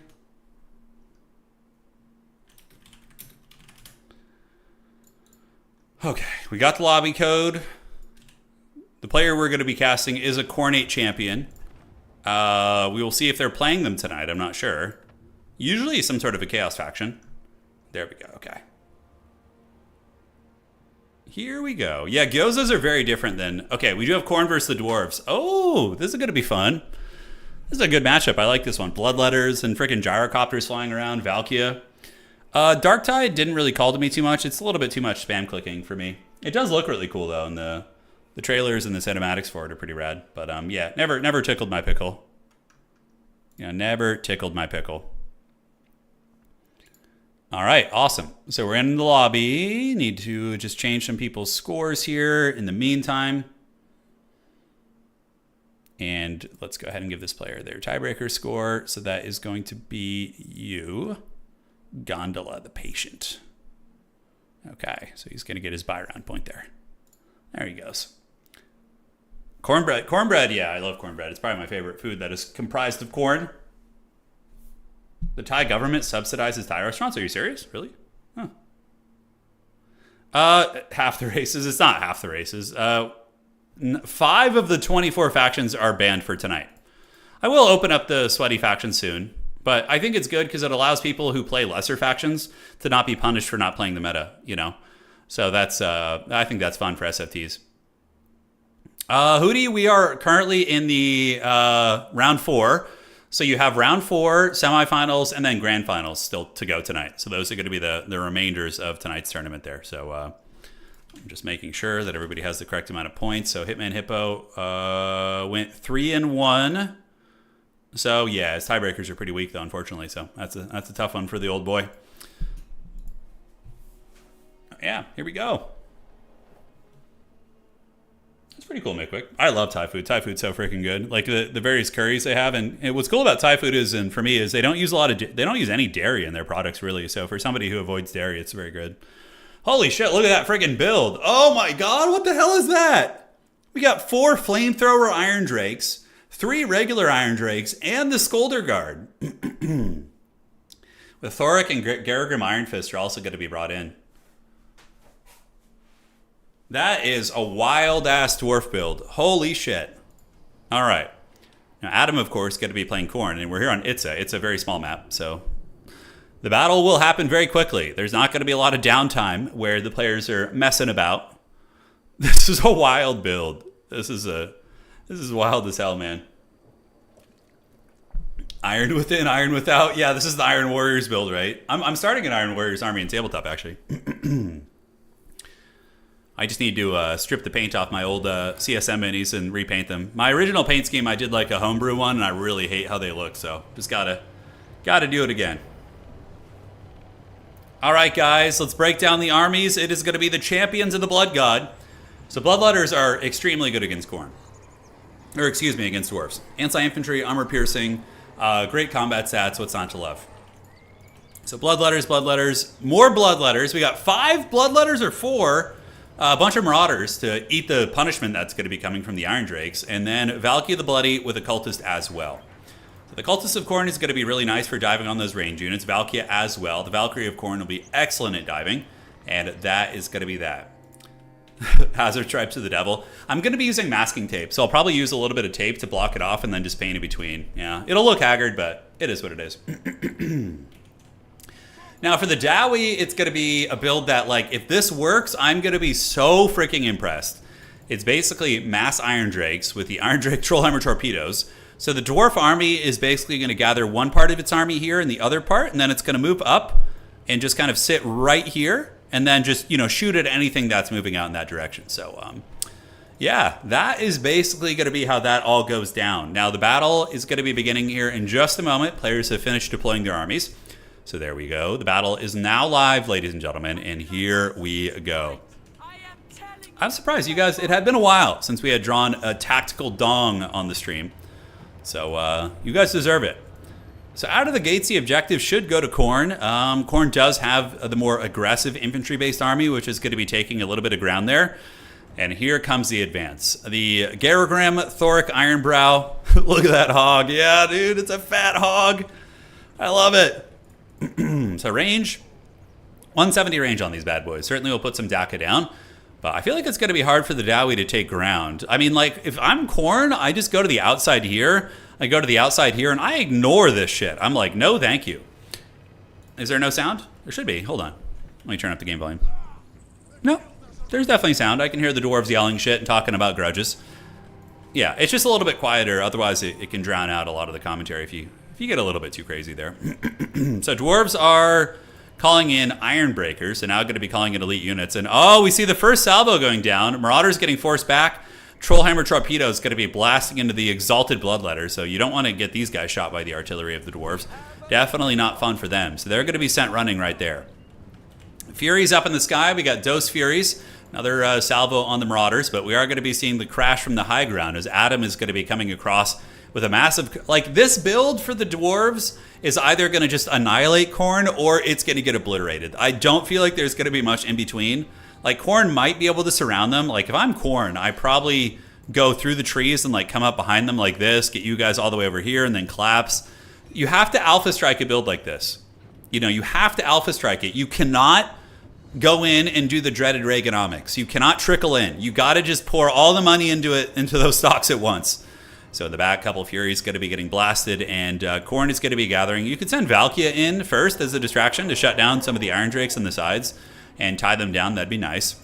Okay, we got the lobby code. The player we're going to be casting is a Khorne champion. We will see if they're playing them tonight. I'm not sure. Usually some sort of a chaos faction. There we go. Okay. Here we go. Yeah, gyozas are very different than... Okay, we do have Khorne versus the Dwarfs. Oh, this is going to be fun. This is a good matchup. I like this one. Bloodletters and freaking gyrocopters flying around. Valkia. Darktide didn't really call to me too much. It's a little bit too much spam clicking for me. It does look really cool, though, and the trailers and the cinematics for it are pretty rad. But yeah, never tickled my pickle. Yeah, never tickled my pickle. All right, awesome. So we're in the lobby. Need to just change some people's scores here in the meantime. And let's go ahead and give this player their tiebreaker score. So that is going to be you, Gondola the Patient. Okay, so he's going to get his buy round point there. There he goes. Cornbread. Cornbread, yeah, I love cornbread. It's probably my favorite food that is comprised of corn. The Thai government subsidizes Thai restaurants? Are you serious? Really? Huh. Half the races. It's not half the races. 5 of the 24 factions are banned for tonight. I will open up the sweaty faction soon, but I think it's good because it allows people who play lesser factions to not be punished for not playing the meta, you know? So that's, I think that's fun for SFTs. Hootie, we are currently in the round 4. So you have round 4, semifinals, and then grand finals still to go tonight. So those are going to be the remainders of tonight's tournament there. So I'm just making sure that everybody has the correct amount of points. So Hitman Hippo went 3-1. So yeah, his tiebreakers are pretty weak though, unfortunately. So that's a tough one for the old boy. Yeah, here we go. It's pretty cool, Mick. I love Thai food. Thai food's so freaking good. Like the various curries they have, and what's cool about Thai food is, and for me, is they don't use any dairy in their products really. So for somebody who avoids dairy, it's very good. Holy shit! Look at that freaking build. Oh my god, what the hell is that? We got 4 flamethrower Iron Drakes, 3 regular Iron Drakes, and the Scolder Guard. The Thoric and Garagrim Iron Fist are also going to be brought in. That is a wild-ass dwarf build. Holy shit. All right. Now, Adam, of course, going to be playing Khorne, and we're here on Itza. It's a very small map, so the battle will happen very quickly. There's not going to be a lot of downtime where the players are messing about. This is a wild build. This is wild as hell, man. Iron within, iron without. Yeah, this is the Iron Warriors build, right? I'm starting an Iron Warriors army in tabletop, actually. I just need to strip the paint off my old CSM minis and repaint them. My original paint scheme, I did like a homebrew one, and I really hate how they look, so just gotta do it again. All right, guys, let's break down the armies. It is going to be the champions of the Blood God. So Bloodletters are extremely good against Khorne. Or excuse me, against Dwarfs. Anti-infantry, armor piercing, great combat stats, what's not to love? So Bloodletters, more Bloodletters. We got 5 Bloodletters or 4. A bunch of Marauders to eat the punishment that's going to be coming from the Iron Drakes, and then Valkia the Bloody with a Cultist as well. So the Cultist of Khorne is going to be really nice for diving on those range units. Valkia as well. The Valkyrie of Khorne will be excellent at diving, and that is going to be that. Hazard Stripes of the Devil. I'm going to be using masking tape, so I'll probably use a little bit of tape to block it off and then just paint in between. Yeah, it'll look haggard, but it is what it is. Now, for the Dowie, it's going to be a build that, like, if this works, I'm going to be so freaking impressed. It's basically mass Iron Drakes with the Iron Drake Trollhammer Torpedoes. So the Dwarf army is basically going to gather one part of its army here and the other part, and then it's going to move up and just kind of sit right here and then just, you know, shoot at anything that's moving out in that direction. So, yeah, that is basically going to be how that all goes down. Now, the battle is going to be beginning here in just a moment. Players have finished deploying their armies. So there we go. The battle is now live, ladies and gentlemen, and here we go. I'm surprised, you guys. It had been a while since we had drawn a tactical dong on the stream. So you guys deserve it. So out of the gates, the objective should go to Khorne. Khorne does have the more aggressive infantry-based army, which is going to be taking a little bit of ground there. And here comes the advance. The Garagrim Thoric Ironbrow. Look at that hog. Yeah, dude, it's a fat hog. I love it. So range, 170 range on these bad boys. Certainly will put some Daka down. But I feel like it's going to be hard for the Dowie to take ground. I mean, like, if I'm Khorne, I just go to the outside here. I go to the outside here, and I ignore this shit. I'm like, no, thank you. Is there no sound? There should be. Hold on. Let me turn up the game volume. No, there's definitely sound. I can hear the dwarves yelling shit and talking about grudges. Yeah, it's just a little bit quieter. Otherwise, it can drown out a lot of the commentary if you get a little bit too crazy there. So dwarves are calling in Iron Breakers, and now going to be calling in elite units. And oh, we see the first salvo going down. Marauders getting forced back. Trollhammer Torpedo is going to be blasting into the Exalted Bloodletter, so you don't want to get these guys shot by the artillery of the dwarves. Definitely not fun for them. So they're going to be sent running right there. Furies up in the sky. We got Dose Furies. Another salvo on the Marauders, but we are going to be seeing the crash from the high ground as Adam is going to be coming across with a massive... Like, this build for the dwarves is either going to just annihilate Khorne or it's going to get obliterated. I don't feel like there's going to be much in between. Like, Khorne might be able to surround them. Like, if I'm Khorne, I probably go through the trees and, like, come up behind them like this, get you guys all the way over here, and then collapse. You have to alpha strike a build like this. You know, you have to alpha strike it. You cannot go in and do the dreaded Reaganomics. You cannot trickle in. You got to just pour all the money into those stocks at once. So in the back, couple Furies going to be getting blasted, and Khorne is going to be gathering. You could send Valkia in first as a distraction to shut down some of the Iron Drakes on the sides and tie them down. That'd be nice.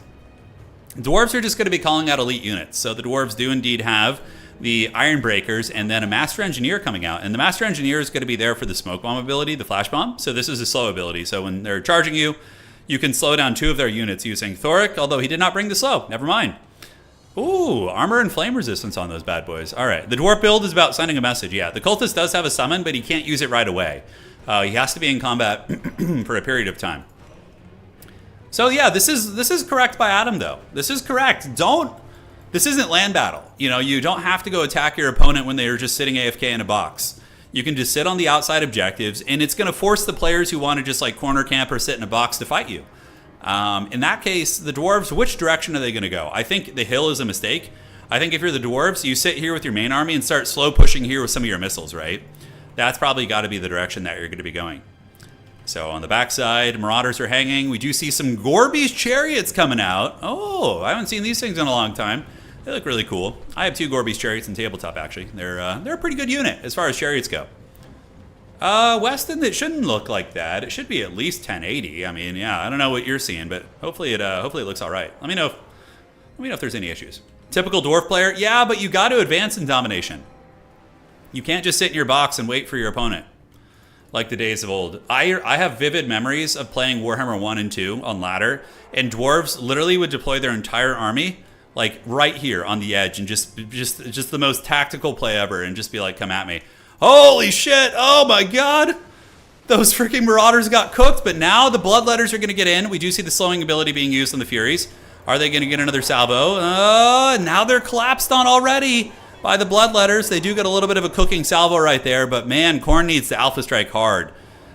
Dwarves are just going to be calling out elite units. So the dwarves do indeed have the Iron Breakers and then a Master Engineer coming out. And the Master Engineer is going to be there for the Smoke Bomb ability, the Flash Bomb. So this is a slow ability. So when they're charging you, you can slow down 2 of their units using Thoric, although he did not bring the slow. Never mind. Ooh, armor and flame resistance on those bad boys. All right, the dwarf build is about sending a message. Yeah, the cultist does have a summon, but he can't use it right away. He has to be in combat for a period of time. So yeah, this is correct by Adam though. This is correct. This isn't land battle. You know, you don't have to go attack your opponent when they are just sitting AFK in a box. You can just sit on the outside objectives, and it's going to force the players who want to just like corner camp or sit in a box to fight you. In that case, the dwarves, which direction are they going to go? I think the hill is a mistake. I think if you're the dwarves, you sit here with your main army and start slow pushing here with some of your missiles, right? That's probably got to be the direction that you're going to be going. So on the backside, Marauders are hanging. We do see some Gorby's Chariots coming out. Oh, I haven't seen these things in a long time. They look really cool. I have 2 Gorby's Chariots in tabletop, actually. They're a pretty good unit as far as chariots go. Weston, it shouldn't look like that. It should be at least 1080. I mean, yeah, I don't know what you're seeing, but hopefully it looks all right. Let me know if there's any issues. Typical dwarf player, yeah, but you got to advance in domination. You can't just sit in your box and wait for your opponent, like the days of old. I have vivid memories of playing Warhammer 1 and 2 on ladder, and dwarves literally would deploy their entire army like right here on the edge, and just the most tactical play ever, and just be like, come at me. Holy shit, oh my god! Those freaking Marauders got cooked, but now the Bloodletters are going to get in. We do see the slowing ability being used on the Furies. Are they going to get another salvo? Now they're collapsed on already by the Bloodletters. They do get a little bit of a cooking salvo right there, but man, Khorne needs to alpha strike hard.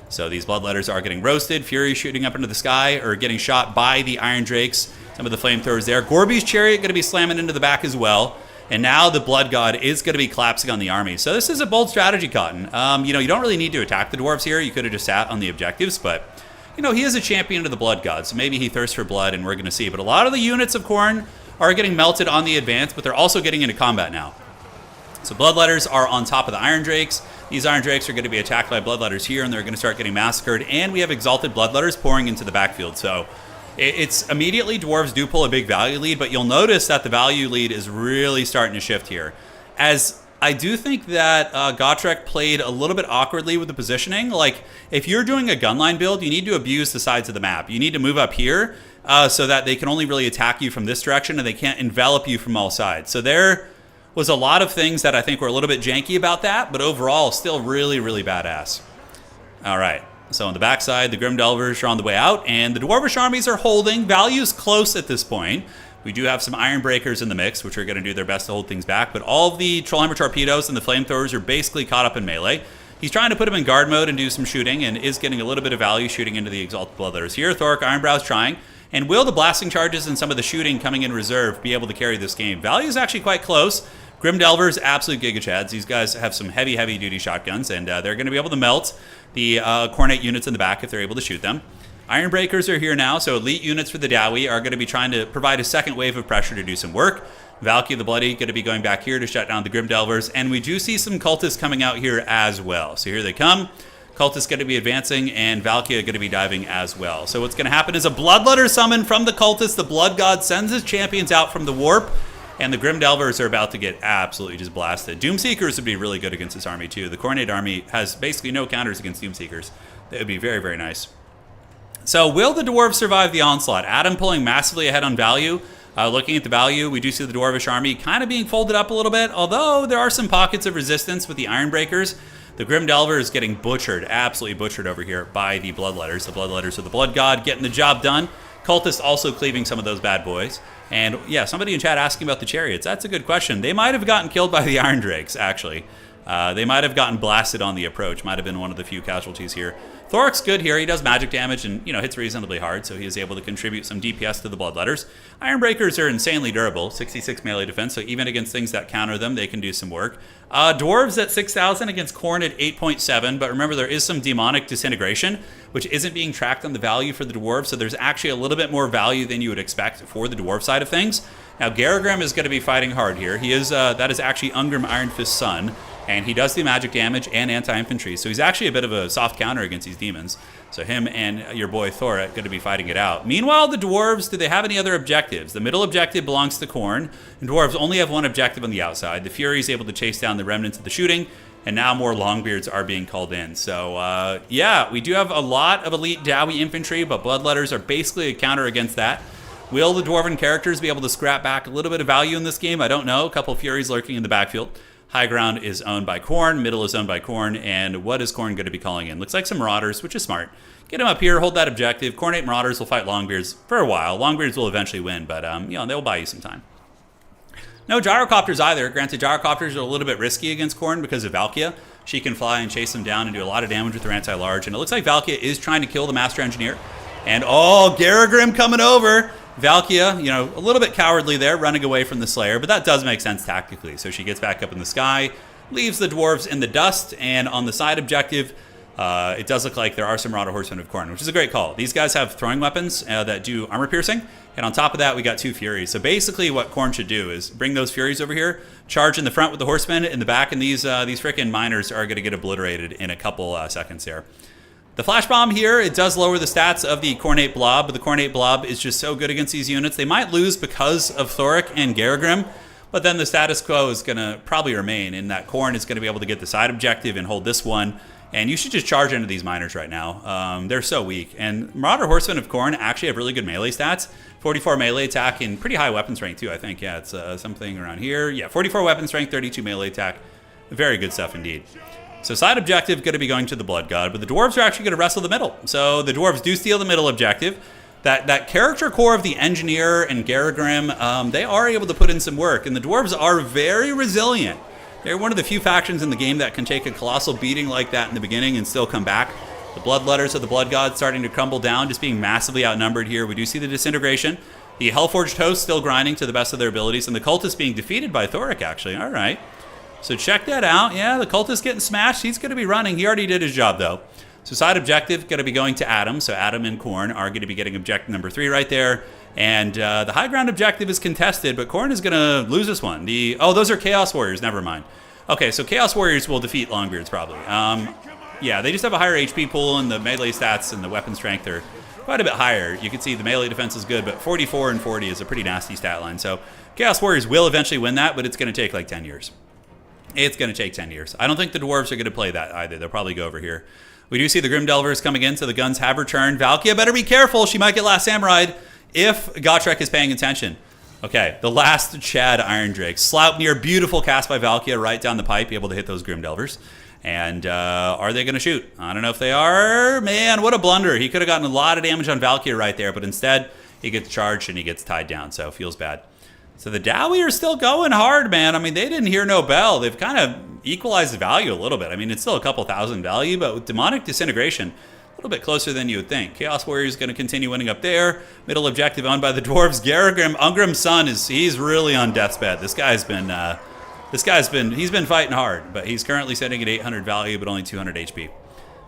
So these Bloodletters are getting roasted. Fury shooting up into the sky, or getting shot by the Iron Drakes. Some of the flamethrowers there. Gorby's Chariot going to be slamming into the back as well. And now the Blood God is going to be collapsing on the army. So this is a bold strategy, Cotton. You know, you don't really need to attack the dwarves here. You could have just sat on the objectives, but you know, he is a champion of the Blood God, so maybe he thirsts for blood, and we're going to see. But a lot of the units of Khorne are getting melted on the advance, but they're also getting into combat now. So Bloodletters are on top of the Iron Drakes. These Iron Drakes are going to be attacked by Bloodletters here, and they're going to start getting massacred. And we have Exalted Bloodletters pouring into the backfield. So it's immediately dwarves do pull a big value lead, but you'll notice that the value lead is really starting to shift here. As I do think that Gotrek played a little bit awkwardly with the positioning. Like, if you're doing a gunline build, you need to abuse the sides of the map. You need to move up here so that they can only really attack you from this direction, and they can't envelop you from all sides. So there was a lot of things that I think were a little bit janky about that, but overall, still really, really badass. All right. So on the backside, the Grim Delvers are on the way out, and the Dwarvish armies are holding. Value's close at this point. We do have some Iron Breakers in the mix, which are going to do their best to hold things back, but all of the Trollhammer Torpedoes and the Flamethrowers are basically caught up in melee. He's trying to put them in guard mode and do some shooting, and is getting a little bit of value shooting into the Exalted Bloodletters here. Thoric Ironbrow's trying, and will the blasting charges and some of the shooting coming in reserve be able to carry this game? Value is actually quite close. Grim Delvers, absolute Giga Chads. These guys have some heavy, heavy duty shotguns, and they're going to be able to melt the Khorne units in the back if they're able to shoot them. Iron Breakers are here now, so elite units for the Dowie are going to be trying to provide a second wave of pressure to do some work. Valky the Bloody going to be going back here to shut down the Grim Delvers, and we do see some cultists coming out here as well. So here they come. Cultists going to be advancing, and Valky going to be diving as well. So what's going to happen is a Bloodletter summon from the cultists. The Blood God sends his champions out from the warp, and the Grim Delvers are about to get absolutely just blasted. Doomseekers would be really good against this army too. The Khorne army has basically no counters against Doomseekers. That would be very, very nice. So will the Dwarves survive the onslaught? Adam pulling massively ahead on value. Looking at the value, we do see the Dwarvish army kind of being folded up a little bit, although there are some pockets of resistance with the Iron Breakers. The Grim Delver is getting butchered, absolutely butchered over here by the Bloodletters. The Bloodletters of the Blood God getting the job done. Cultists also cleaving some of those bad boys. And yeah, somebody in chat asking about the Chariots. That's a good question. They might have gotten killed by the Iron Drakes, actually. They might have gotten blasted on the approach. Might have been one of the few casualties here. Thoric's good here. He does magic damage and, hits reasonably hard, so he is able to contribute some DPS to the Bloodletters. Iron Breakers are insanely durable, 66 melee defense, so even against things that counter them, they can do some work. Dwarves at 6,000 against Khorne at 8.7, but remember there is some demonic disintegration, which isn't being tracked on the value for the Dwarves, so there's actually a little bit more value than you would expect for the Dwarf side of things. Now, Garagrim is going to be fighting hard here. He is that is actually Ungrim Iron Fist's son, and he does do magic damage and anti-infantry, so he's actually a bit of a soft counter against these demons. So him and your boy Thor are going to be fighting it out. Meanwhile, the Dwarves, do they have any other objectives? The middle objective belongs to Khorne, and Dwarves only have one objective on the outside. The Fury is able to chase down the remnants of the shooting, and now more Longbeards are being called in. So, yeah, we do have a lot of elite Dowie infantry, but Bloodletters are basically a counter against that. Will the Dwarven characters be able to scrap back a little bit of value in this game? I don't know. A couple Furies lurking in the backfield. High ground is owned by Khorne, middle is owned by Khorne, and what is Khorne going to be calling in? Looks like some Marauders, which is smart. Get them up here, hold that objective. Khornate Marauders will fight Longbeards for a while. Longbeards will eventually win, but they'll buy you some time. No Gyrocopters either. Granted, Gyrocopters are a little bit risky against Khorne because of Valkia. She can fly and chase them down and do a lot of damage with her anti-large, and it looks like Valkia is trying to kill the Master Engineer. And Garagrim coming over. Valkia, a little bit cowardly there, running away from the Slayer, but that does make sense tactically. So she gets back up in the sky, leaves the Dwarves in the dust, and on the side objective, it does look like there are some Marauder Horsemen of Khorne, which is a great call. These guys have throwing weapons that do armor piercing, and on top of that, we got 2 Furies. So basically what Khorne should do is bring those Furies over here, charge in the front with the Horsemen, in the back, and these frickin' miners are going to get obliterated in a couple seconds here. The Flash Bomb here, it does lower the stats of the Khornate Blob, but the Khornate Blob is just so good against these units. They might lose because of Thoric and Garagrim, but then the status quo is going to probably remain in that Khorne is going to be able to get the side objective and hold this one, and you should just charge into these miners right now. They're so weak, and Marauder Horsemen of Khorne actually have really good melee stats. 44 melee attack and pretty high weapon strength too, I think. Yeah, it's something around here. Yeah, 44 weapon strength, 32 melee attack. Very good stuff indeed. So side objective going to be going to the Blood God, but the Dwarves are actually going to wrestle the middle. So the Dwarves do steal the middle objective. That character core of the Engineer and Garagrim, they are able to put in some work, and the Dwarves are very resilient. They're one of the few factions in the game that can take a colossal beating like that in the beginning and still come back. The Bloodletters of the Blood God starting to crumble down, just being massively outnumbered here. We do see the disintegration. The Hellforged host still grinding to the best of their abilities, and the Cultists being defeated by Thoric, actually. All right. So check that out. Yeah, the Cultist getting smashed. He's going to be running. He already did his job, though. So side objective going to be going to Adam. So Adam and Khorne are going to be getting objective number 3 right there. And the high ground objective is contested, but Khorne is going to lose this one. Those are Chaos Warriors. Never mind. Okay, so Chaos Warriors will defeat Longbeards probably. Yeah, they just have a higher HP pool, and the melee stats and the weapon strength are quite a bit higher. You can see the melee defense is good, but 44 and 40 is a pretty nasty stat line. So Chaos Warriors will eventually win that, but it's going to take like 10 years. It's going to take 10 years. I don't think the Dwarves are going to play that either. They'll probably go over here. We do see the Grim Delvers coming in, so the guns have returned. Valkia better be careful. She might get Last Samurai if Gotrek is paying attention. Okay, the last Chad Iron Drake. Sleipnir, beautiful cast by Valkia right down the pipe, able to hit those Grim Delvers. And are they going to shoot? I don't know if they are. Man, what a blunder. He could have gotten a lot of damage on Valkia right there, but instead he gets charged and he gets tied down, so feels bad. So the Dowie are still going hard, man. I mean, they didn't hear no bell. They've kind of equalized the value a little bit. I mean, it's still a couple thousand value, but with Demonic Disintegration, a little bit closer than you would think. Chaos Warrior is going to continue winning up there. Middle objective owned by the Dwarves. Garagrim, Ungrim's son, he's really on death's bed. This guy's been This guy's he's been fighting hard, but he's currently sitting at 800 value, but only 200 HP.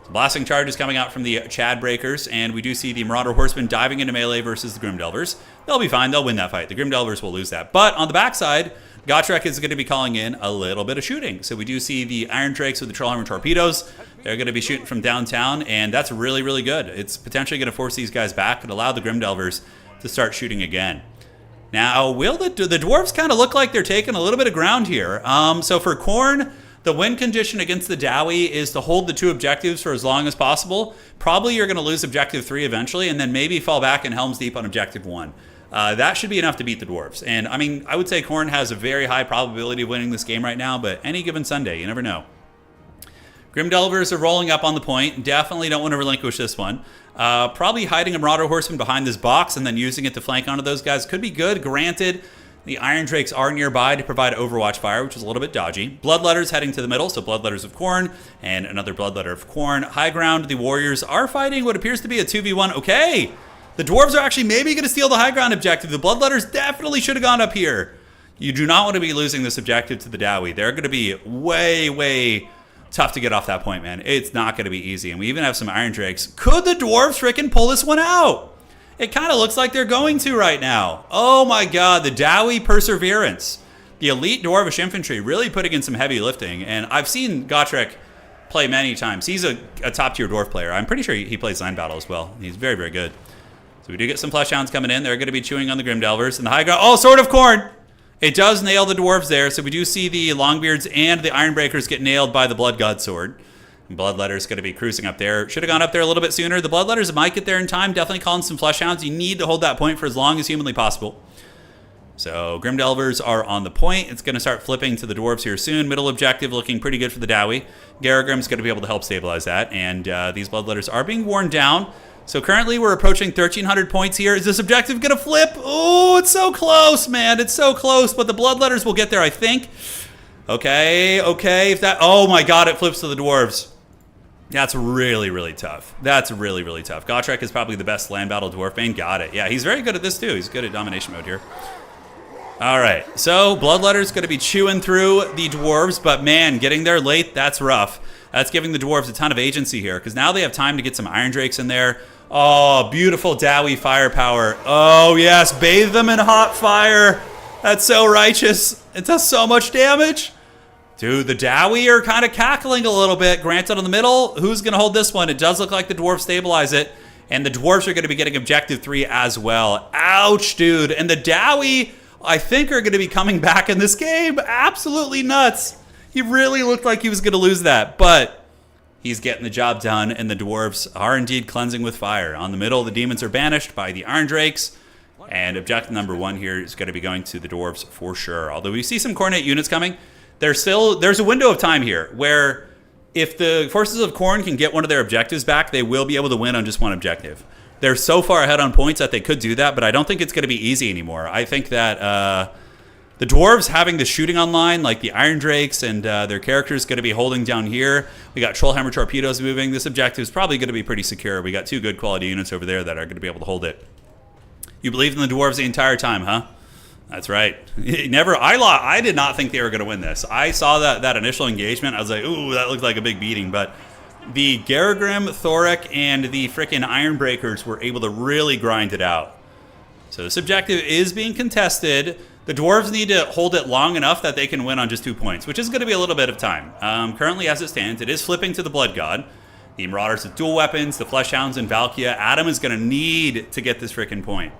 So blasting charge is coming out from the Chad Breakers, and we do see the Marauder Horsemen diving into melee versus the Grimdelvers. They'll be fine. They'll win that fight. The Grimdelvers will lose that. But on the backside, Gotrek is going to be calling in a little bit of shooting. So we do see the Iron Drakes with the Trollhammer Torpedoes. They're going to be shooting from downtown, and that's really, really good. It's potentially going to force these guys back and allow the Grimdelvers to start shooting again. Now, will the Dwarves kind of look like they're taking a little bit of ground here? So for Khorne, the win condition against the Dowie is to hold the 2 objectives for as long as possible. Probably you're going to lose objective 3 eventually, and then maybe fall back in Helm's Deep on objective 1. That should be enough to beat the Dwarves. And, I mean, I would say Khorne has a very high probability of winning this game right now, but any given Sunday, you never know. Grimdelvers are rolling up on the point. Definitely don't want to relinquish this one. Probably hiding a Marauder Horseman behind this box and then using it to flank onto those guys could be good. Granted, the Iron Drakes are nearby to provide overwatch fire, which is a little bit dodgy. Bloodletters heading to the middle, so Bloodletters of Khorne and another Bloodletter of Khorne. High ground, the Warriors are fighting what appears to be a 2v1. Okay, the Dwarves are actually maybe going to steal the high ground objective. The Bloodletters definitely should have gone up here. You do not want to be losing this objective to the Dowie. They're going to be way, way tough to get off that point, man. It's not going to be easy. And we even have some Iron Drakes. Could the Dwarves frickin' pull this one out? It kind of looks like they're going to right now. Oh my god, the Dowie Perseverance. The elite Dwarvish infantry really putting in some heavy lifting. And I've seen Gotrek play many times. He's a top-tier Dwarf player. I'm pretty sure he plays Line Battle as well. He's very, very good. So we do get some Fleshhounds coming in. They're going to be chewing on the Grimdelvers. And the high ground... Oh, Sword of Khorne! It does nail the Dwarves there, so we do see the Longbeards and the Ironbreakers get nailed by the Blood God Sword. And Bloodletter's going to be cruising up there. Should have gone up there a little bit sooner. The Bloodletters might get there in time. Definitely calling some Fleshhounds. You need to hold that point for as long as humanly possible. So Grimdelvers are on the point. It's going to start flipping to the Dwarves here soon. Middle objective looking pretty good for the Dowie. Garagrim's going to be able to help stabilize that. And these Bloodletters are being worn down. So currently we're approaching 1,300 points here. Is this objective going to flip? Oh, it's so close, man. It's so close, but the Bloodletters will get there, I think. Okay. If that... Oh, my God, it flips to the Dwarves. That's really, really tough. That's really, really tough. Gotrek is probably the best land battle Dwarf main. Got it. Yeah, he's very good at this, too. He's good at domination mode here. All right. So Bloodletter's going to be chewing through the Dwarves, but, man, getting there late, that's rough. That's giving the Dwarves a ton of agency here, because now they have time to get some Iron Drakes in there. Oh, beautiful Dowie firepower. Oh, yes, bathe them in hot fire. That's so righteous. It does so much damage. Dude, the Dowie are kind of cackling a little bit. Granted on the middle, who's going to hold this one? It does look like the Dwarves stabilize it, and the Dwarves are going to be getting objective 3 as well. Ouch, dude. And the Dowie, I think, are going to be coming back in this game. Absolutely nuts. He really looked like he was going to lose that, but... he's getting the job done, and the Dwarves are indeed cleansing with fire. On the middle, the demons are banished by the Iron Drakes, and objective number 1 here is going to be going to the Dwarves for sure. Although we see some Coordinate units coming, there's a window of time here where if the forces of Khorne can get one of their objectives back, they will be able to win on just one objective. They're so far ahead on points that they could do that, but I don't think it's going to be easy anymore. I think that... the Dwarves having the shooting online, like the Iron Drakes, and their characters going to be holding down here. We got Trollhammer Torpedoes moving. This objective is probably going to be pretty secure. We got 2 good quality units over there that are going to be able to hold it. You believed in the Dwarves the entire time, huh? That's right. I did not think they were going to win this. I saw that initial engagement. I was like, ooh, that looked like a big beating. But the Garagrim, Thoric, and the frickin' Ironbreakers were able to really grind it out. So this objective is being contested. The Dwarves need to hold it long enough that they can win on just 2 points, which is going to be a little bit of time. Currently, as it stands, it is flipping to the Blood God. The Marauders with dual weapons, the Fleshhounds, and Valkia. Adam is going to need to get this frickin' point.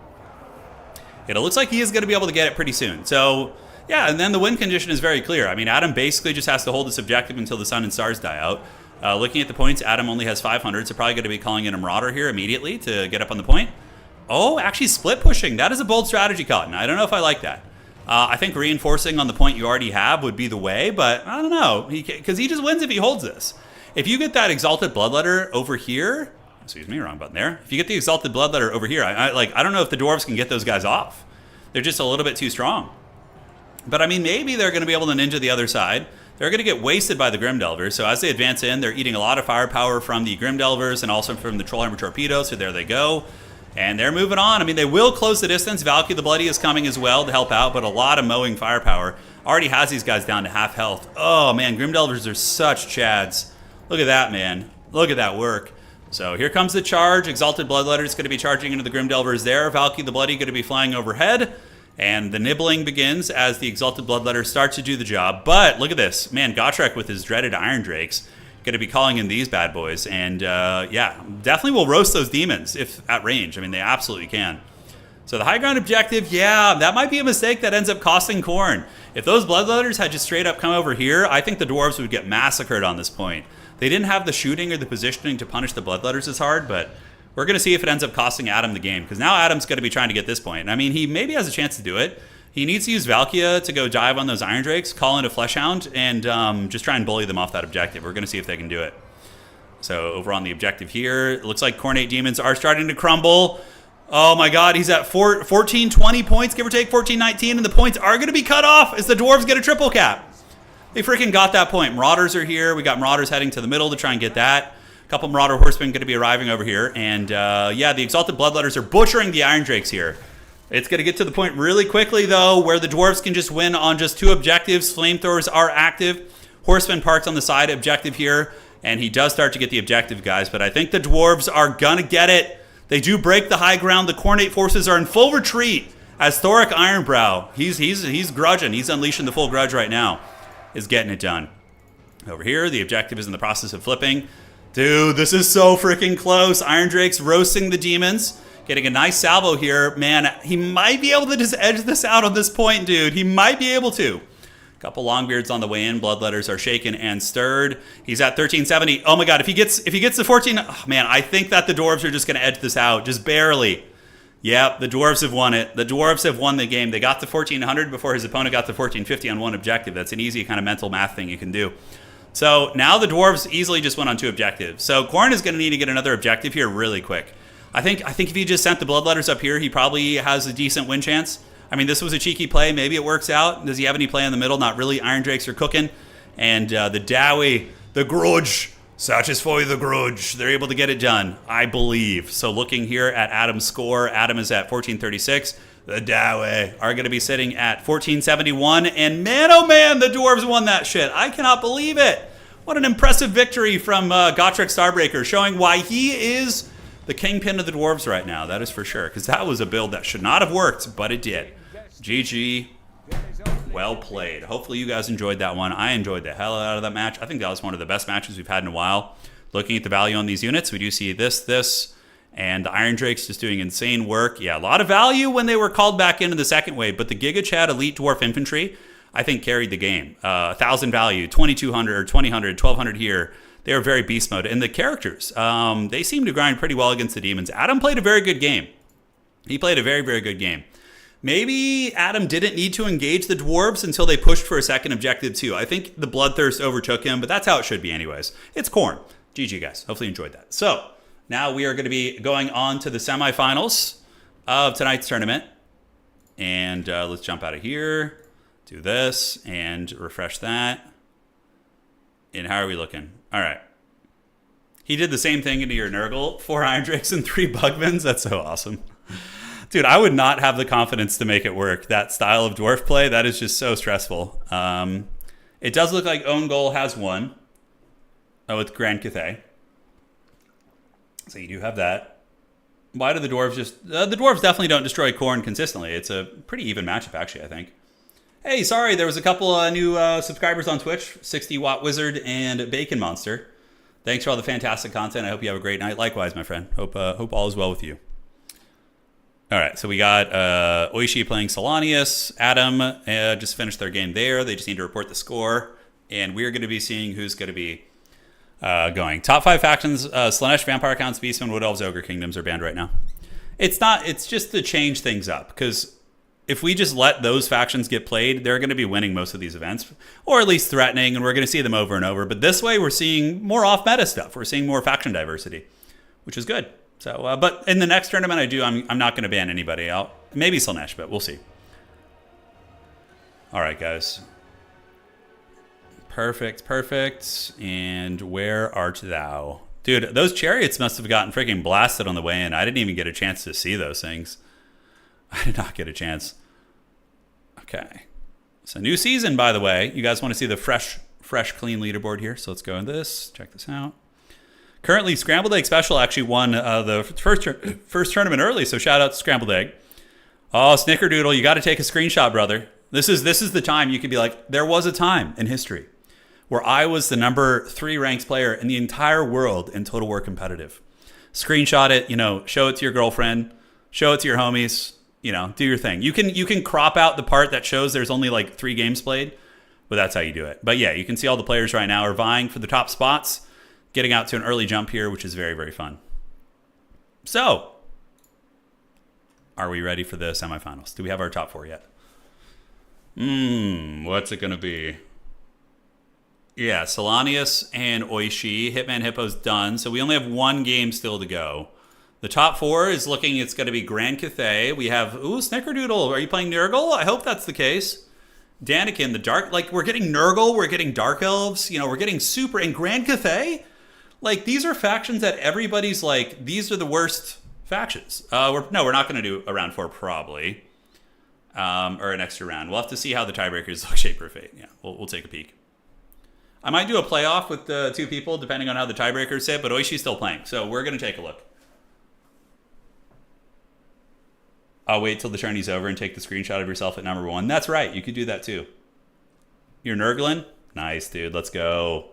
It looks like he is going to be able to get it pretty soon. So, yeah, and then the win condition is very clear. I mean, Adam basically just has to hold this objective until the sun and stars die out. Looking at the points, Adam only has 500, so probably going to be calling in a Marauder here immediately to get up on the point. Oh, actually split pushing. That is a bold strategy, Cotton. I don't know if I like that. I think reinforcing on the point you already have would be the way, but I don't know. Because he just wins if he holds this. If you get that Exalted Bloodletter over here... Excuse me, wrong button there. If you get the Exalted Bloodletter over here, I don't know if the Dwarves can get those guys off. They're just a little bit too strong. But, I mean, maybe they're going to be able to ninja the other side. They're going to get wasted by the Grimdelvers. So as they advance in, they're eating a lot of firepower from the Grimdelvers and also from the Trollhammer Torpedoes. So there they go. And they're moving on. I mean, they will close the distance. Valky the Bloody is coming as well to help out, but a lot of mowing firepower. Already has these guys down to half health. Oh, man, Grimdelvers are such chads. Look at that, man. Look at that work. So here comes the charge. Exalted Bloodletter is going to be charging into the Grimdelvers there. Valky the Bloody going to be flying overhead. And the nibbling begins as the Exalted Bloodletter starts to do the job. But look at this. Man, Gotrek with his dreaded Iron Drakes going to be calling in these bad boys. And yeah, definitely will roast those demons if at range. I mean, they absolutely can. So the high ground objective, yeah, that might be a mistake that ends up costing Khorne. If those Bloodletters had just straight up come over here, I think the Dwarves would get massacred on this point. They didn't have the shooting or the positioning to punish the Bloodletters as hard, but we're going to see if it ends up costing Adam the game, because now Adam's going to be trying to get this point. I mean, he maybe has a chance to do it. He needs to use Valkia to go dive on those Iron Drakes, call in a Fleshhound, and just try and bully them off that objective. We're going to see if they can do it. So over on the objective here, it looks like Khornate Demons are starting to crumble. Oh my god, he's at 14, 20 points, give or take, 14, 19, and the points are going to be cut off as the Dwarves get a triple cap. They freaking got that point. Marauders are here. We got Marauders heading to the middle to try and get that. A couple Marauder Horsemen going to be arriving over here. And yeah, the Exalted Bloodletters are butchering the Iron Drakes here. It's going to get to the point really quickly, though, where the Dwarves can just win on just 2 objectives. Flamethrowers are active. Horseman parked on the side objective here. And he does start to get the objective, guys. But I think the Dwarves are going to get it. They do break the high ground. The Khornate forces are in full retreat as Thoric Ironbrow. He's grudging. He's unleashing the full grudge right now. Is getting it done. Over here, the objective is in the process of flipping. Dude, this is so freaking close. Iron Drake's roasting the demons. Getting a nice salvo here. Man, he might be able to just edge this out on this point, dude. He might be able to. Couple Longbeards on the way in. Bloodletters are shaken and stirred. He's at 1370. Oh my god, if he gets the 14... Oh man, I think that the Dwarves are just going to edge this out. Just barely. Yep, the Dwarves have won it. The Dwarves have won the game. They got to 1400 before his opponent got to 1450 on one objective. That's an easy kind of mental math thing you can do. So now the Dwarves easily just went on 2 objectives. So Khorne is going to need to get another objective here really quick. I think if he just sent the Bloodletters up here, he probably has a decent win chance. I mean, this was a cheeky play. Maybe it works out. Does he have any play in the middle? Not really. Iron Drakes are cooking. And the Dowie, the Grudge, satisfy the grudge. They're able to get it done, I believe. So looking here at Adam's score, Adam is at 1436. The Dowie are going to be sitting at 1471. And man, oh man, the Dwarves won that shit. I cannot believe it. What an impressive victory from Gotrek Starbreaker, showing why he is the kingpin of the Dwarves right now. That is for sure, because that was a build that should not have worked, but it did. GG. Well played. Hopefully you guys enjoyed that one. I enjoyed the hell out of that match. I think that was one of the best matches we've had in a while. Looking at the value on these units, we do see this, and the Iron Drakes just doing insane work. Yeah, a lot of value when they were called back into the second wave, but the Giga Chad Elite Dwarf Infantry, I think, carried the game. 1,000 value, 2,200 or 2,000, 1,200 here. They were very beast mode. And the characters, they seem to grind pretty well against the demons. Adam played a very good game. He played a very, very good game. Maybe Adam didn't need to engage the Dwarves until they pushed for a second objective too. I think the Bloodthirst overtook him, but that's how it should be anyways. It's Khorne. GG, guys. Hopefully you enjoyed that. So now we are going to be going on to the semifinals of tonight's tournament. And let's jump out of here, do this, and refresh that. And how are we looking? All right. He did the same thing into your Nurgle. 4 Iron Drakes and 3 Bugmans. That's so awesome. Dude, I would not have the confidence to make it work. That style of dwarf play, that is just so stressful. It does look like Own Goal has won with Grand Cathay. So you do have that. Why do the Dwarves just... the Dwarves definitely don't destroy Khorne consistently. It's a pretty even matchup, actually, I think. Hey, sorry, there was a couple new subscribers on Twitch. 60 Watt Wizard and Bacon Monster. Thanks for all the fantastic content. I hope you have a great night. Likewise, my friend. Hope all is well with you. All right, so we got Oishi playing Solanius. Adam just finished their game there. They just need to report the score. And we're going to be seeing who's going to be going. Top 5 factions, Slaanesh, Vampire Counts, Beastmen, Wood Elves, Ogre Kingdoms are banned right now. It's just to change things up, because if we just let those factions get played, they're going to be winning most of these events, or at least threatening, and we're going to see them over and over. But this way, we're seeing more off-meta stuff. We're seeing more faction diversity, which is good. So, but in the next tournament I'm not going to ban anybody. Maybe Slaanesh, but we'll see. All right, guys. Perfect. And where art thou? Dude, those chariots must have gotten freaking blasted on the way in. I didn't even get a chance to see those things. I did not get a chance. Okay. It's a new season, by the way. You guys want to see the fresh, clean leaderboard here? So let's go in this. Check this out. Currently, Scrambled Egg Special actually won the first tournament early. So shout out to Scrambled Egg. Oh, Snickerdoodle, you got to take a screenshot, brother. This is the time you could be like, there was a time in history where I was the number 3 ranked player in the entire world in Total War Competitive. Screenshot it, show it to your girlfriend, show it to your homies, do your thing. You can crop out the part that shows there's only like 3 games played, but that's how you do it. But yeah, you can see all the players right now are vying for the top spots, getting out to an early jump here, which is very, very fun. So, are we ready for the semifinals? Do we have our top 4 yet? What's it going to be? Yeah, Solanius and Oishi. Hitman Hippo's done. So we only have 1 game still to go. The top 4 is looking, it's going to be Grand Cathay. We have, Snickerdoodle. Are you playing Nurgle? I hope that's the case. Danikin, the Dark, we're getting Nurgle, we're getting Dark Elves, we're getting Super, and Grand Cathay? These are factions that everybody's these are the worst factions. We're not going to do a round 4 probably. Or an extra round. We'll have to see how the tiebreakers look, shape or fate. Yeah, we'll take a peek. I might do a playoff with the 2 people, depending on how the tiebreakers sit, but Oishi's still playing, so we're going to take a look. I'll wait till the tourney's over and take the screenshot of yourself at number 1. That's right, you could do that too. You're Nurgling? Nice, dude, let's go.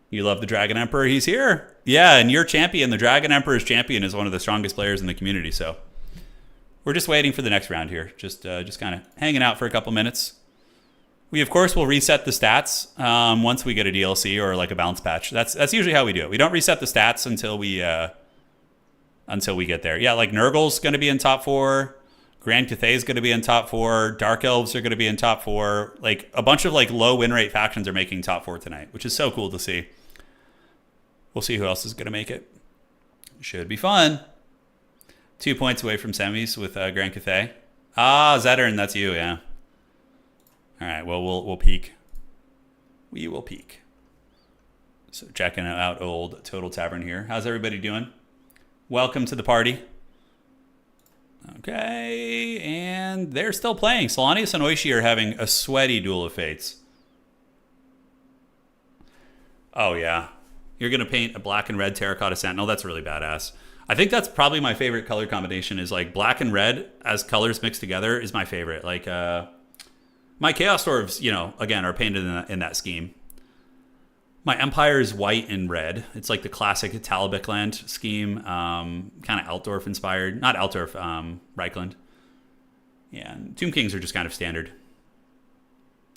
You love the Dragon Emperor? He's here. Yeah, and you're champion. The Dragon Emperor's champion is one of the strongest players in the community, so we're just waiting for the next round here. Just kind of hanging out for a couple minutes. We, of course, will reset the stats once we get a DLC or a balance patch. That's usually how we do it. We don't reset the stats until we get there. Yeah, Nurgle's going to be in top 4. Grand Cathay's going to be in top 4. Dark Elves are going to be in top 4. A bunch of low win rate factions are making top 4 tonight, which is so cool to see. We'll see who else is going to make it. Should be fun. 2 points away from semis with Grand Cathay. Ah, Zettern, that's you, yeah. All right, well, we'll peek. We will peek. So checking out old Total Tavern here. How's everybody doing? Welcome to the party. Okay, and they're still playing. Solanius and Oishi are having a sweaty duel of fates. Oh, yeah. You're going to paint a black and red terracotta sentinel. That's really badass. I think that's probably my favorite color combination is black and red as colors mixed together is my favorite. My Chaos Dwarves, again, are painted in that scheme. My Empire is white and red. It's the classic Talbot land scheme, kind of Altdorf inspired. Not Altdorf, Reichland. Yeah, and Tomb Kings are just kind of standard.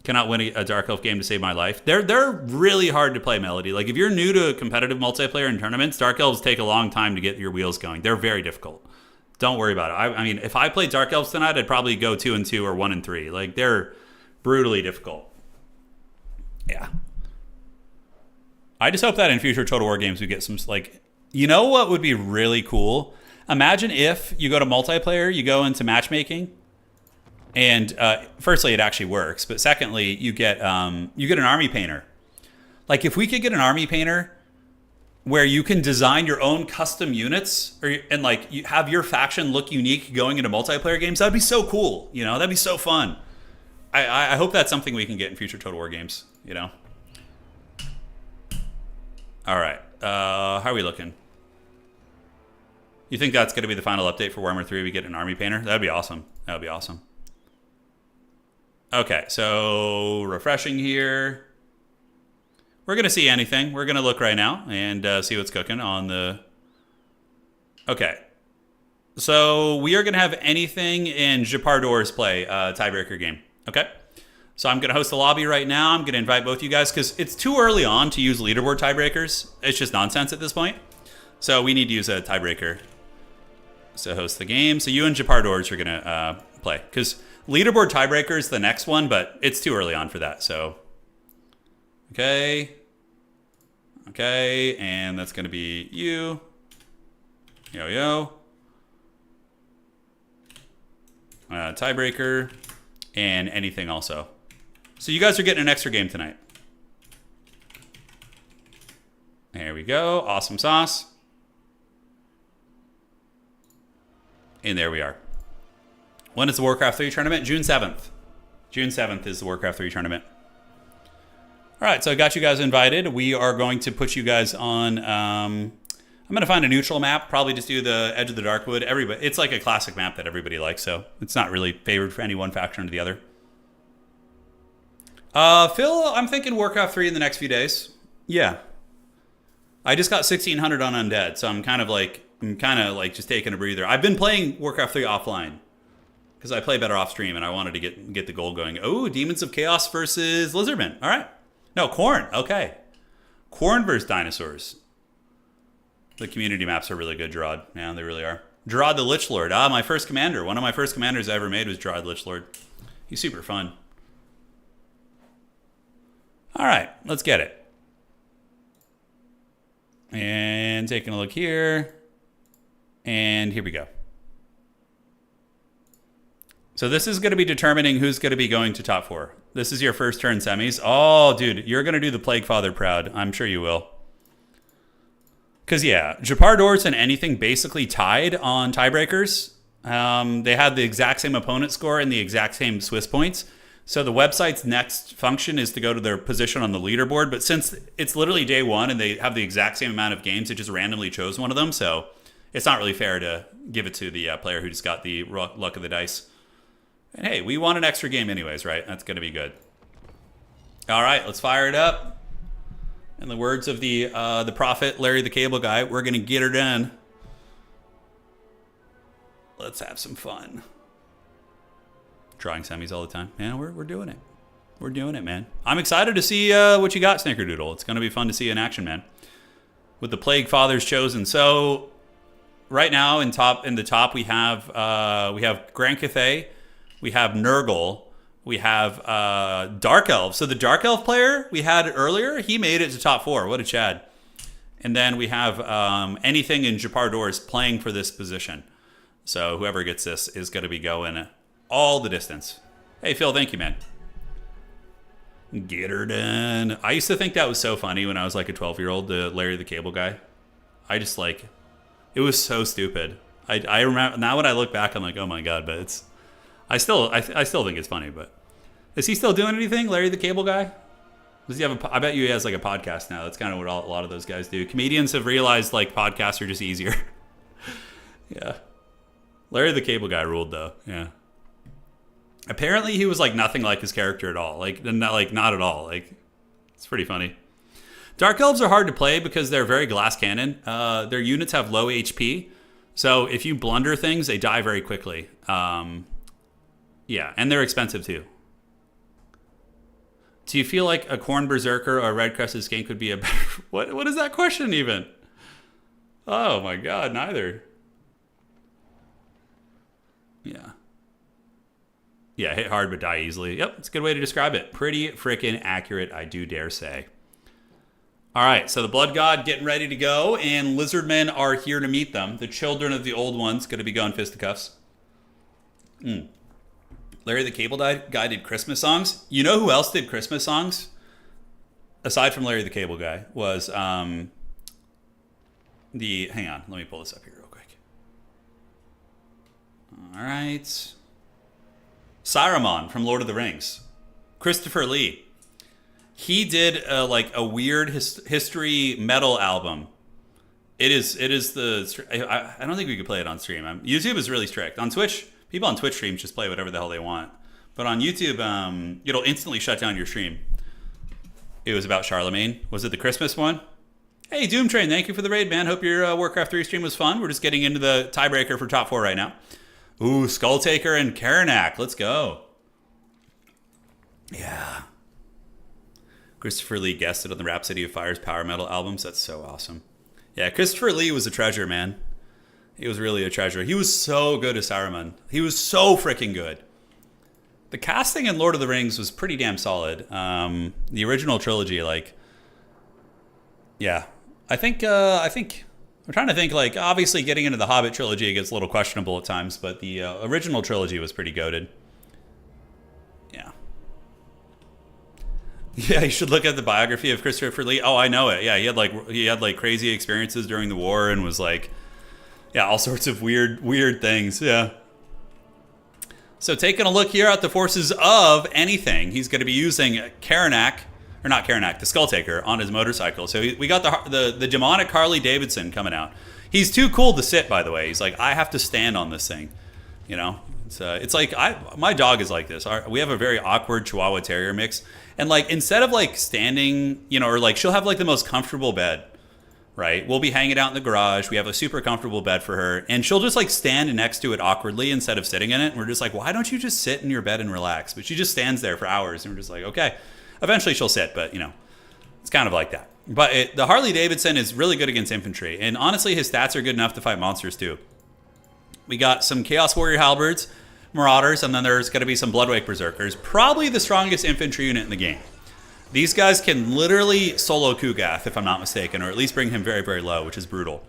Cannot win a Dark Elf game to save my life. They're really hard to play, Melody. If you're new to competitive multiplayer in tournaments, Dark Elves take a long time to get your wheels going. They're very difficult. Don't worry about it. I mean, if I played Dark Elves tonight, I'd probably go 2-2 or 1-3. They're brutally difficult. Yeah. I just hope that in future Total War games we get some, what would be really cool? Imagine if you go to multiplayer, you go into matchmaking, and firstly, it actually works, but secondly, you get an army painter. If we could get an army painter where you can design your own custom units, and you have your faction look unique going into multiplayer games, that'd be so cool. That'd be so fun. I hope that's something we can get in future Total War games, All right. How are we looking? You think that's going to be the final update for Warhammer 3? We get an army painter? That'd be awesome. That would be awesome. Okay, so refreshing here. We're going to see anything. We're going to look right now and see what's cooking on the... Okay. So we are going to have anything in Japardor's play, tiebreaker game. Okay? So I'm going to host the lobby right now. I'm going to invite both you guys because it's too early on to use leaderboard tiebreakers. It's just nonsense at this point. So we need to use a tiebreaker to host the game. So you and Japardors are going to play because leaderboard tiebreaker is the next one, but it's too early on for that. So, okay. Okay, and that's going to be you. Yo. Tiebreaker and anything also. So you guys are getting an extra game tonight. There we go. Awesome sauce. And there we are. When is the Warcraft 3 tournament? June 7th. June 7th is the Warcraft 3 tournament. All right, so I got you guys invited. We are going to put you guys on... I'm going to find a neutral map, probably just do the Edge of the Darkwood. It's like a classic map that everybody likes, so it's not really favored for any one faction or the other. Phil, I'm thinking Warcraft 3 in the next few days. Yeah. I just got 1600 on Undead, so I'm kind of like just taking a breather. I've been playing Warcraft 3 offline because I play better off stream, and I wanted to get the gold going. Oh, Demons of Chaos versus Lizardmen. All right. No, Khorne. Okay. Khorne versus Dinosaurs. The community maps are really good, Gerard. Yeah, they really are. Gerard the Lich Lord. Ah, my first commander. One of my first commanders I ever made was Gerard Lich Lord. He's super fun. All right, let's get it. And taking a look here. And here we go. So this is going to be determining who's going to be going to top 4. This is your first turn semis. Oh, dude, you're going to do the Plague Father proud. I'm sure you will. Because, yeah, Japar Dwarfs and anything basically tied on tiebreakers. They had the exact same opponent score and the exact same Swiss points. So the website's next function is to go to their position on the leaderboard. But since it's literally day one and they have the exact same amount of games, it just randomly chose one of them. So it's not really fair to give it to the player who just got the luck of the dice. And hey, we won an extra game anyways, right? That's going to be good. All right, let's fire it up. In the words of the prophet, Larry the Cable Guy, we're going to get her done. Let's have some fun. Drawing semis all the time. Yeah, we're doing it. We're doing it, man. I'm excited to see what you got, Snickerdoodle. It's going to be fun to see in action, man. With the Plague Fathers chosen. So right now in the top we have Grand Cathay, we have Nurgle, we have Dark Elves. So the Dark Elf player we had earlier, he made it to top 4. What a Chad. And then we have anything in Japar Dwarfs playing for this position. So whoever gets this is going to be going all the distance. Hey, Phil, thank you, man. Get her done. I used to think that was so funny when I was like a 12-year-old, the Larry the Cable Guy. I just like, it was so stupid. I remember, now when I look back, I'm like, oh my God, but I still think it's funny, but is he still doing anything, Larry the Cable Guy? Does he have I bet you he has like a podcast now. That's kind of what a lot of those guys do. Comedians have realized like podcasts are just easier. Yeah. Larry the Cable Guy ruled though. Yeah. Apparently he was like nothing like his character at all. Like not at all. Like it's pretty funny. Dark Elves are hard to play because they're very glass cannon. Their units have low HP. So if you blunder things, they die very quickly. Yeah, and they're expensive too. Do you feel like a Khorne Berserker or a Red Crested Skink would be a better... What is that question even? Oh my God, neither. Yeah. Yeah, hit hard but die easily. Yep, it's a good way to describe it. Pretty freaking accurate, I do dare say. All right, so the Blood God getting ready to go, and Lizardmen are here to meet them. The children of the old ones going to be going fisticuffs. Larry the Cable Guy did Christmas songs. You know who else did Christmas songs? Aside from Larry the Cable Guy, was hang on, let me pull this up here real quick. All right. Saruman from Lord of the Rings. Christopher Lee. He did like a weird history metal album. It is the... I don't think we could play it on stream. YouTube is really strict. On Twitch, people on Twitch streams just play whatever the hell they want. But on YouTube, it'll instantly shut down your stream. It was about Charlemagne. Was it the Christmas one? Hey, Doom Train, thank you for the raid, man. Hope your Warcraft 3 stream was fun. We're just getting into the tiebreaker for top 4 right now. Ooh, Skulltaker and Karanak. Let's go. Yeah. Christopher Lee guested on the Rhapsody of Fire's power metal albums. That's so awesome. Yeah, Christopher Lee was a treasure, man. He was really a treasure. He was so good as Saruman. He was so freaking good. The casting in Lord of the Rings was pretty damn solid. The original trilogy, like... Yeah. I think... I'm trying to think, like, obviously getting into the Hobbit trilogy gets a little questionable at times, but the original trilogy was pretty goated. Yeah. Yeah, you should look at the biography of Christopher Lee. Oh, I know it. Yeah, he had like crazy experiences during the war and was like, yeah, all sorts of weird things. Yeah. So taking a look here at the forces of anything, he's going to be using Karanak, or not Karanak, the Skulltaker on his motorcycle. So we got the demonic Harley Davidson coming out. He's too cool to sit, by the way. He's like, I have to stand on this thing. You know, it's like my dog is like this. We have a very awkward Chihuahua Terrier mix, and like instead of like standing, you know, or like she'll have like the most comfortable bed. Right, we'll be hanging out in the garage. We have a super comfortable bed for her, and she'll just like stand next to it awkwardly instead of sitting in it. And we're just like, why don't you just sit in your bed and relax? But she just stands there for hours, and we're just like, okay. Eventually she'll sit, but you know, it's kind of like that. But the Harley Davidson is really good against infantry, and honestly, his stats are good enough to fight monsters too. We got some Chaos Warrior Halberds, Marauders, and then there's going to be some Bloodwake Berserkers. Probably the strongest infantry unit in the game. These guys can literally solo Kugath, if I'm not mistaken, or at least bring him very, very low, which is brutal.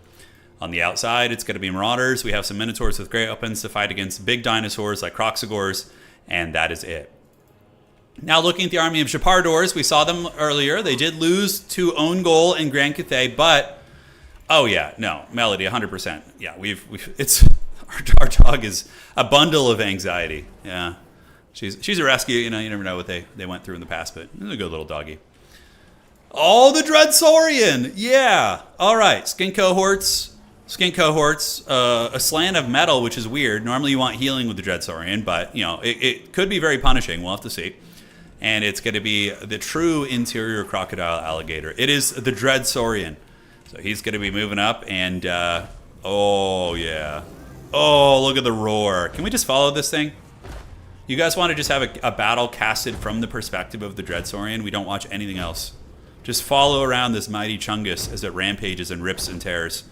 On the outside, it's going to be Marauders. We have some Minotaurs with great weapons to fight against big dinosaurs like Kroxigors, and that is it. Now looking at the army of Shepardors, we saw them earlier. They did lose to Own Goal and Grand Cathay, but oh yeah, no, Melody, 100%. Yeah, it's our dog is a bundle of anxiety. Yeah. She's a rescue, you know, you never know what they went through in the past, but it's a good little doggy. Oh, the Dreadsaurian! Yeah! Alright, Skink Cohorts, a Slant of Metal, which is weird. Normally you want healing with the Dreadsaurian, but, you know, it could be very punishing. We'll have to see. And it's going to be the true interior crocodile alligator. It is the Dreadsaurian. So he's going to be moving up, and, oh, yeah. Oh, look at the roar. Can we just follow this thing? You guys want to just have a battle casted from the perspective of the Dreadsaurian? We don't watch anything else. Just follow around this mighty Chungus as it rampages and rips and tears.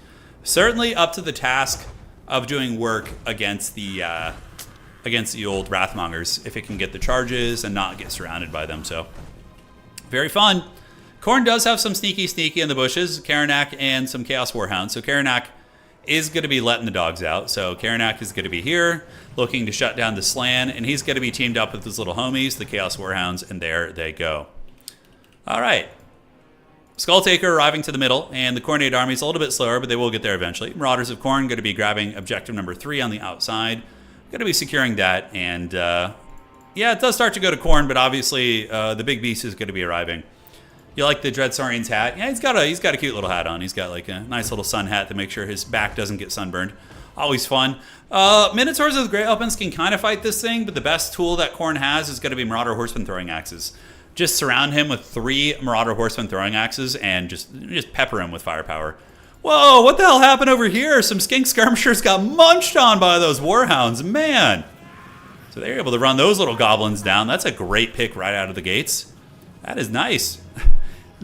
Certainly up to the task of doing work against the old Wrathmongers, if it can get the charges and not get surrounded by them. So, very fun. Khorne does have some sneaky in the bushes. Karanak and some Chaos Warhounds. So Karanak is going to be letting the dogs out. So Karanak is going to be here, looking to shut down the Slan, and he's going to be teamed up with his little homies, the Chaos Warhounds, and there they go. All right. Skulltaker arriving to the middle, and the Khornate army is a little bit slower, but they will get there eventually. Marauders of Khorne going to be grabbing objective number 3 on the outside. Going to be securing that, and yeah, it does start to go to Khorne, but obviously the big beast is going to be arriving. You like the Dreadsaurian's hat? Yeah, he's got a cute little hat on. He's got like a nice little sun hat to make sure his back doesn't get sunburned. Always fun. Minotaurs with great weapons can kind of fight this thing, but the best tool that Khorne has is going to be Marauder Horseman throwing axes. Just surround him with 3 Marauder Horseman throwing axes and just pepper him with firepower. Whoa, what the hell happened over here? Some skink skirmishers got munched on by those warhounds, man. So they're able to run those little goblins down. That's a great pick right out of the gates. That is nice.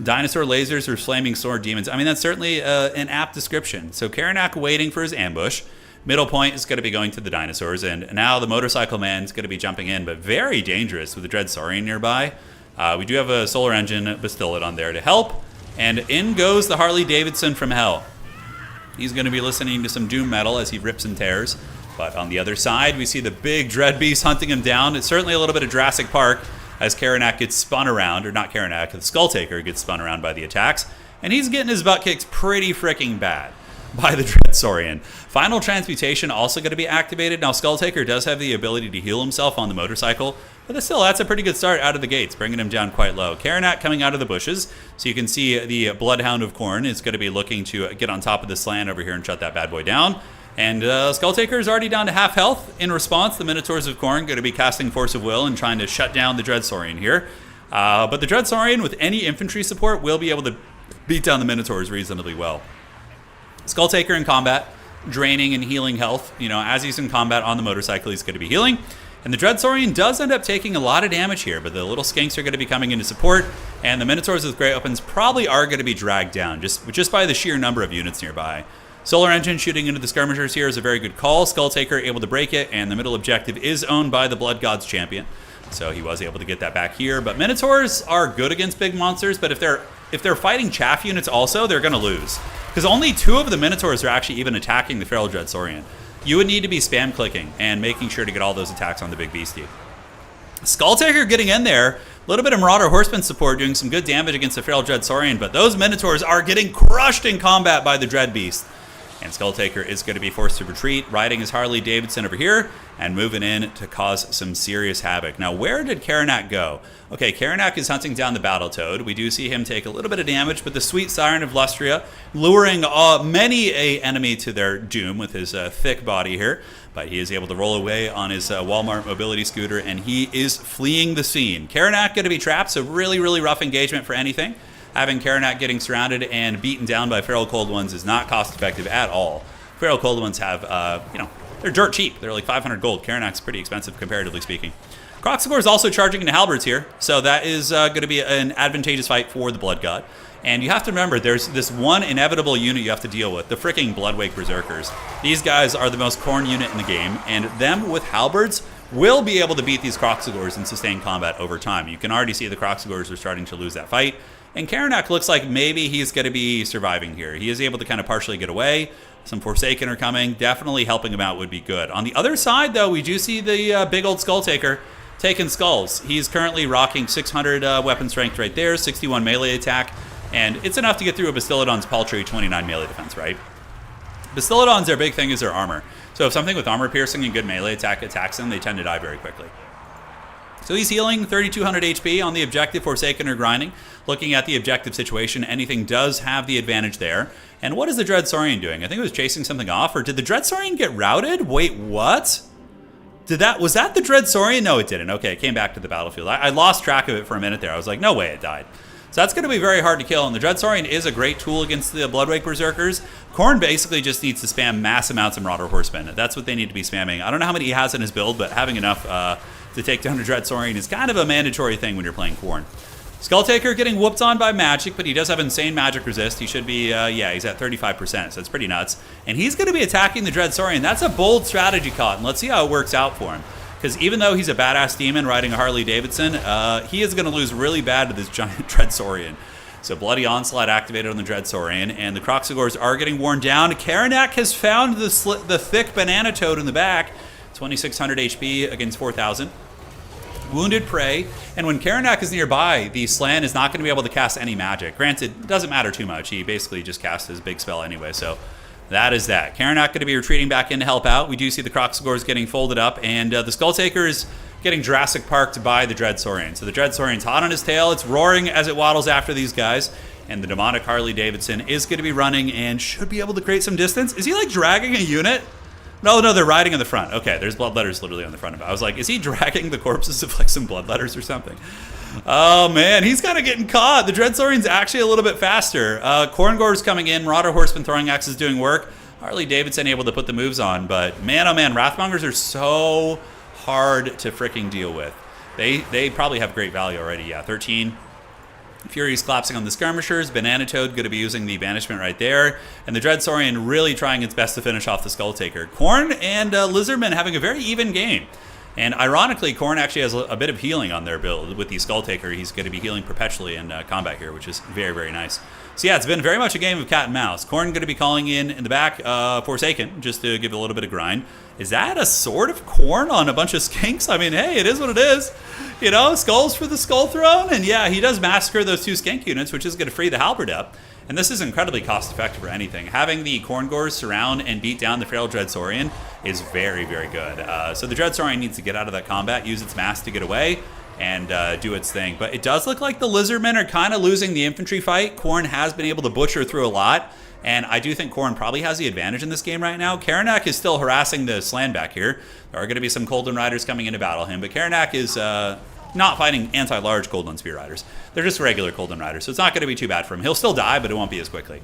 Dinosaur lasers or flaming sword demons. I mean, that's certainly an apt description. So Karanak waiting for his ambush. Middle point is going to be going to the dinosaurs, and now the motorcycle man is going to be jumping in, but very dangerous with the Dreadsaurian nearby. We do have a solar engine Bastillid on there to help, and in goes the Harley Davidson from hell. He's going to be listening to some doom metal as he rips and tears. But on the other side, we see the big dread beast hunting him down. It's certainly a little bit of Jurassic Park as Karanak gets spun around, or not Karanak, the Skulltaker gets spun around by the attacks, and he's getting his butt kicked pretty freaking bad by the Dreadsaurian. Final Transmutation also going to be activated. Now, Skulltaker does have the ability to heal himself on the motorcycle, but still, that's a pretty good start out of the gates, bringing him down quite low. Karanak coming out of the bushes, so you can see the Bloodhound of Khorne is going to be looking to get on top of this land over here and shut that bad boy down. And Skulltaker is already down to half health. In response, the Minotaurs of Khorne going to be casting Force of Will and trying to shut down the Dreadsaurian here. But the Dreadsaurian, with any infantry support, will be able to beat down the Minotaurs reasonably well. Skulltaker in combat, draining and healing health. You know, as he's in combat on the motorcycle, he's going to be healing. And the Dreadsaurian does end up taking a lot of damage here, but the little skinks are going to be coming into support, and the Minotaurs with great weapons probably are going to be dragged down, just by the sheer number of units nearby. Solar Engine shooting into the skirmishers here is a very good call. Skulltaker able to break it, and the middle objective is owned by the Blood God's champion. So he was able to get that back here. But Minotaurs are good against big monsters, but if they're fighting chaff units also, they're going to lose. Because only 2 of the Minotaurs are actually even attacking the Feral Dreadsaurian. You would need to be spam clicking and making sure to get all those attacks on the big beastie. Skulltaker getting in there. A little bit of Marauder Horseman support doing some good damage against the Feral Dreadsaurian, but those Minotaurs are getting crushed in combat by the Dread Beast. And Skulltaker is going to be forced to retreat, riding his Harley Davidson over here and moving in to cause some serious havoc. Now, where did Karanak go? Okay, Karanak is hunting down the Battletoad. We do see him take a little bit of damage, but the sweet Siren of Lustria luring many a enemy to their doom with his thick body here. But he is able to roll away on his Walmart mobility scooter, and he is fleeing the scene. Karanak going to be trapped, so really, really rough engagement for anything. Having Karanak getting surrounded and beaten down by Feral Cold Ones is not cost effective at all. Feral Cold Ones have, they're dirt cheap. They're like 500 gold. Karanak's pretty expensive comparatively speaking. Kroxigor is also charging into halberds here, so that is going to be an advantageous fight for the Blood God. And you have to remember, there's this one inevitable unit you have to deal with, the freaking Bloodwake Berserkers. These guys are the most Khorne unit in the game, and them with halberds will be able to beat these Kroxigors in sustained combat over time. You can already see the Kroxigors are starting to lose that fight. And Karanak looks like maybe he's going to be surviving here. He is able to kind of partially get away. Some Forsaken are coming. Definitely helping him out would be good. On the other side, though, we do see the big old Skulltaker taking skulls. He's currently rocking 600 weapon strength right there, 61 melee attack. And it's enough to get through a Bastillodon's paltry 29 melee defense, right? Bastillodons, their big thing is their armor. So if something with armor piercing and good melee attack attacks them, they tend to die very quickly. So he's healing 3,200 HP on the objective. Forsaken or grinding. Looking at the objective situation, anything does have the advantage there. And what is the Dread Saurian doing? I think it was chasing something off. Or did the Dread Saurian get routed? Wait, what? Was that the Dread Saurian? No, it didn't. Okay, it came back to the battlefield. I lost track of it for a minute there. I was like, no way it died. So that's going to be very hard to kill. And the Dread Saurian is a great tool against the Bloodwake Berserkers. Khorne basically just needs to spam mass amounts of Marauder Horsemen. That's what they need to be spamming. I don't know how many he has in his build, but having enough to take down a Dread Saurian is kind of a mandatory thing when you're playing Khorne. Skulltaker getting whooped on by magic, but he does have insane magic resist. He should be, he's at 35%, so it's pretty nuts. And he's going to be attacking the Dread Saurian. That's a bold strategy, Cotton. Let's see how it works out for him. Because even though he's a badass demon riding a Harley Davidson, he is going to lose really bad to this giant Dread Saurian. So Bloody Onslaught activated on the Dread Saurian, and the Kroxigors are getting worn down. Karanak has found the thick banana toad in the back. 2,600 HP against 4,000. Wounded Prey, and when Karanak is nearby, the Slan is not going to be able to cast any magic. Granted, it doesn't matter too much. He basically just cast his big spell anyway, so that is that. Karanak going to be retreating back in to help out. We do see the Kroxigors getting folded up, and the Skulltaker is getting Jurassic Parked by the Dread Saurian. So the Dread Saurian's hot on his tail. It's roaring as it waddles after these guys, and the demonic Harley Davidson is going to be running and should be able to create some distance. Is he like dragging a unit? No, they're riding in the front. Okay, there's bloodletters literally on the front of it. I was like, is he dragging the corpses of like some bloodletters or something? Oh man, he's kind of getting caught. The Dread Saurian's actually a little bit faster. Khorngor's coming in. Marauder Horseman throwing axes doing work. Harley Davidson able to put the moves on, but man, oh man, Wrathmongers are so hard to freaking deal with. They probably have great value already. Yeah, 13. Fury's collapsing on the Skirmishers. Banana Toad going to be using the Banishment right there. And the Dread Saurian really trying its best to finish off the Skulltaker. Khorne and Lizardmen having a very even game. And ironically, Khorne actually has a bit of healing on their build. With the Skulltaker, he's going to be healing perpetually in combat here, which is very, very nice. So yeah, it's been very much a game of cat and mouse. Khorne going to be calling in the back Forsaken, just to give it a little bit of grind. Is that a Sword of Khorne on a bunch of skinks? I mean, hey, it is what it is. You know, skulls for the Skull Throne. And yeah, he does massacre those two skink units, which is going to free the halberd up. And this is incredibly cost-effective for anything. Having the Khorngors surround and beat down the Feral Dread Saurian is very, very good. So the Dread Saurian needs to get out of that combat, use its mass to get away, and do its thing. But it does look like the Lizardmen are kind of losing the infantry fight. Khorne has been able to butcher through a lot, and I do think Khorne probably has the advantage in this game right now. Karanak is still harassing the Slan back here. There are going to be some Colden Riders coming in to battle him, but Karanak is not fighting anti-large Colden Spear Riders. They're just regular Colden Riders, so it's not going to be too bad for him. He'll still die, but it won't be as quickly.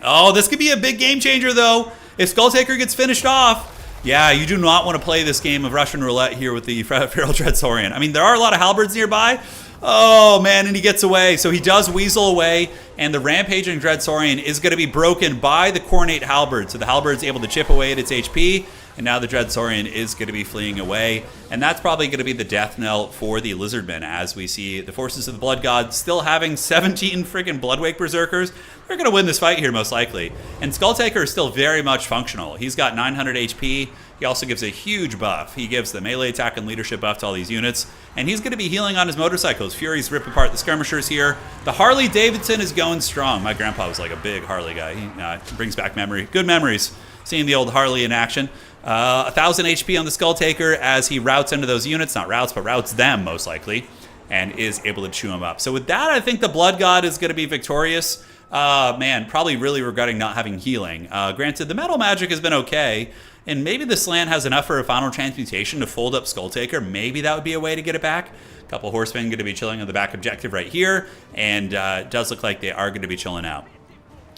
Oh, this could be a big game changer, though. If Skulltaker gets finished off, yeah, you do not want to play this game of Russian roulette here with the Feral Dread Saurian. I mean, there are a lot of halberds nearby. Oh, man, and he gets away. So he does weasel away, and the Rampaging Dread Saurian is going to be broken by the Cornate Halberd. So the Halberd's able to chip away at its HP, and now the Dread Saurian is going to be fleeing away. And that's probably going to be the death knell for the Lizardmen, as we see the forces of the Blood God still having 17 friggin' Bloodwake Berserkers. They're going to win this fight here, most likely. And Skulltaker is still very much functional. He's got 900 HP. He also gives a huge buff. He gives the melee attack and leadership buff to all these units, and he's going to be healing on his motorcycles. Furies rip apart the skirmishers here. The Harley Davidson is going strong. My grandpa was like a big Harley guy. He brings back good memories, seeing the old Harley in action. 1,000 HP on the Skull Taker as he routes into those units. Not routes, but routes them, most likely, and is able to chew them up. So with that, I think the Blood God is going to be victorious. Man, probably really regretting not having healing. Granted, the metal magic has been okay, and maybe the Slant has enough for a final transmutation to fold up Skull Taker. Maybe that would be a way to get it back. A couple horsemen going to be chilling on the back objective right here, and it does look like they are going to be chilling out.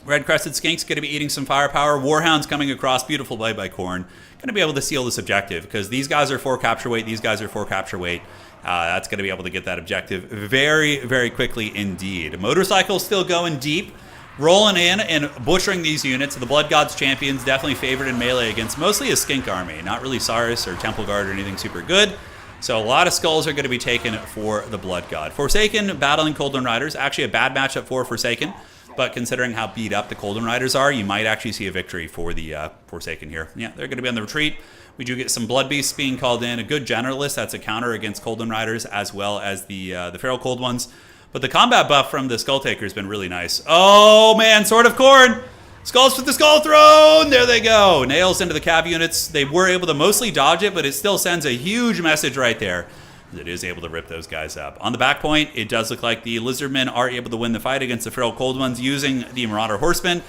Red Crested Skink's going to be eating some firepower. Warhound's coming across. Beautiful play by Khorne. Going to be able to seal this objective because these guys are 4 capture weight. These guys are 4 capture weight. That's going to be able to get that objective very, very quickly indeed. Motorcycle still going deep, rolling in and butchering these units. The Blood God's champions definitely favored in melee against mostly a skink army. Not really Saurus or Temple Guard or anything super good. So a lot of skulls are going to be taken for the Blood God. Forsaken battling Coldon Riders. Actually a bad matchup for Forsaken. But considering how beat up the Coldon Riders are, you might actually see a victory for the Forsaken here. Yeah, they're going to be on the retreat. We do get some Blood Beasts being called in. A good Generalist, that's a counter against Coldon Riders, as well as the Feral Cold ones. But the combat buff from the Skull Taker has been really nice. Oh, man, Sword of Khorne! Skulls for the Skull Throne! There they go! Nails into the Cav units. They were able to mostly dodge it, but it still sends a huge message right there. It is able to rip those guys up. On the back point, it does look like the Lizardmen are able to win the fight against the Feral Cold ones using the Marauder Horsemen.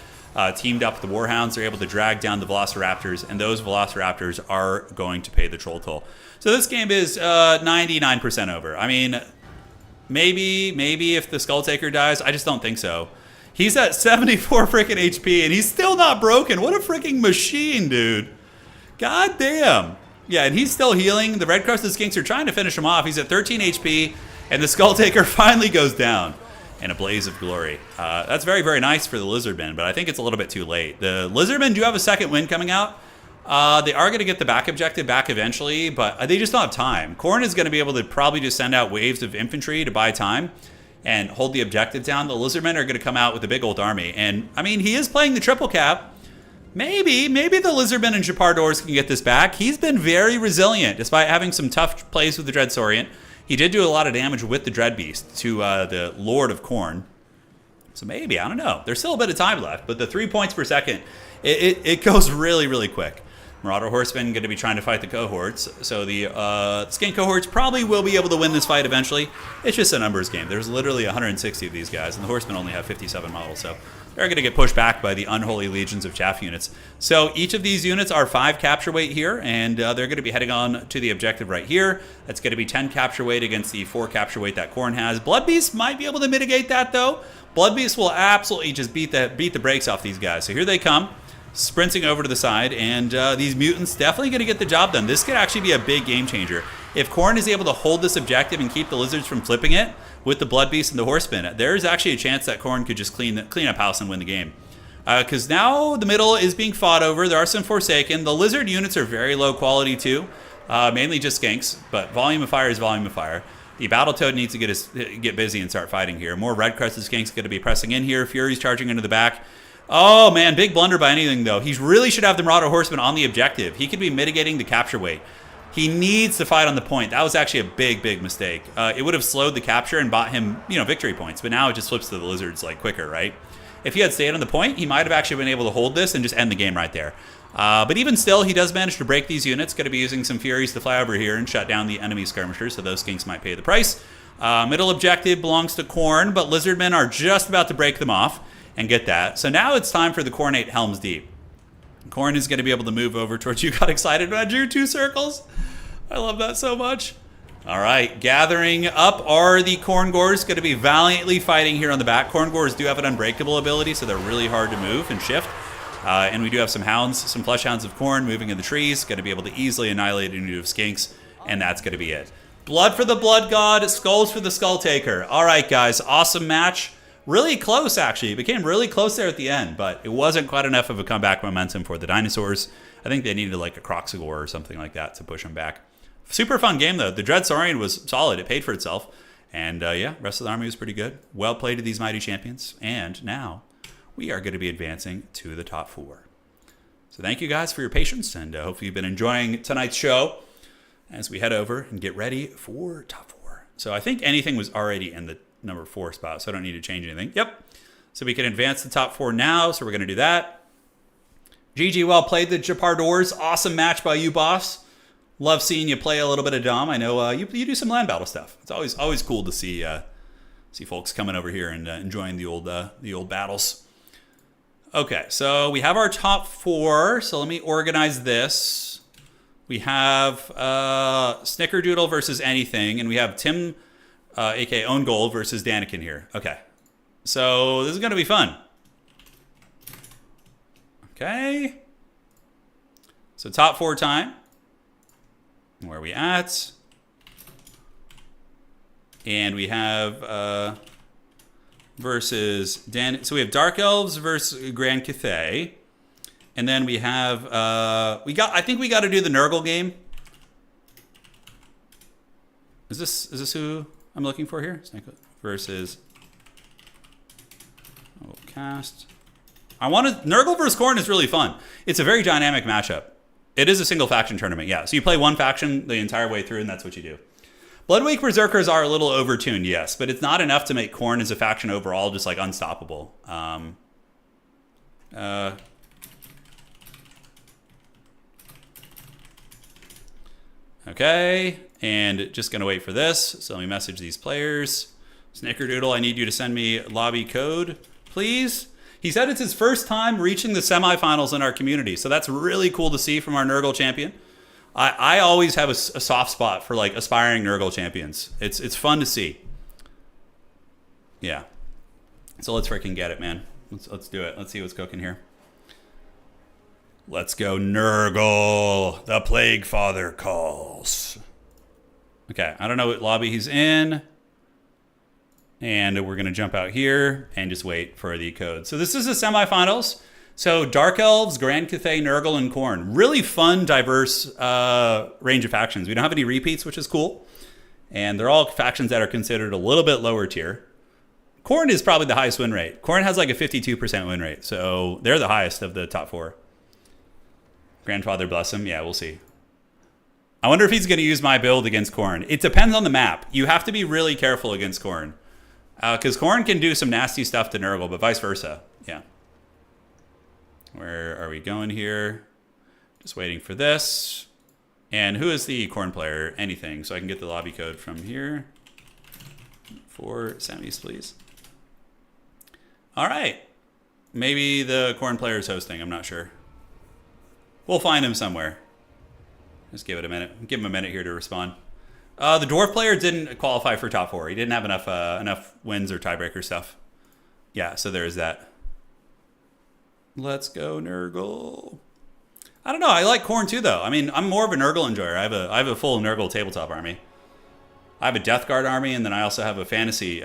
Teamed up with the Warhounds, they're able to drag down the Velociraptors, and those Velociraptors are going to pay the Troll Toll. So this game is 99% over. I mean, maybe if the Skull Taker dies, I just don't think so. He's at 74 freaking HP, and he's still not broken. What a freaking machine, dude. God damn. Yeah, and he's still healing. The Red Crested Skinks are trying to finish him off. He's at 13 HP, and the Skull Taker finally goes down in a blaze of glory. That's very, very nice for the Lizardmen, but I think it's a little bit too late. The Lizardmen do have a second win coming out. They are going to get the back objective back eventually, but they just don't have time. Khorne is going to be able to probably just send out waves of infantry to buy time and hold the objective down. The Lizardmen are going to come out with a big old army. And, I mean, he is playing the triple cap. Maybe the Lizardmen and Japardors can get this back. He's been very resilient, despite having some tough plays with the Dread Saurian. He did do a lot of damage with the Dread Beast to the Lord of Khorne. So maybe, I don't know. There's still a bit of time left, but the 3 points per second, it goes really, really quick. Marauder Horsemen going to be trying to fight the cohorts. So the Skink cohorts probably will be able to win this fight eventually. It's just a numbers game. There's literally 160 of these guys, and the Horsemen only have 57 models. So they're going to get pushed back by the unholy legions of chaff units. So each of these units are 5 capture weight here, and they're going to be heading on to the objective right here. That's going to be 10 capture weight against the 4 capture weight that Khorne has. Blood Beast might be able to mitigate that, though. Blood Beast will absolutely just beat the brakes off these guys. So here they come, sprinting over to the side, and these mutants definitely going to get the job done. This could actually be a big game changer. If Khorne is able to hold this objective and keep the lizards from flipping it with the Blood Beast and the Horsemen, there's actually a chance that Khorne could just clean up house and win the game. Because now the middle is being fought over. There are some Forsaken. The lizard units are very low quality too, mainly just skinks, but volume of fire is volume of fire. The Battletoad needs to get busy and start fighting here. More Red Crested Skinks going to be pressing in here. Fury's charging into the back. Oh, man, big blunder by anything, though. He really should have the Marauder Horseman on the objective. He could be mitigating the capture weight. He needs to fight on the point. That was actually a big, big mistake. It would have slowed the capture and bought him, victory points. But now it just flips to the lizards, quicker, right? If he had stayed on the point, he might have actually been able to hold this and just end the game right there. But even still, he does manage to break these units. Going to be using some Furies to fly over here and shut down the enemy skirmishers, so those skinks might pay the price. Middle objective belongs to Khorne, but Lizardmen are just about to break them off and get that. So now it's time for the Khornate Helm's Deep. Khorne is going to be able to move over towards you. Got excited when I drew 2 circles. I love that so much. All right, gathering up are the Khorngors, going to be valiantly fighting here on the back. Khorngors do have an unbreakable ability, so they're really hard to move and shift. And we do have some hounds, some flesh hounds of Khorne moving in the trees, going to be able to easily annihilate a unit of skinks, and that's going to be it. Blood for the Blood God, skulls for the Skull Taker. All right, guys, awesome match. Really close, actually. It became really close there at the end, but it wasn't quite enough of a comeback momentum for the dinosaurs. I think they needed like a Croxagore or something like that to push them back. Super fun game, though. The Dread Saurian was solid. It paid for itself. And, yeah, rest of the army was pretty good. Well played to these mighty champions. And now we are going to be advancing to the top 4. So thank you guys for your patience, and hopefully you've been enjoying tonight's show as we head over and get ready for top 4. So I think anything was already in the number 4 spot, so I don't need to change anything. Yep. So we can advance the top 4 now, so we're going to do that. GG, well played, the Japardors. Awesome match by you, boss. Love seeing you play a little bit of Dom. I know you do some land battle stuff. It's always cool to see folks coming over here and enjoying the old battles. Okay, so we have our top 4. So let me organize this. We have Snickerdoodle versus anything, and we have Tim, aka Own Gold, versus Daniken here. Okay, so this is going to be fun. Okay, so top 4 time. Where are we at? And we have versus Dan. So we have Dark Elves versus Grand Cathay, and then we have I think we got to do the Nurgle game. Is this who I'm looking for here? Versus cast. Nurgle versus Khorne is really fun. It's a very dynamic matchup. It is a single faction tournament, yeah. So you play one faction the entire way through, and that's what you do. Bloodwake Berserkers are a little overtuned, yes, but it's not enough to make Khorne as a faction overall just like unstoppable. Okay, and just gonna wait for this. So let me message these players. Snickerdoodle, I need you to send me lobby code, please. He said it's his first time reaching the semifinals in our community, so that's really cool to see from our Nurgle champion. I always have a soft spot for like aspiring Nurgle champions. It's fun to see. Yeah. So let's freaking get it, man. Let's do it. Let's see what's cooking here. Let's go Nurgle. The Plague Father calls. Okay, I don't know what lobby he's in. And we're going to jump out here and just wait for the code. So this is the semifinals. So Dark Elves, Grand Cathay, Nurgle, and Khorne. Really fun, diverse range of factions. We don't have any repeats, which is cool. And they're all factions that are considered a little bit lower tier. Khorne is probably the highest win rate. Khorne has like a 52% win rate. So they're the highest of the top 4. Grandfather bless him. Yeah, we'll see. I wonder if he's going to use my build against Khorne. It depends on the map. You have to be really careful against Khorne. Because Khorne can do some nasty stuff to Nurgle, but vice versa. Yeah. Where are we going here? Just waiting for this. And who is the Khorne player? Anything. So I can get the lobby code from here. 4 semis, please. All right. Maybe the Khorne player is hosting. I'm not sure. We'll find him somewhere. Just give it a minute. Give him a minute here to respond. The Dwarf player didn't qualify for top 4. He didn't have enough wins or tiebreaker stuff. Yeah, so there's that. Let's go Nurgle. I don't know. I like Khorne too, though. I mean, I'm more of a Nurgle enjoyer. I have a full Nurgle tabletop army. I have a Death Guard army, and then I also have a fantasy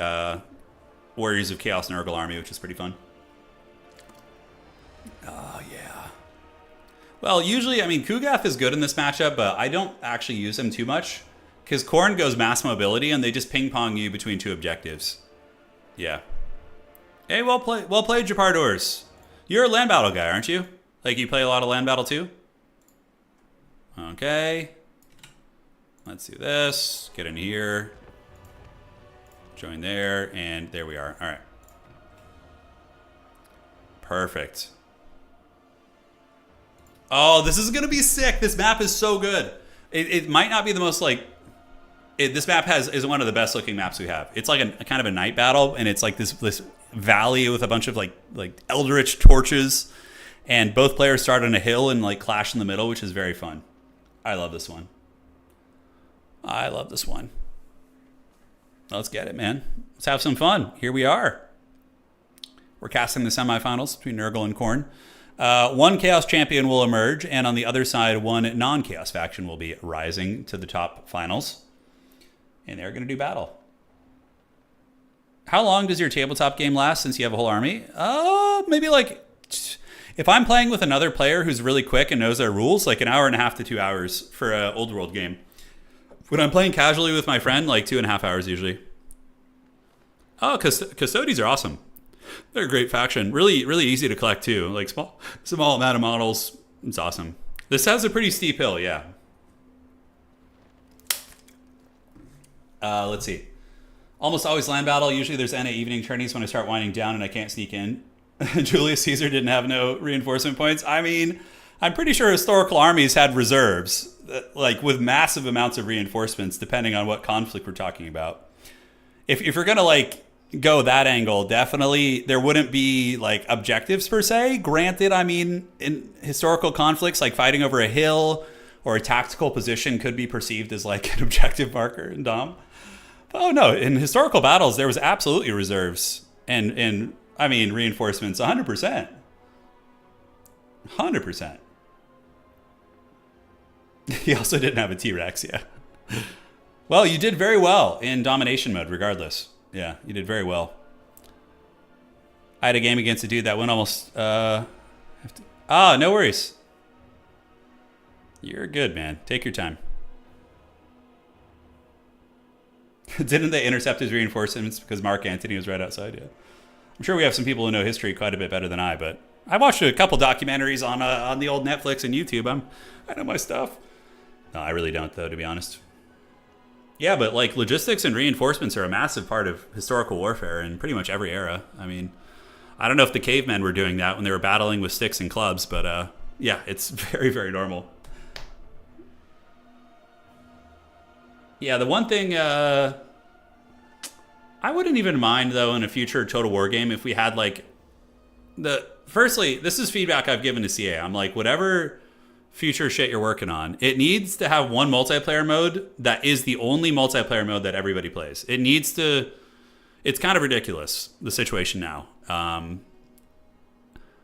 Warriors of Chaos Nurgle army, which is pretty fun. Oh, yeah. Well, usually, I mean, Kugath is good in this matchup, but I don't actually use him too much. Because Khorne goes mass mobility, and they just ping-pong you between 2 objectives. Yeah. Hey, well played, Japardors. You're a land battle guy, aren't you? Like, you play a lot of land battle, too? Okay. Let's do this. Get in here. Join there, and there we are. All right. Perfect. Oh, this is going to be sick. This map is so good. It might not be the most, like... this map is one of the best looking maps we have. It's like a kind of a night battle, and it's like this valley with a bunch of like eldritch torches, and both players start on a hill and like clash in the middle, which is very fun. I love this one. I love this one. Let's get it, man. Let's have some fun. Here we are. We're casting the semifinals between Nurgle and Khorne. One Chaos champion will emerge, and on the other side, one non-Chaos faction will be rising to the top finals. And they're going to do battle. How long does your tabletop game last since you have a whole army? Maybe like... If I'm playing with another player who's really quick and knows their rules, like an hour and a half to 2 hours for an old world game. When I'm playing casually with my friend, like 2.5 hours usually. Oh, Custodies are awesome. They're a great faction. Really, really easy to collect too. Like small amount of models. It's awesome. This has a pretty steep hill, yeah. Let's see. Almost always land battle. Usually there's NA evening tourneys when I start winding down and I can't sneak in. Julius Caesar didn't have no reinforcement points. I mean, I'm pretty sure historical armies had reserves, like with massive amounts of reinforcements, depending on what conflict we're talking about. If you're going to like go that angle, definitely there wouldn't be like objectives per se. Granted, I mean, in historical conflicts, like fighting over a hill or a tactical position could be perceived as like an objective marker in Dom. Oh no, in historical battles, there was absolutely reserves and I mean, reinforcements, 100%. 100%. He also didn't have a T-Rex, yeah. Well, you did very well in domination mode, regardless. Yeah, you did very well. I had a game against a dude that went almost... no worries. You're good, man. Take your time. Didn't they intercept his reinforcements because Mark Antony was right outside? Yeah. I'm sure we have some people who know history quite a bit better than I, but I watched a couple documentaries on the old Netflix and YouTube. I know my stuff. No, I really don't, though, to be honest. Yeah, but like logistics and reinforcements are a massive part of historical warfare in pretty much every era. I mean, I don't know if the cavemen were doing that when they were battling with sticks and clubs, but yeah, it's very, very normal. Yeah, the one thing I wouldn't even mind, though, in a future Total War game if we had, like, firstly, this is feedback I've given to CA. I'm like, whatever future shit you're working on, it needs to have one multiplayer mode that is the only multiplayer mode that everybody plays. It needs to... It's kind of ridiculous, the situation now.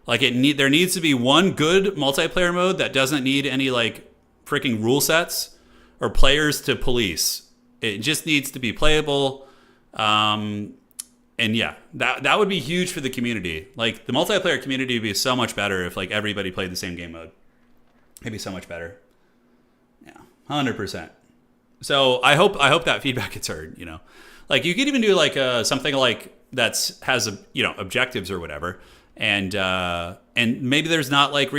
There needs to be one good multiplayer mode that doesn't need any, like, freaking rule sets or players to police. It just needs to be playable. And yeah, that would be huge for the community. Like the multiplayer community would be so much better if like everybody played the same game mode. It'd be so much better. Yeah, 100%. So I hope that feedback gets heard. You know, like you could even do like something like has objectives or whatever, and maybe there's not like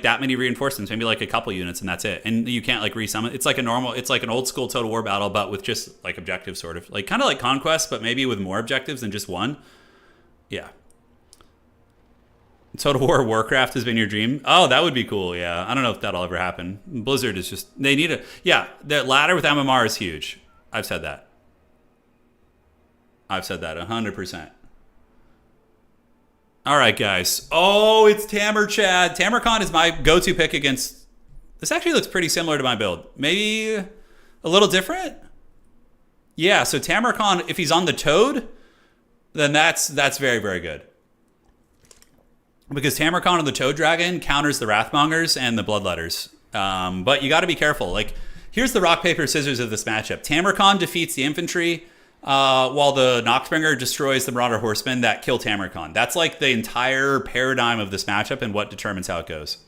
that many reinforcements, maybe like a couple units and that's it, and you can't like resummon. It's like an old school Total War battle, but with just like objectives, sort of like kind of like Conquest, but maybe with more objectives than just one. Yeah. Total War Warcraft has been your dream. Oh, that would be cool. Yeah, I don't know if that'll ever happen. Blizzard is just they need a the ladder with MMR is huge. I've said that 100%. All right, guys. Oh, it's Tamer Chad. Tamercon is my go-to pick against... This actually looks pretty similar to my build. Maybe a little different? Yeah, so Tamercon, if he's on the Toad, then that's very, very good. Because Tamercon on the Toad Dragon counters the Wrathmongers and the Bloodletters. But you got to be careful. Like, here's the rock, paper, scissors of this matchup. Tamercon defeats the infantry... while the Noxbringer destroys the Marauder Horsemen that kill Tamercon. That's like the entire paradigm of this matchup and what determines how it goes.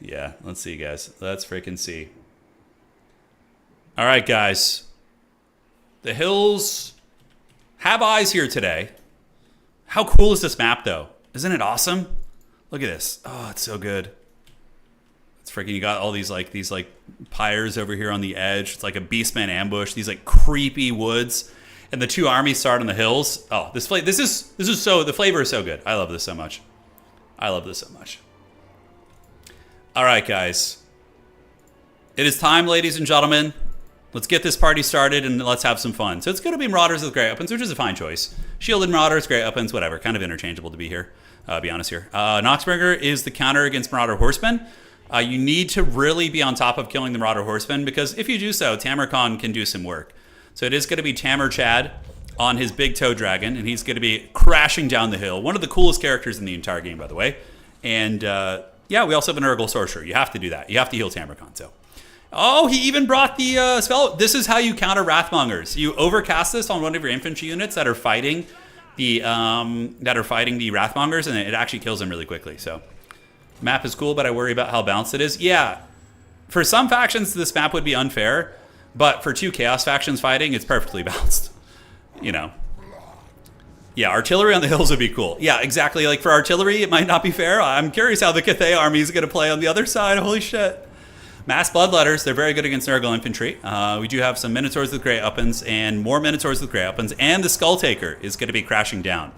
Yeah, let's see, guys. Let's freaking see. All right, guys. The hills have eyes here today. How cool is this map, though? Isn't it awesome? Look at this. Oh, it's so good. It's freaking, you got all these pyres over here on the edge. It's like a Beastman ambush. These like creepy woods, and the two armies start on the hills. Oh, the flavor is so good. I love this so much. All right, guys. It is time, ladies and gentlemen. Let's get this party started and let's have some fun. So it's going to be Marauders with Grey Weapons, which is a fine choice. Shielded Marauders, Grey Weapons, whatever. Kind of interchangeable to be here. Be honest here. Noxbringer is the counter against Marauder Horsemen. You need to really be on top of killing the Marauder Horsemen, because if you do so, Tamercon can do some work. So it is going to be Tamer Chad on his big Toad Dragon, and he's going to be crashing down the hill. One of the coolest characters in the entire game, by the way. And yeah, we also have a Nurgle Sorcerer. You have to do that. You have to heal Tamercon. So, oh, he even brought the spell. This is how you counter Wrathmongers. You overcast this on one of your infantry units that are fighting the Wrathmongers, and it actually kills them really quickly. So. Map is cool, but I worry about how balanced it is. Yeah, for some factions, this map would be unfair, but for two Chaos factions fighting, it's perfectly balanced. You know. Yeah, artillery on the hills would be cool. Yeah, exactly. Like for artillery, it might not be fair. I'm curious how the Cathay army is going to play on the other side. Holy shit. Mass Bloodletters, they're very good against Nurgle infantry. We do have some Minotaurs with Grey Uppins and more Minotaurs with Grey Uppins, and the Skull Taker is going to be crashing down.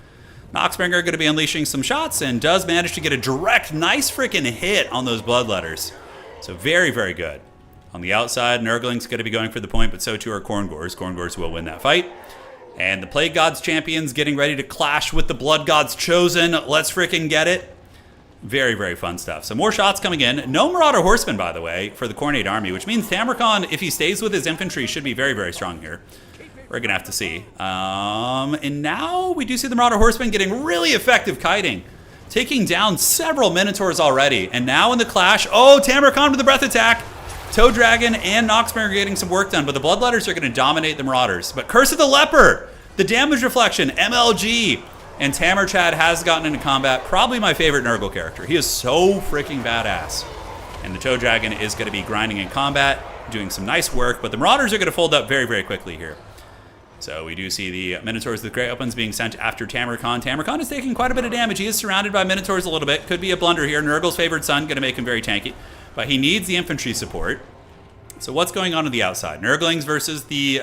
Noxbringer going to be unleashing some shots and does manage to get a direct, nice freaking hit on those Bloodletters. So very, very good. On the outside, Nurgling's going to be going for the point, but so too are Khorngors. Khorngors will win that fight. And the Plague Gods champions getting ready to clash with the Blood Gods chosen. Let's freaking get it. Very, very fun stuff. So more shots coming in. No Marauder Horsemen, by the way, for the Khornate army, which means Tamarkon, if he stays with his infantry, should be very, very strong here. We're going to have to see. And now we do see the Marauder Horsemen getting really effective kiting. Taking down several Minotaurs already. And now in the clash, oh, Tamarkon with the breath attack. Toe Dragon and Noxbringer getting some work done, but the Bloodletters are going to dominate the Marauders. But Curse of the Leper, the damage reflection, MLG, and Tamarchad has gotten into combat. Probably my favorite Nurgle character. He is so freaking badass. And the Toe Dragon is going to be grinding in combat, doing some nice work, but the Marauders are going to fold up very, very quickly here. So we do see the Minotaurs with Grey Uppins being sent after Tamarkon. Tamarkon is taking quite a bit of damage. He is surrounded by Minotaurs a little bit. Could be a blunder here. Nurgle's favorite son going to make him very tanky. But he needs the infantry support. So what's going on the outside? Nurglings versus the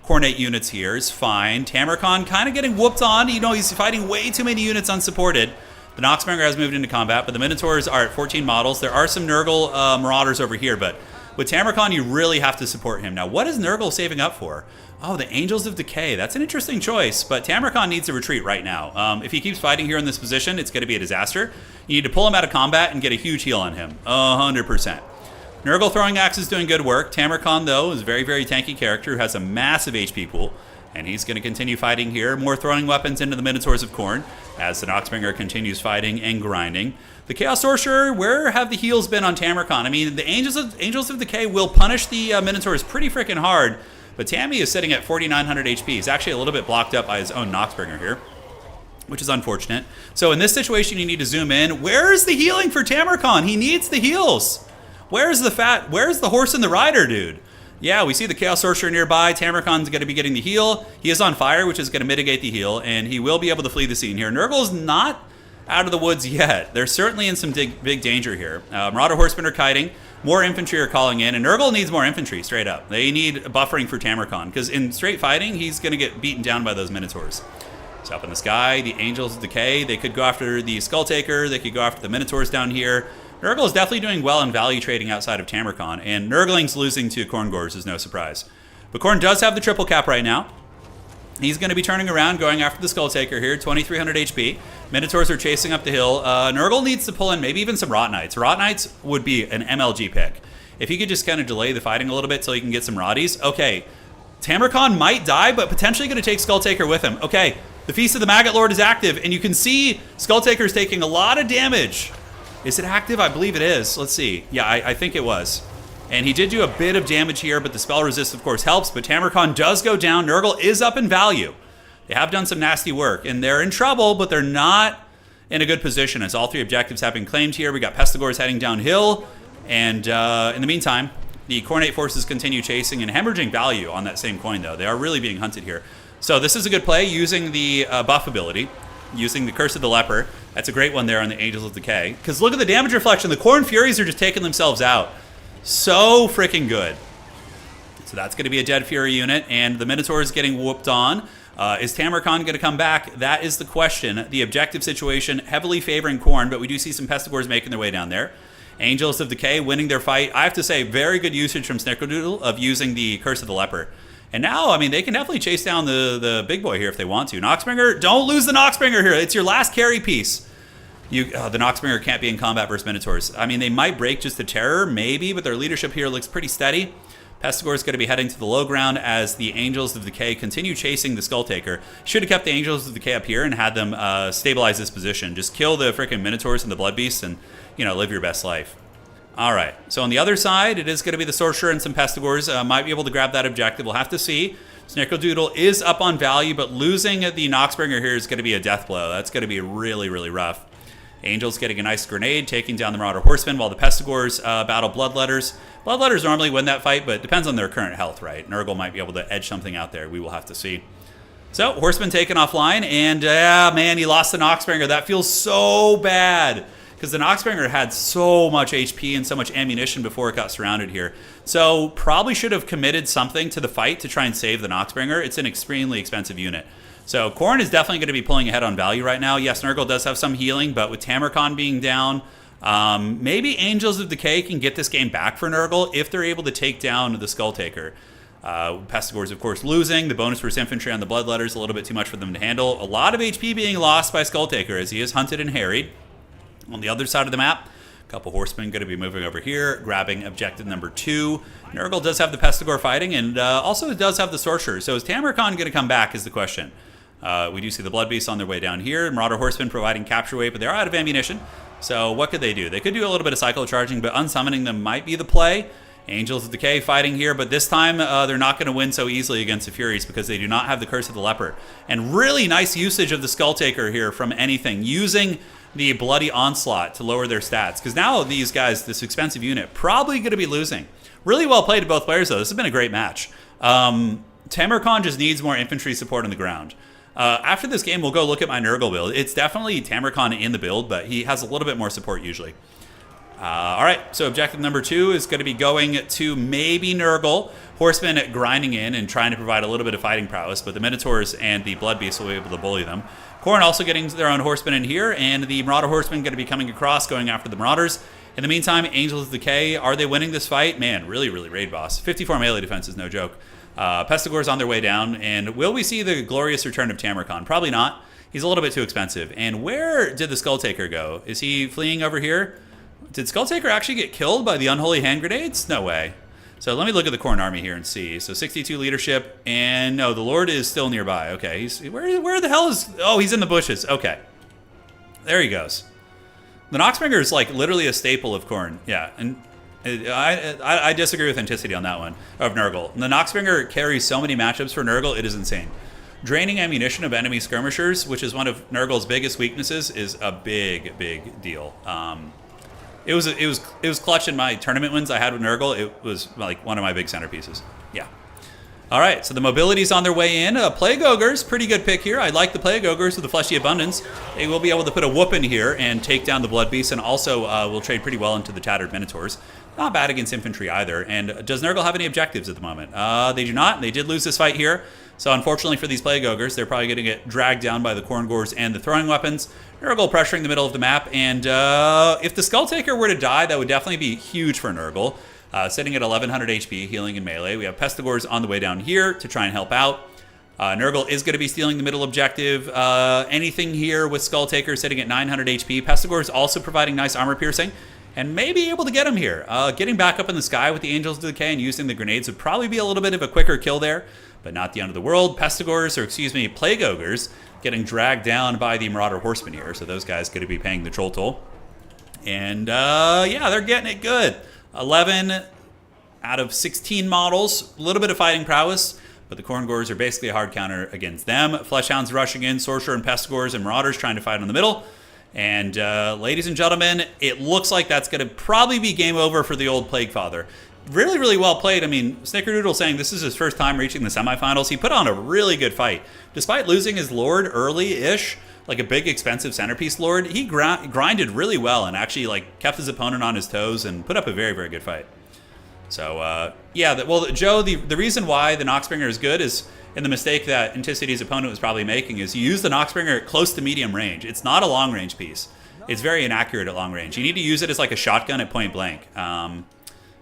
Khornate units here is fine. Tamarkon kind of getting whooped on. You know, he's fighting way too many units unsupported. The Noxbringer has moved into combat, but the Minotaurs are at 14 models. There are some Nurgle Marauders over here, but with Tamarkon, you really have to support him. Now, what is Nurgle saving up for? Oh, the Angels of Decay. That's an interesting choice, but Tamarkon needs to retreat right now. If he keeps fighting here in this position, it's going to be a disaster. You need to pull him out of combat and get a huge heal on him. 100%. Nurgle Throwing Axe is doing good work. Tamarkon, though, is a very, very tanky character who has a massive HP pool, and he's going to continue fighting here. More throwing weapons into the Minotaurs of Khorne as the Noxbringer continues fighting and grinding. The Chaos Sorcerer, where have the heals been on Tamarkon? I mean, the Angels of Decay will punish the Minotaurs pretty freaking hard, but Tammy is sitting at 4,900 HP. He's actually a little bit blocked up by his own Noxbringer here, which is unfortunate. So in this situation, you need to zoom in. Where is the healing for Tamarkon? He needs the heals. Where's the horse and the rider, dude? Yeah, we see the Chaos Sorcerer nearby. Tamarkon's going to be getting the heal. He is on fire, which is going to mitigate the heal, and he will be able to flee the scene here. Nurgle's not out of the woods yet. They're certainly in some big danger here. Marauder Horsemen are kiting. More infantry are calling in, and Nurgle needs more infantry, straight up. They need buffering for Tamarkon, because in straight fighting, he's going to get beaten down by those Minotaurs. So up in the sky, the Angels of Decay, they could go after the Skull Taker, they could go after the Minotaurs down here. Nurgle is definitely doing well in value trading outside of Tamarkon, and Nurgling's losing to Khorngors is no surprise. But Khorne does have the triple cap right now. He's going to be turning around, going after the Skull Taker here, 2,300 HP. Minotaurs are chasing up the hill. Nurgle needs to pull in maybe even some Rot Knights. Rot Knights would be an MLG pick. If he could just kind of delay the fighting a little bit so he can get some Rotties. Okay, Tamarkon might die, but potentially going to take Skull Taker with him. Okay, the Feast of the Maggot Lord is active, and you can see Skull Taker's taking a lot of damage. Is it active? I believe it is. Let's see. Yeah, I think it was. And he did do a bit of damage here, but the spell resist, of course, helps. But Tamarkon does go down. Nurgle is up in value. They have done some nasty work, and they're in trouble, but they're not in a good position as all three objectives have been claimed here. We got Pestigors heading downhill, and in the meantime, the Khornate forces continue chasing and hemorrhaging value on that same coin, though. They are really being hunted here. So this is a good play using the buff ability, using the Curse of the Leper. That's a great one there on the Angels of Decay. Because look at the damage reflection. The Khorne Furies are just taking themselves out. So freaking good. So that's going to be a Dead Fury unit, and the Minotaur is getting whooped on. Is Tamarkon going to come back? That is the question. The objective situation heavily favoring Khorne, but we do see some Pestigors making their way down there. Angels of Decay winning their fight. I have to say, very good usage from Snickerdoodle of using the Curse of the Leper. And now, I mean, they can definitely chase down the big boy here if they want to. Noxbringer, don't lose the Noxbringer here. It's your last carry piece. The Noxbringer can't be in combat versus Minotaurs. I mean, they might break just the terror, maybe, but their leadership here looks pretty steady. Pestigor is going to be heading to the low ground as the Angels of Decay continue chasing the Skull Taker. Should have kept the Angels of Decay up here and had them stabilize this position. Just kill the freaking Minotaurs and the Blood Beasts and, you know, live your best life. All right, so on the other side, it is going to be the Sorcerer and some Pestigors. Might be able to grab that objective. We'll have to see. Snickerdoodle is up on value, but losing the Noxbringer here is going to be a death blow. That's going to be really, really rough. Angels getting a nice grenade, taking down the Marauder Horsemen, while the Pestigors battle Bloodletters. Bloodletters normally win that fight, but it depends on their current health, right? Nurgle might be able to edge something out there. We will have to see. So, Horseman taken offline, and man, he lost the Noxbringer. That feels so bad, because the Noxbringer had so much HP and so much ammunition before it got surrounded here. So, probably should have committed something to the fight to try and save the Noxbringer. It's an extremely expensive unit. So, Khorne is definitely going to be pulling ahead on value right now. Yes, Nurgle does have some healing, but with Tamarcon being down, maybe Angels of Decay can get this game back for Nurgle if they're able to take down the Skulltaker. Pestigor's, of course, losing. The bonus versus infantry on the Bloodletters a little bit too much for them to handle. A lot of HP being lost by Skulltaker as he is hunted and harried. On the other side of the map, a couple horsemen going to be moving over here, grabbing objective number 2. Nurgle does have the Pestigor fighting, and also does have the Sorcerer. So is Tamarcon going to come back is the question. We do see the Blood Beasts on their way down here. Marauder Horsemen providing capture weight, but they're out of ammunition. So what could they do? They could do a little bit of cycle charging, but unsummoning them might be the play. Angels of Decay fighting here, but this time they're not going to win so easily against the Furies because they do not have the Curse of the Leper. And really nice usage of the Skulltaker here from anything, using the Bloody Onslaught to lower their stats. Because now these guys, this expensive unit, probably going to be losing. Really well played to both players, though. This has been a great match. Tamarcon just needs more infantry support on the ground. After this game, we'll go look at my Nurgle build. It's definitely Tamarcon in the build, but he has a little bit more support usually. All right, so objective number 2 is going to be going to maybe Nurgle. Horsemen grinding in and trying to provide a little bit of fighting prowess, but the Minotaurs and the Blood Beasts will be able to bully them. Khorne also getting their own horsemen in here, and the Marauder Horsemen going to be coming across, going after the Marauders. In the meantime, Angels of Decay, are they winning this fight? Man, really, really raid boss. 54 melee defense is no joke. Pestigor's on their way down, and will we see the glorious return of Tamarcon? Probably not. He's a little bit too expensive. And where did the Skulltaker go? Is he fleeing over here? Did Skulltaker actually get killed by the Unholy Hand Grenades? No way. So let me look at the Khorne army here and see. So 62 leadership, and no, the Lord is still nearby. Okay, he's where the hell is... Oh, he's in the bushes. Okay. There he goes. The Noxbringer is like literally a staple of Khorne. Yeah, and I disagree with Anticity on that one, of Nurgle. The Noxbringer carries so many matchups for Nurgle, it is insane. Draining ammunition of enemy skirmishers, which is one of Nurgle's biggest weaknesses, is a big, big deal. It was clutch in my tournament wins I had with Nurgle. It was like one of my big centerpieces. Yeah. All right, so the mobility's on their way in. Plague Ogres, pretty good pick here. I like the Plague Ogres with the Fleshy Abundance. They will be able to put a whoop in here and take down the Blood Beasts, and also will trade pretty well into the Tattered Minotaurs. Not bad against infantry either. And does Nurgle have any objectives at the moment? They do not. They did lose this fight here. So unfortunately for these Plague Ogres, they're probably going to get dragged down by the Khorne Gores and the throwing weapons. Nurgle pressuring the middle of the map. And if the Skulltaker were to die, that would definitely be huge for Nurgle. Sitting at 1100 HP, healing in melee. We have Pestigors on the way down here to try and help out. Nurgle is going to be stealing the middle objective. Anything here with Skulltaker sitting at 900 HP. Pestigors also providing nice armor piercing. And may be able to get him here. Getting back up in the sky with the Angels of Decay and using the grenades would probably be a little bit of a quicker kill there, but not the end of the world. Pestigors, or excuse me, Plague Ogres, getting dragged down by the Marauder Horsemen here, so those guys going to be paying the troll toll. And yeah, they're getting it good. 11 out of 16 models, a little bit of fighting prowess, but the Khorne Gores are basically a hard counter against them. Fleshhounds rushing in, Sorcerer and Pestigors and Marauders trying to fight in the middle. And ladies and gentlemen, it looks like that's going to probably be game over for the old Plague Father. Really, really well played. I mean, Snickerdoodle saying this is his first time reaching the semifinals. He put on a really good fight. Despite losing his Lord early-ish, like a big expensive centerpiece Lord, he grinded really well and actually like kept his opponent on his toes and put up a very, very good fight. So, yeah, well, Joe, the reason why the Noxbringer is good is... And the mistake that Anticity's opponent was probably making is you use the Noxbringer at close to medium range. It's not a long range piece. It's very inaccurate at long range. You need to use it as like a shotgun at point blank. And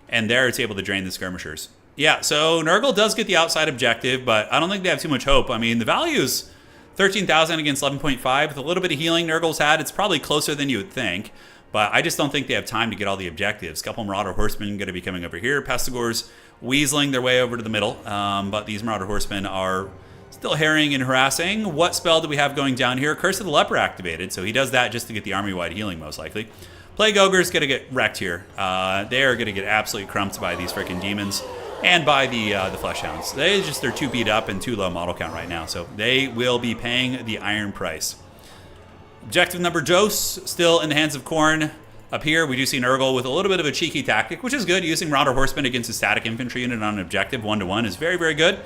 there it's able to drain the skirmishers. Yeah, so Nurgle does get the outside objective, but I don't think they have too much hope. I mean, the value is 13,000 against 11.5. With a little bit of healing Nurgle's had, it's probably closer than you would think. But I just don't think they have time to get all the objectives. A couple Marauder Horsemen going to be coming over here. Pestigors weaseling their way over to the middle. But these Marauder Horsemen are still harrying and harassing. What spell do we have going down here? Curse of the Leper activated. So he does that just to get the army-wide healing, most likely. Plague Ogre's going to get wrecked here. They are going to get absolutely crumped by these freaking demons. And by the Fleshhounds. They're too beat up and too low model count right now. So they will be paying the iron price. Objective number dose, still in the hands of Khorne. Up here, we do see Nurgle with a little bit of a cheeky tactic, which is good. Using Marauder Horsemen against a static infantry unit on an objective 1-to-1 is very, very good.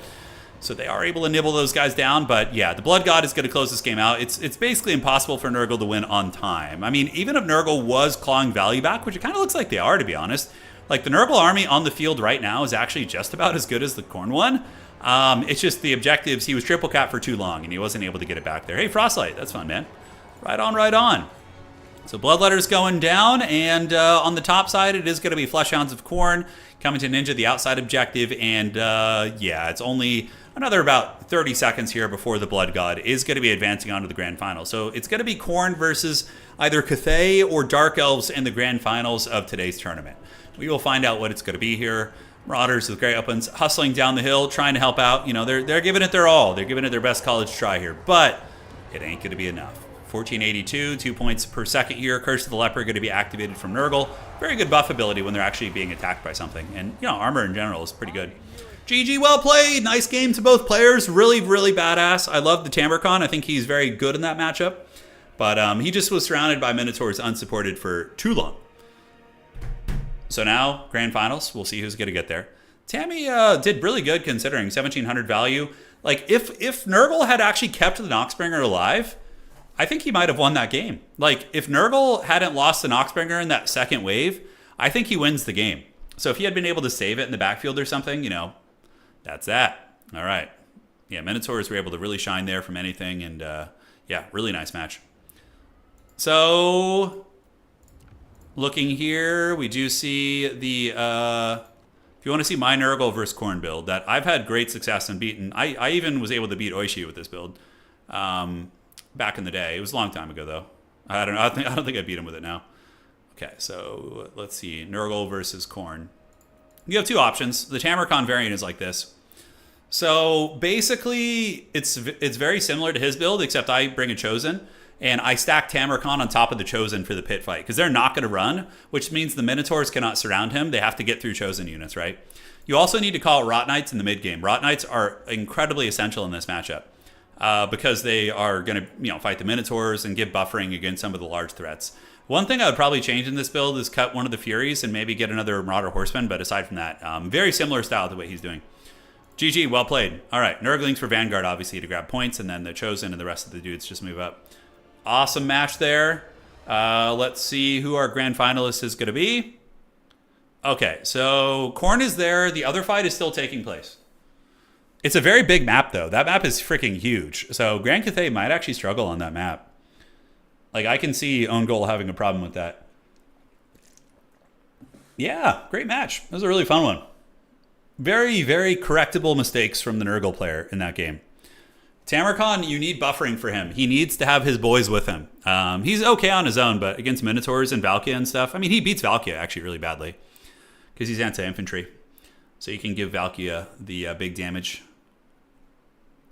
So they are able to nibble those guys down, but yeah, the Blood God is going to close this game out. It's basically impossible for Nurgle to win on time. I mean, even if Nurgle was clawing value back, which it kind of looks like they are, to be honest, like the Nurgle army on the field right now is actually just about as good as the Khorne one. It's just the objectives, he was triple cap for too long, and he wasn't able to get it back there. Hey, Frostlight, that's fun, man. Right on, right on. So Bloodletter's going down, and on the top side, it is going to be Fleshhounds of Khorne coming to Ninja, the outside objective, and yeah, it's only another about 30 seconds here before the Blood God is going to be advancing on to the Grand Final. So it's going to be Khorne versus either Cathay or Dark Elves in the Grand Finals of today's tournament. We will find out what it's going to be here. Marauders with great weapons hustling down the hill, trying to help out. You know, they're giving it their all. They're giving it their best college try here, but it ain't going to be enough. 1482, 2 points per second here. Curse of the Leper going to be activated from Nurgle. Very good buff ability when they're actually being attacked by something. And, you know, armor in general is pretty good. GG, well played. Nice game to both players. Really, really badass. I love the Tamercon. I think he's very good in that matchup. But he just was surrounded by Minotaurs unsupported for too long. So now, Grand Finals. We'll see who's going to get there. Tammy did really good considering 1,700 value. Like, if Nurgle had actually kept the Noxbringer alive, I think he might have won that game. Like, if Nurgle hadn't lost the Noxbringer in that second wave, I think he wins the game. So if he had been able to save it in the backfield or something, you know, that's that. All right. Yeah, Minotaurs were able to really shine there from anything. And, yeah, really nice match. So, looking here, we do see the... if you want to see my Nurgle versus Khorne build, that I've had great success in beating... I even was able to beat Oishi with this build. Back in the day. It was a long time ago, though. I don't know. I don't think I beat him with it now. Okay, so let's see. Nurgle versus Khorne. You have two options. The Tamercon variant is like this. So basically, it's very similar to his build, except I bring a Chosen, and I stack Tamercon on top of the Chosen for the pit fight, because they're not going to run, which means the Minotaurs cannot surround him. They have to get through Chosen units, right? You also need to call Rot Knights in the mid game. Rot Knights are incredibly essential in this matchup. Because they are going to, fight the Minotaurs and give buffering against some of the large threats. One thing I would probably change in this build is cut one of the Furies and maybe get another Marauder Horseman, but aside from that, very similar style to what he's doing. GG, well played. All right, Nurglings for Vanguard, obviously, to grab points, and then the Chosen and the rest of the dudes just move up. Awesome match there. Let's see who our grand finalist is going to be. Okay, so Khorne is there. The other fight is still taking place. It's a very big map, though. That map is freaking huge. So Grand Cathay might actually struggle on that map. Like, I can see Own Goal having a problem with that. Yeah, great match. That was a really fun one. Very, very correctable mistakes from the Nurgle player in that game. Tamercon, you need buffering for him. He needs to have his boys with him. He's okay on his own, but against Minotaurs and Valkia and stuff, I mean, he beats Valkia actually really badly because he's anti-infantry. So you can give Valkia the big damage.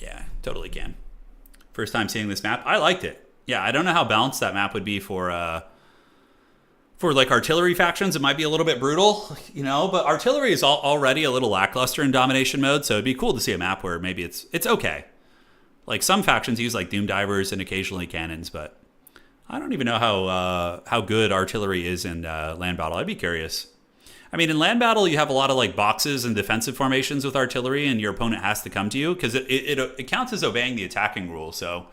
Yeah, totally can. First time seeing this map. I liked it. Yeah, I don't know how balanced that map would be for like artillery factions. It might be a little bit brutal, but artillery is already a little lackluster in domination mode, so it'd be cool to see a map where maybe it's okay. Like some factions use like Doom Divers and occasionally cannons, but I don't even know how good artillery is in land battle. I'd be curious. I mean, in land battle, you have a lot of like boxes and defensive formations with artillery, and your opponent has to come to you because it counts as obeying the attacking rule. So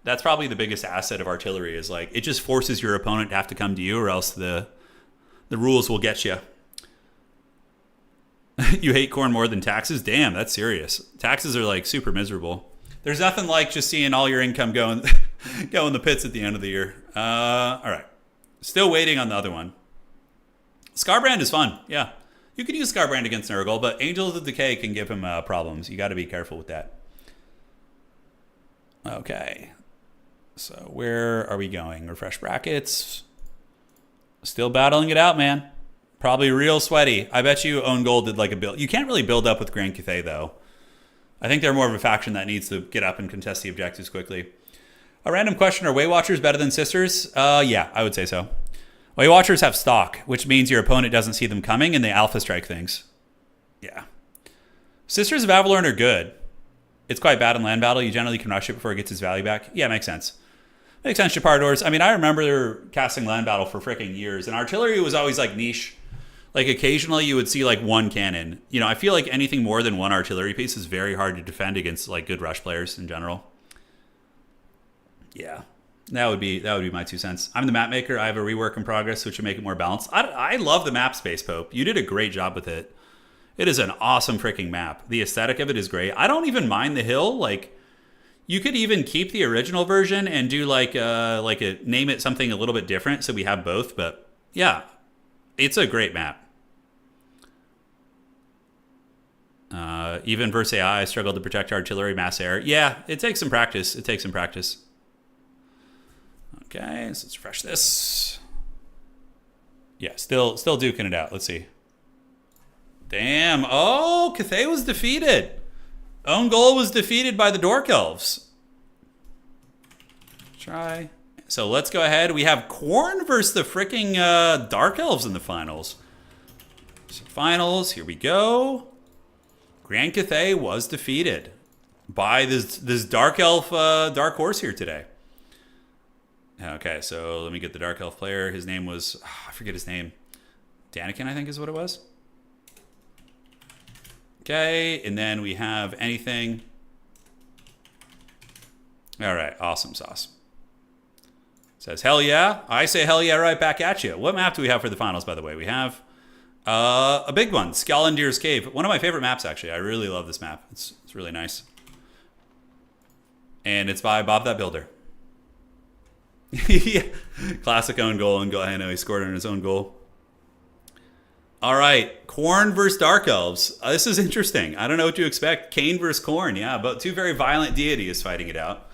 that's probably the biggest asset of artillery is like it just forces your opponent to have to come to you, or else the rules will get you. You hate Khorne more than taxes? Damn, that's serious. Taxes are like super miserable. There's nothing like just seeing all your income go in the pits at the end of the year. All right, still waiting on the other one. Scarbrand is fun, yeah. You can use Scarbrand against Nurgle, but Angels of Decay can give him problems. You got to be careful with that. Okay. So where are we going? Refresh brackets. Still battling it out, man. Probably real sweaty. I bet you Own Gold did like a build. You can't really build up with Grand Cathay, though. I think they're more of a faction that needs to get up and contest the objectives quickly. A random question, are Way Watchers better than Sisters? Yeah, I would say so. Way Watchers have stock, which means your opponent doesn't see them coming and they alpha strike things. Yeah. Sisters of Avalorn are good. It's quite bad in land battle. You generally can rush it before it gets its value back. Yeah, makes sense. Makes sense, Shepardors. I mean, I remember casting land battle for freaking years, and artillery was always like niche. Like occasionally you would see like one cannon. You know, I feel like anything more than one artillery piece is very hard to defend against like good rush players in general. Yeah, that would be my 2 cents. I'm the map maker. I have a rework in progress, which would make it more balanced. I love the map space, Pope. You did a great job with it. It is an awesome freaking map. The aesthetic of it is great. I don't even mind the hill. Like, you could even keep the original version and do like a name it something a little bit different, so we have both. But yeah, it's a great map. Even versus AI, I struggled to protect artillery mass air. Yeah, it takes some practice. It takes some practice. Okay, so let's refresh this. Yeah, still duking it out. Let's see. Damn. Oh, Cathay was defeated. Own goal was defeated by the Dork Elves. Try. So let's go ahead. We have Khorne versus the freaking Dark Elves in the finals. So finals, here we go. Grand Cathay was defeated by this Dark Elf Dark Horse here today. Okay, so let me get the Dark Elf player. His name was, I forget his name. Daniken, I think is what it was. Okay, and then we have anything. All right, awesome sauce. Says, hell yeah. I say hell yeah right back at you. What map do we have for the finals, by the way? We have a big one, Scalendir's Cave. One of my favorite maps, actually. I really love this map. It's really nice. And it's by Bob That Builder. Yeah. Classic own goal. And I know he scored on his own goal. All right, Khorne versus Dark Elves. This is interesting. I don't know what to expect. Kane versus Khorne. Yeah, but two very violent deities fighting it out.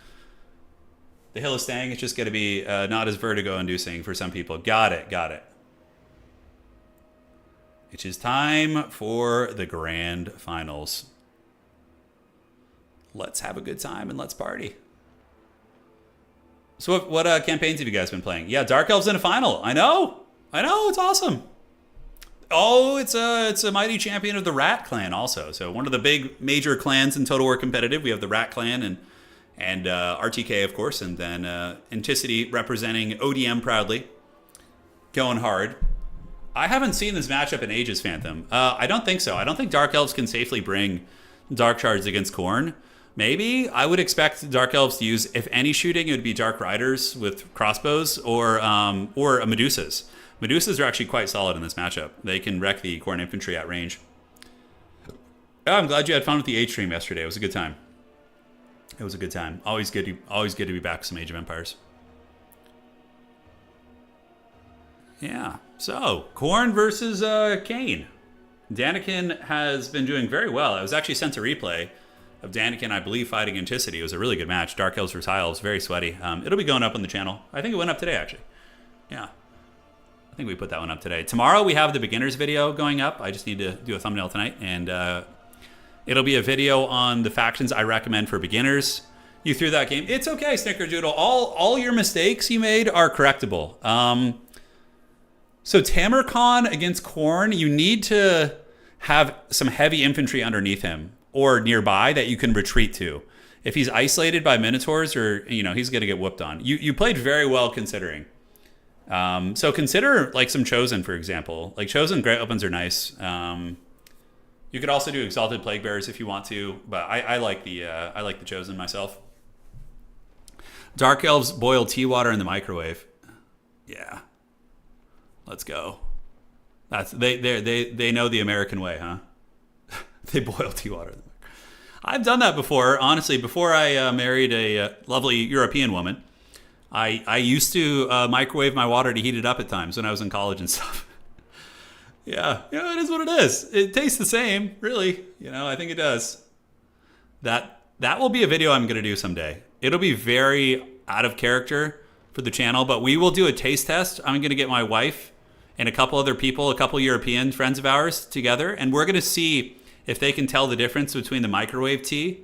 The hill is staying. It's just going to be not as vertigo-inducing for some people. Got it. It is time for the grand finals. Let's have a good time and let's party. So what campaigns have you guys been playing? Yeah, Dark Elves in a final. I know. It's awesome. Oh, it's a mighty champion of the Rat Clan also. So one of the big major clans in Total War Competitive. We have the Rat Clan and RTK, of course, and then Anticity representing ODM proudly. Going hard. I haven't seen this matchup in ages, Phantom. I don't think so. I don't think Dark Elves can safely bring Dark Shards against Khorne. Maybe. I would expect Dark Elves to use, if any shooting, it would be Dark Riders with crossbows or Medusas. Medusas are actually quite solid in this matchup. They can wreck the Khorne infantry at range. Oh, I'm glad you had fun with the Age stream yesterday. It was a good time. Always good to be back with some Age of Empires. Yeah. So, Khorne versus Kane. Daniken has been doing very well. I was actually sent a replay of Daniken, I believe, fighting Anticity. It was a really good match. Dark Elves versus High Elves, very sweaty. It'll be going up on the channel. I think it went up today, actually. Yeah. I think we put that one up today. Tomorrow we have the beginners video going up. I just need to do a thumbnail tonight. And it'll be a video on the factions I recommend for beginners. You threw that game. It's okay, Snickerdoodle. All your mistakes you made are correctable. So Tamarcon against Khorne, you need to have some heavy infantry underneath him or nearby that you can retreat to. If he's isolated by Minotaurs, or he's going to get whooped on. You played very well considering. So consider like some Chosen, for example. Like Chosen Great Weapons are nice. You could also do Exalted Plague Bearers if you want to, but I like the Chosen myself. Dark Elves boil tea water in the microwave. Yeah. Let's go. They know the American way, huh? They boil tea water. I've done that before. Honestly, before I married a lovely European woman, I used to microwave my water to heat it up at times when I was in college and stuff. Yeah, it is what it is. It tastes the same, really. I think it does. That will be a video I'm going to do someday. It'll be very out of character for the channel, but we will do a taste test. I'm going to get my wife and a couple other people, a couple European friends of ours together, and we're going to see if they can tell the difference between the microwave tea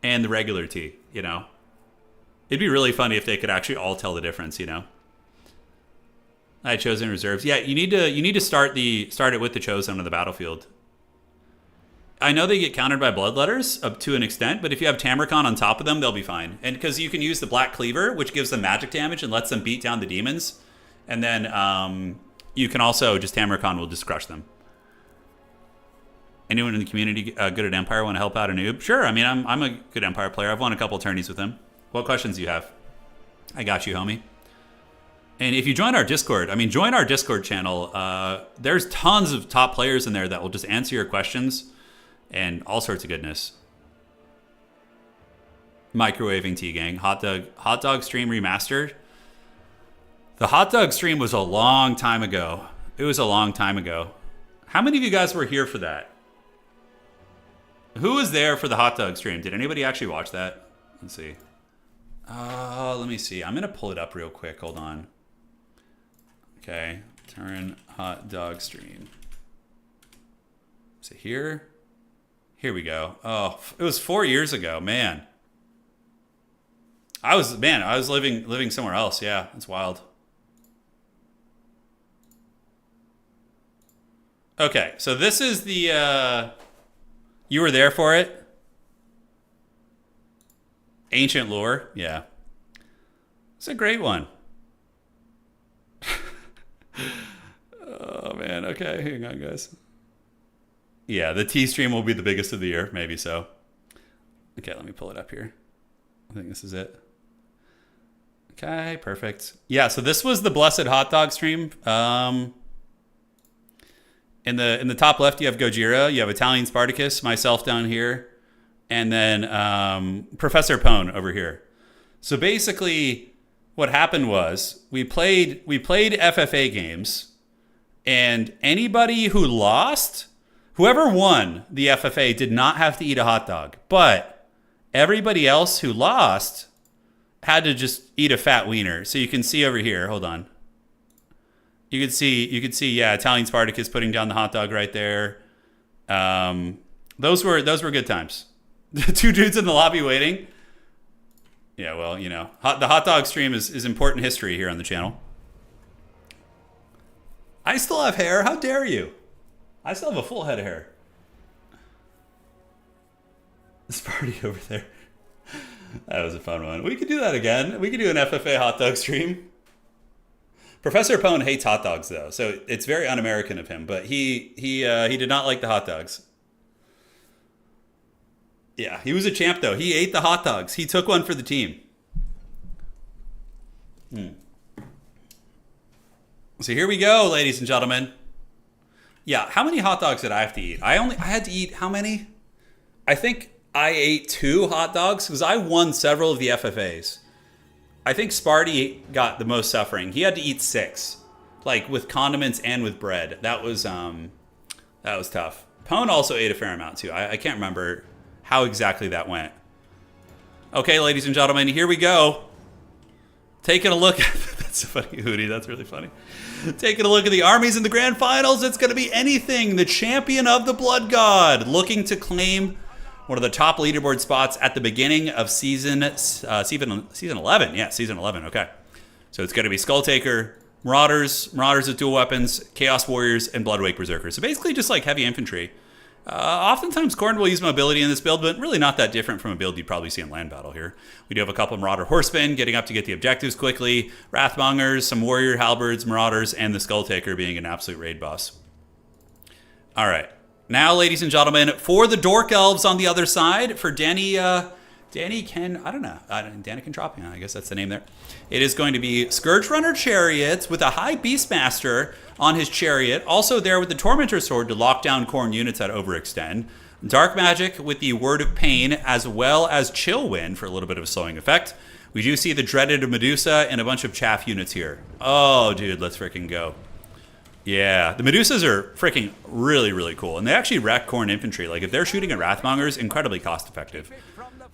and the regular tea, It'd be really funny if they could actually all tell the difference, I Chosen reserves. Yeah, you need to start it with the Chosen on the battlefield. I know they get countered by Bloodletters up to an extent, but if you have Tamarcon on top of them, they'll be fine. And because you can use the Black Cleaver, which gives them magic damage and lets them beat down the demons. And then You can also just HammerCon will just crush them. Anyone in the community good at Empire want to help out a noob? Sure. I mean, I'm a good Empire player. I've won a couple tourneys with him. What questions do you have? I got you, homie. And if you join our Discord, I mean, join our Discord channel. There's tons of top players in there that will just answer your questions and all sorts of goodness. Microwaving T-Gang. Hot Dog Stream Remastered. The Hot Dog Stream was a long time ago. It was a long time ago. How many of you guys were here for that? Who was there for the Hot Dog Stream? Did anybody actually watch that? Let's see. Let me see. I'm going to pull it up real quick. Hold on. Okay. Turin Hot Dog Stream. Is it here? Here we go. Oh, it was 4 years ago. Man. I was living somewhere else. Yeah, it's wild. Okay, so this is the, you were there for it? Ancient Lore, yeah. It's a great one. Oh, man, okay, hang on, guys. Yeah, the T-Stream will be the biggest of the year, maybe so. Okay, let me pull it up here. I think this is it. Okay, perfect. Yeah, so this was the Blessed Hot Dog Stream. In the top left, you have Gojira, you have Italian Spartacus, myself down here, and then Professor Pone over here. So basically, what happened was we played FFA games, and anybody who lost, whoever won the FFA did not have to eat a hot dog, but everybody else who lost had to just eat a fat wiener. So you can see over here. Hold on. You could see, yeah, Italian Spartacus putting down the hot dog right there. Those were good times. Two dudes in the lobby waiting. Yeah, well, you know, the hot dog stream is important history here on the channel. I still have hair. How dare you? I still have a full head of hair. This party over there. That was a fun one. We could do that again. We could do an FFA hot dog stream. Professor Pone hates hot dogs, though, so it's very un-American of him. But he did not like the hot dogs. Yeah, he was a champ, though. He ate the hot dogs. He took one for the team. So here we go, ladies and gentlemen. Yeah, how many hot dogs did I have to eat? I had to eat how many? I think I ate 2 hot dogs because I won several of the FFAs. I think Sparty got the most suffering. He had to eat 6, like with condiments and with bread. That was tough. Pone also ate a fair amount too. I can't remember how exactly that went. Okay, ladies and gentlemen, here we go. Taking a look at that's a funny Hootie. That's really funny. Taking a look at the armies in the grand finals. It's going to be anything. The champion of the Blood God looking to claim one of the top leaderboard spots at the beginning of season 11. Yeah, season 11. Okay. So it's going to be Skulltaker, Marauders with dual weapons, Chaos Warriors, and Bloodwake Berserkers. So basically just like heavy infantry. Oftentimes Khorne will use mobility in this build, but really not that different from a build you'd probably see in Land Battle here. We do have a couple of Marauder Horsemen getting up to get the objectives quickly, Wrathmongers, some Warrior Halberds, Marauders, and the Skulltaker being an absolute raid boss. All right. Now, ladies and gentlemen, for the Dork Elves on the other side, for Danny Daniken Tropia, I guess that's the name there. It is going to be Scourge Runner Chariots with a High Beastmaster on his chariot. Also there with the Tormentor Sword to lock down Khorne units that overextend. Dark Magic with the Word of Pain, as well as Chill Wind for a little bit of a slowing effect. We do see the Dreaded Medusa and a bunch of chaff units here. Oh, dude, let's freaking go. Yeah, the Medusas are freaking really, really cool. And they actually wreck Khorne infantry. Like, if they're shooting at Wrathmongers, incredibly cost-effective.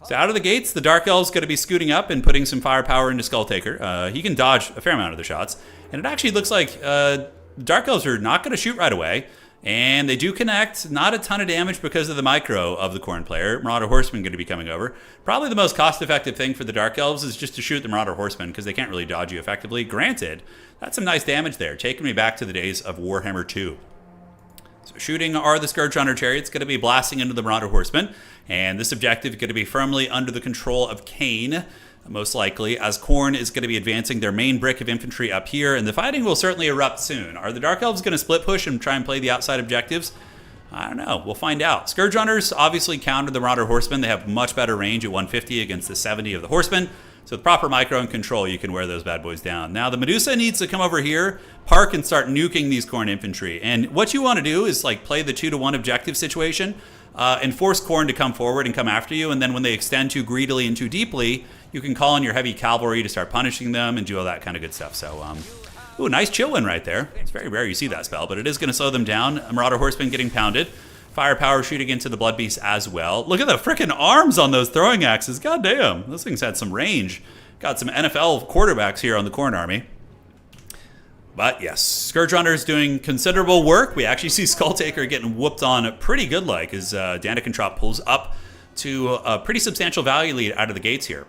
So out of the gates, the Dark Elf's going to be scooting up and putting some firepower into Skulltaker. He can dodge a fair amount of the shots. And it actually looks like the Dark Elves are not going to shoot right away. And they do connect. Not a ton of damage because of the micro of the Khorne player. Marauder Horsemen going to be coming over. Probably the most cost-effective thing for the Dark Elves is just to shoot the Marauder Horsemen because they can't really dodge you effectively. Granted, that's some nice damage there, taking me back to the days of Warhammer 2. So shooting are the Scourge Runner Chariots, going to be blasting into the Marauder Horsemen. And this objective is going to be firmly under the control of Kane. most likely, as Khorne is going to be advancing their main brick of infantry up here, and the fighting will certainly erupt soon. Are the Dark Elves going to split push and try and play the outside objectives? I don't know. We'll find out. Scourge Runners obviously counter the Marauder Horsemen. They have much better range at 150 against the 70 of the Horsemen. So with proper micro and control, you can wear those bad boys down. Now, the Medusa needs to come over here, park, and start nuking these Khorne infantry. And what you want to do is like play the 2-to-1 objective situation and force Khorne to come forward and come after you. And then when they extend too greedily and too deeply, you can call on your heavy cavalry to start punishing them and do all that kind of good stuff. So, ooh, nice chill win right there. It's very rare you see that spell, but it is going to slow them down. Marauder Horsemen getting pounded. Firepower shooting into the Blood Beast as well. Look at the freaking arms on those throwing axes. God damn, those things had some range. Got some NFL quarterbacks here on the Khorne army. But yes, Scourge Runners doing considerable work. We actually see Skulltaker getting whooped on pretty good like as Danikentrop pulls up to a pretty substantial value lead out of the gates here.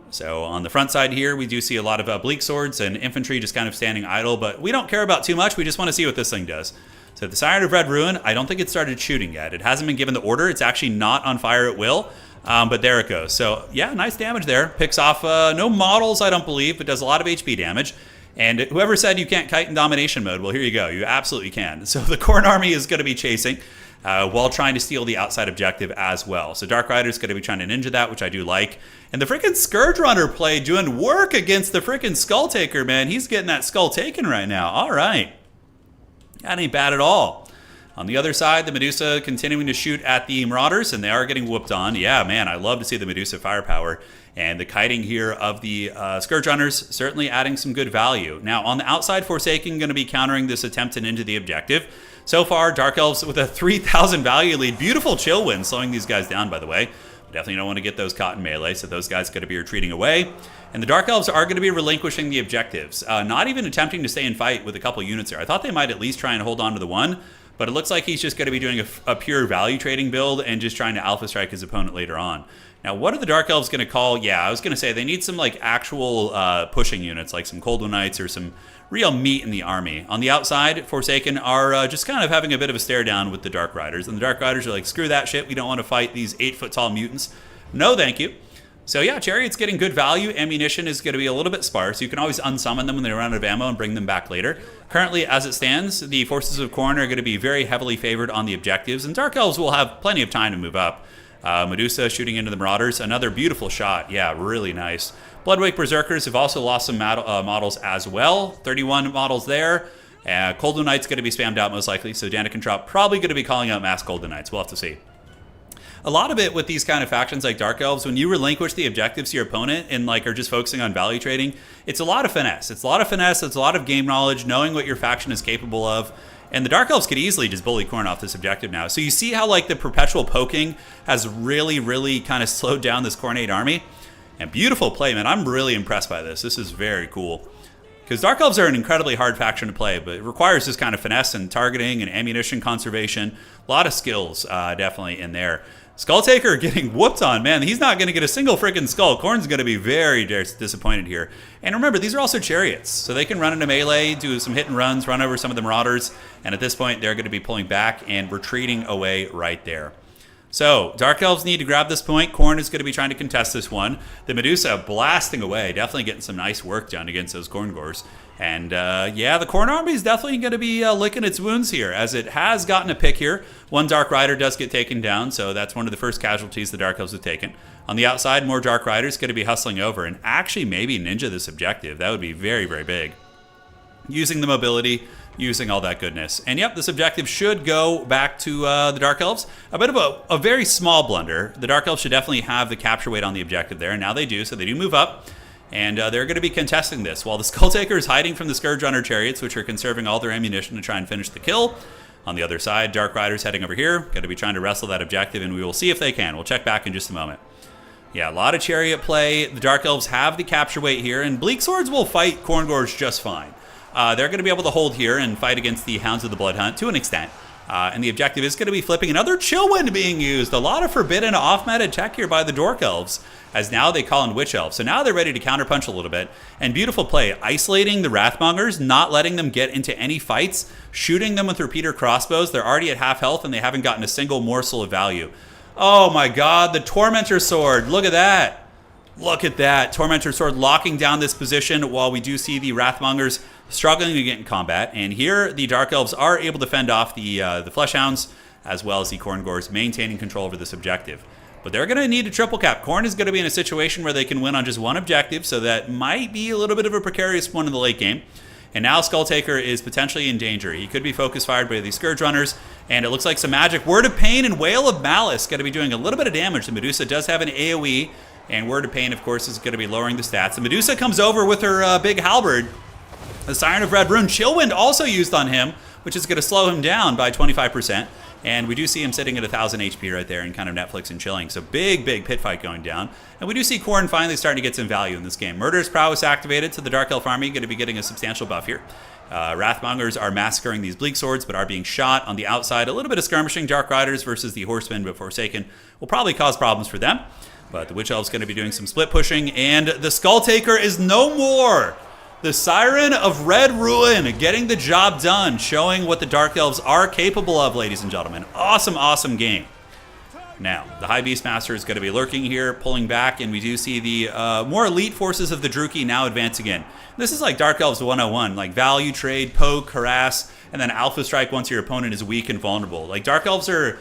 So on the front side here, we do see a lot of bleak swords and infantry just kind of standing idle, but we don't care about too much. We just want to see what this thing does. So the Siren of Red Ruin, I don't think it started shooting yet. It hasn't been given the order. It's actually not on fire at will, but there it goes. So yeah, nice damage there. Picks off no models, I don't believe, but does a lot of HP damage. And whoever said you can't kite in domination mode, well, here you go. You absolutely can. So the Khorne army is going to be chasing while trying to steal the outside objective as well. So Dark Rider's going to be trying to ninja that, which I do like. And the freaking Scourge Runner play doing work against the freaking Skulltaker, man. He's getting that skull taken right now. All right. That ain't bad at all. On the other side, the Medusa continuing to shoot at the Marauders, and they are getting whooped on. Yeah, man, I love to see the Medusa firepower. And the kiting here of the Scourge Runners certainly adding some good value. Now, on the outside, Forsaken going to be countering this attempt to ninja the objective. So far, Dark Elves with a 3,000 value lead. Beautiful chill win, slowing these guys down, by the way. Definitely don't want to get those caught in melee, so those guys going to be retreating away. And the Dark Elves are going to be relinquishing the objectives. Not even attempting to stay and fight with a couple units there. I thought they might at least try and hold on to the one, but it looks like he's just going to be doing a pure value trading build and just trying to alpha strike his opponent later on. Now, what are the Dark Elves going to call? Yeah, I was going to say they need some like actual pushing units, like some Cold One Knights or some real meat in the army. On the outside, Forsaken are just kind of having a bit of a stare down with the Dark Riders. And the Dark Riders are like, screw that shit. We don't want to fight these 8-foot-tall mutants. No, thank you. So yeah, Chariot's getting good value. Ammunition is going to be a little bit sparse. You can always unsummon them when they run out of ammo and bring them back later. Currently, as it stands, the forces of Khorne are going to be very heavily favored on the objectives, and Dark Elves will have plenty of time to move up. Medusa shooting into the Marauders. Another beautiful shot. Yeah, really nice. Bloodwake Berserkers have also lost some models as well. 31 models there. Cold One Knight's going to be spammed out most likely, so Danikentrop probably going to be calling out mass Cold One Knights. We'll have to see. A lot of it with these kind of factions like Dark Elves, when you relinquish the objectives to your opponent and like are just focusing on value trading, it's a lot of finesse. It's a lot of finesse. It's a lot of game knowledge, knowing what your faction is capable of. And the Dark Elves could easily just bully Khorne off this objective now. So you see how like the perpetual poking has really kind of slowed down this Khorne army. And beautiful play, man. I'm really impressed by this. This is very cool. Because Dark Elves are an incredibly hard faction to play, but it requires this kind of finesse and targeting and ammunition conservation. A lot of skills definitely in there. Skulltaker getting whooped on, man. He's not going to get a single freaking skull. Khorne's going to be very disappointed here. And remember, these are also chariots, so they can run into melee, do some hit and runs, run over some of the Marauders, and at this point, they're going to be pulling back and retreating away right there. So, Dark Elves need to grab this point. Khorne is going to be trying to contest this one. The Medusa blasting away, definitely getting some nice work done against those Khorne Gores. And yeah, the Khorne army is definitely going to be licking its wounds here, as it has gotten a pick here. One Dark Rider does get taken down, so that's one of the first casualties the Dark Elves have taken. On the outside, more Dark Riders going to be hustling over and actually maybe ninja this objective. That would be very big. Using the mobility, using all that goodness. And yep, this objective should go back to the Dark Elves. A bit of a very small blunder. The Dark Elves should definitely have the capture weight on the objective there, and now they do, so they do move up. And they're going to be contesting this, while the Skulltaker is hiding from the Scourge Runner chariots, which are conserving all their ammunition to try and finish the kill. On the other side, Dark Riders heading over here, going to be trying to wrestle that objective, and we will see if they can. We'll check back in just a moment. Yeah, a lot of chariot play. The Dark Elves have the capture weight here, and Bleak Swords will fight Khorne Gores just fine. They're going to be able to hold here and fight against the Hounds of the Blood Hunt to an extent. And the objective is going to be flipping another Chill Wind being used. A lot of forbidden off-meta tech here by the Dork Elves, as now they call in Witch Elves. So now they're ready to counterpunch a little bit. And beautiful play, isolating the Wrathmongers, not letting them get into any fights, shooting them with repeater crossbows. They're already at half health and they haven't gotten a single morsel of value. Oh my god, the Tormentor Sword, look at that. Look at that. Tormentor Sword locking down this position while we do see the Wrathmongers struggling to get in combat. And here the Dark Elves are able to fend off the Fleshhounds as well as the Khorne maintaining control over this objective. But they're going to need a triple cap. Khorne is going to be in a situation where they can win on just one objective, so that might be a little bit of a precarious one in the late game. And now Skulltaker is potentially in danger. He could be focus fired by the Scourge Runners, and it looks like some magic. Word of Pain and Wail of Malice going to be doing a little bit of damage. The Medusa does have an AoE, and Word of Pain, of course, is going to be lowering the stats. The Medusa comes over with her big halberd. The Siren of Red Rune. Chillwind also used on him, which is going to slow him down by 25%. And we do see him sitting at 1,000 HP right there and kind of Netflix and chilling. So big pit fight going down. And we do see Khorne finally starting to get some value in this game. Murderous Prowess activated, so the Dark Elf army going to be getting a substantial buff here. Wrathmongers are massacring these Bleak Swords, but are being shot on the outside. A little bit of skirmishing. Dark Riders versus the Horsemen, but Forsaken will probably cause problems for them. But the Witch Elf's going to be doing some split pushing, and the Skulltaker is no more. The Siren of Red Ruin getting the job done, showing what the Dark Elves are capable of, ladies and gentlemen. Awesome, awesome game. Now, the High Beastmaster is going to be lurking here, pulling back, and we do see the more elite forces of the Druchii now advancing in. This is like Dark Elves 101, like value trade, poke, harass, and then Alpha Strike once your opponent is weak and vulnerable. Like Dark Elves are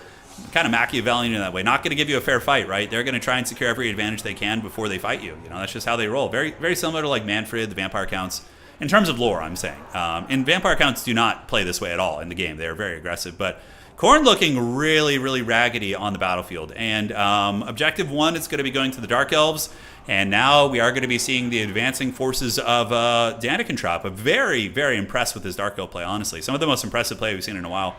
kind of Machiavellian in that way. Not going to give you a fair fight, right? They're going to try and secure every advantage they can before they fight you. You know, that's just how they roll. Very, very similar to like Manfred, the Vampire Counts. In terms of lore, I'm saying. And Vampire Counts do not play this way at all in the game. They're very aggressive. But Khorne looking really, really raggedy on the battlefield. And Objective 1 is going to be going to the Dark Elves. And now we are going to be seeing the advancing forces of Danikentrop. I'm very, very impressed with his Dark Elf play, honestly. Some of the most impressive play we've seen in a while.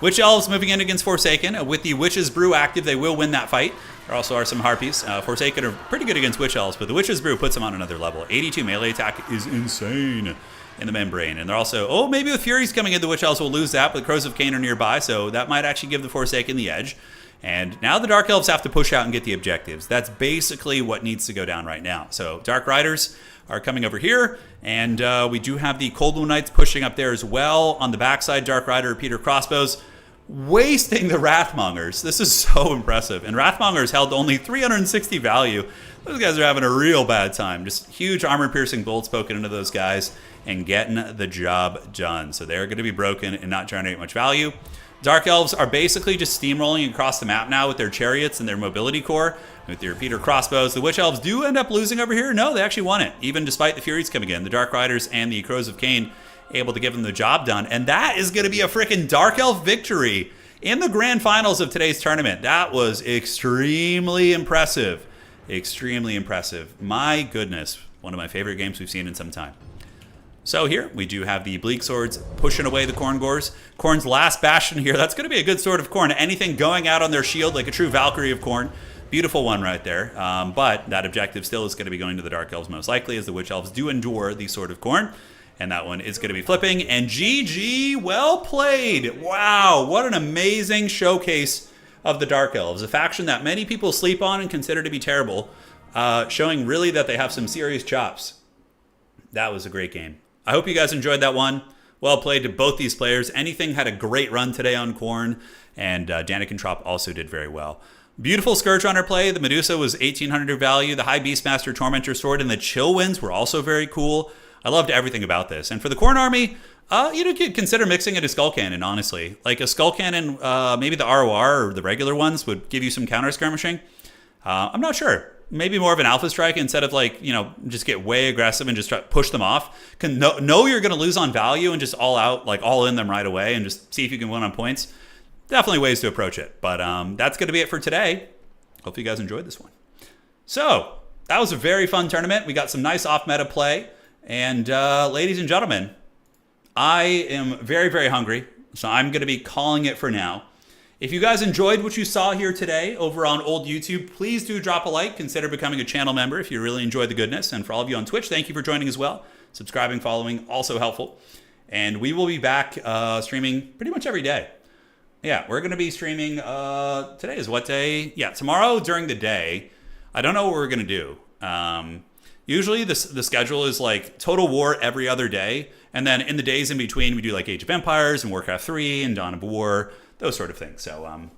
Witch Elves moving in against Forsaken. With the Witch's Brew active, they will win that fight. There also are some Harpies. Forsaken are pretty good against Witch Elves, but the Witch's Brew puts them on another level. 82 melee attack is insane in the Membrane. And they're also, maybe with Furies coming in, the Witch Elves will lose that, but Crows of Cain are nearby, so that might actually give the Forsaken the edge. And now the Dark Elves have to push out and get the objectives. That's basically what needs to go down right now. So Dark Riders are coming over here, and we do have the Cold Moon Knights pushing up there as well. On the backside, Dark Rider Repeater Crossbows wasting the Wrathmongers. This is so impressive. And Wrathmongers held only 360 value. Those guys are having a real bad time. Just huge armor-piercing bolts poking into those guys and getting the job done. So they're going to be broken and not generate much value. Dark Elves are basically just steamrolling across the map now with their chariots and their mobility core, with their repeater crossbows. The Witch Elves do end up losing over here. No, they actually won it, even despite the Furies coming in. The Dark Riders and the Crows of Cain able to give them the job done. And that is going to be a freaking Dark Elf victory in the grand finals of today's tournament. That was extremely impressive. Extremely impressive. My goodness. One of my favorite games we've seen in some time. So here we do have the Bleak Swords pushing away the Khorngors. Khorne's last bastion here. That's going to be a good sword of Khorne. Anything going out on their shield like a true Valkyrie of Khorne. Beautiful one right there. But that objective still is going to be going to the Dark Elves most likely, as the Witch Elves do endure the Sword of Khorne. And that one is going to be flipping. And GG, well played. Wow, what an amazing showcase of the Dark Elves. A faction that many people sleep on and consider to be terrible. Showing really that they have some serious chops. That was a great game. I hope you guys enjoyed that one. Well played to both these players. Anything had a great run today on Khorne. And Danikentrop also did very well. Beautiful Scourge Runner play. The Medusa was 1,800 value. The High Beastmaster Tormentor Sword and the Chillwinds were also very cool. I loved everything about this. And for the Khorne army, you could consider mixing it a Skull Cannon, honestly. Like a Skull Cannon, maybe the ROR or the regular ones would give you some counter skirmishing. I'm not sure. Maybe more of an Alpha Strike instead of like, just get way aggressive and just try to push them off. Know you're going to lose on value and just all out, like all in them right away and just see if you can win on points. Definitely ways to approach it. But that's going to be it for today. Hope you guys enjoyed this one. So that was a very fun tournament. We got some nice off-meta play. And ladies and gentlemen, I am very, very hungry, so I'm going to be calling it for now. If you guys enjoyed what you saw here today over on old YouTube, please do drop a like. Consider becoming a channel member if you really enjoyed the goodness. And for all of you on Twitch, thank you for joining as well. Subscribing, following, also helpful. And we will be back streaming pretty much every day. Yeah, we're going to be streaming, today is what day? Yeah, tomorrow during the day. I don't know what we're going to do. Usually the schedule is like Total War every other day. And then in the days in between, we do like Age of Empires and Warcraft 3 and Dawn of War, those sort of things. So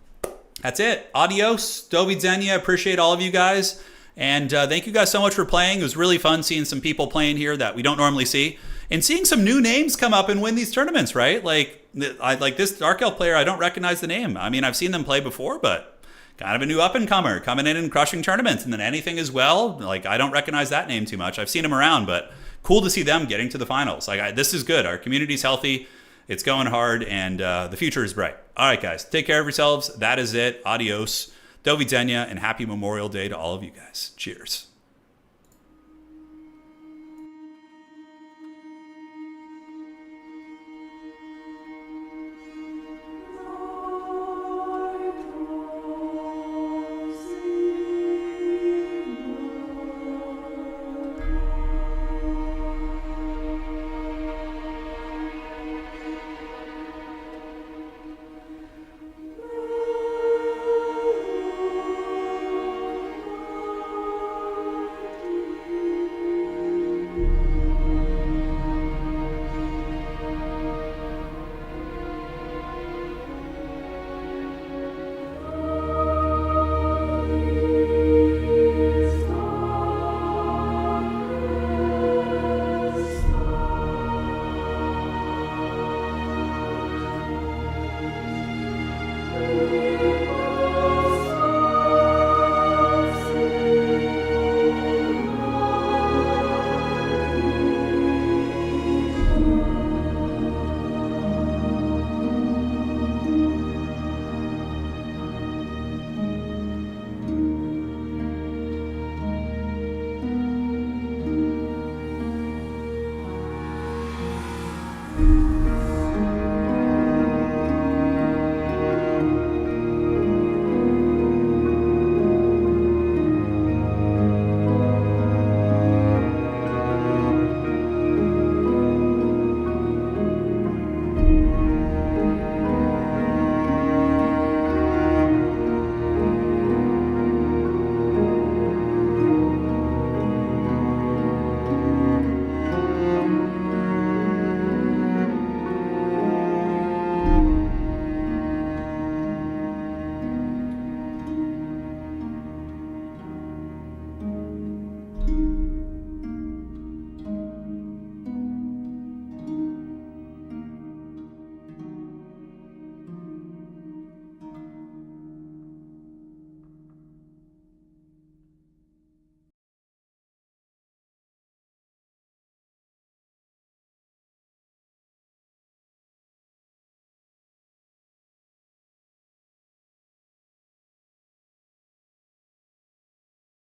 that's it. Adios. Do widzenia. Appreciate all of you guys. And thank you guys so much for playing. It was really fun seeing some people playing here that we don't normally see, and seeing some new names come up and win these tournaments, right? Like this Dark Elf player, I don't recognize the name. I mean, I've seen them play before, but kind of a new up-and-comer coming in and crushing tournaments. And then anything as well, like I don't recognize that name too much. I've seen him around, but cool to see them getting to the finals. Like this is good. Our community's healthy. It's going hard, and the future is bright. All right, guys, take care of yourselves. That is it. Adios. Do widzenia, and happy Memorial Day to all of you guys. Cheers.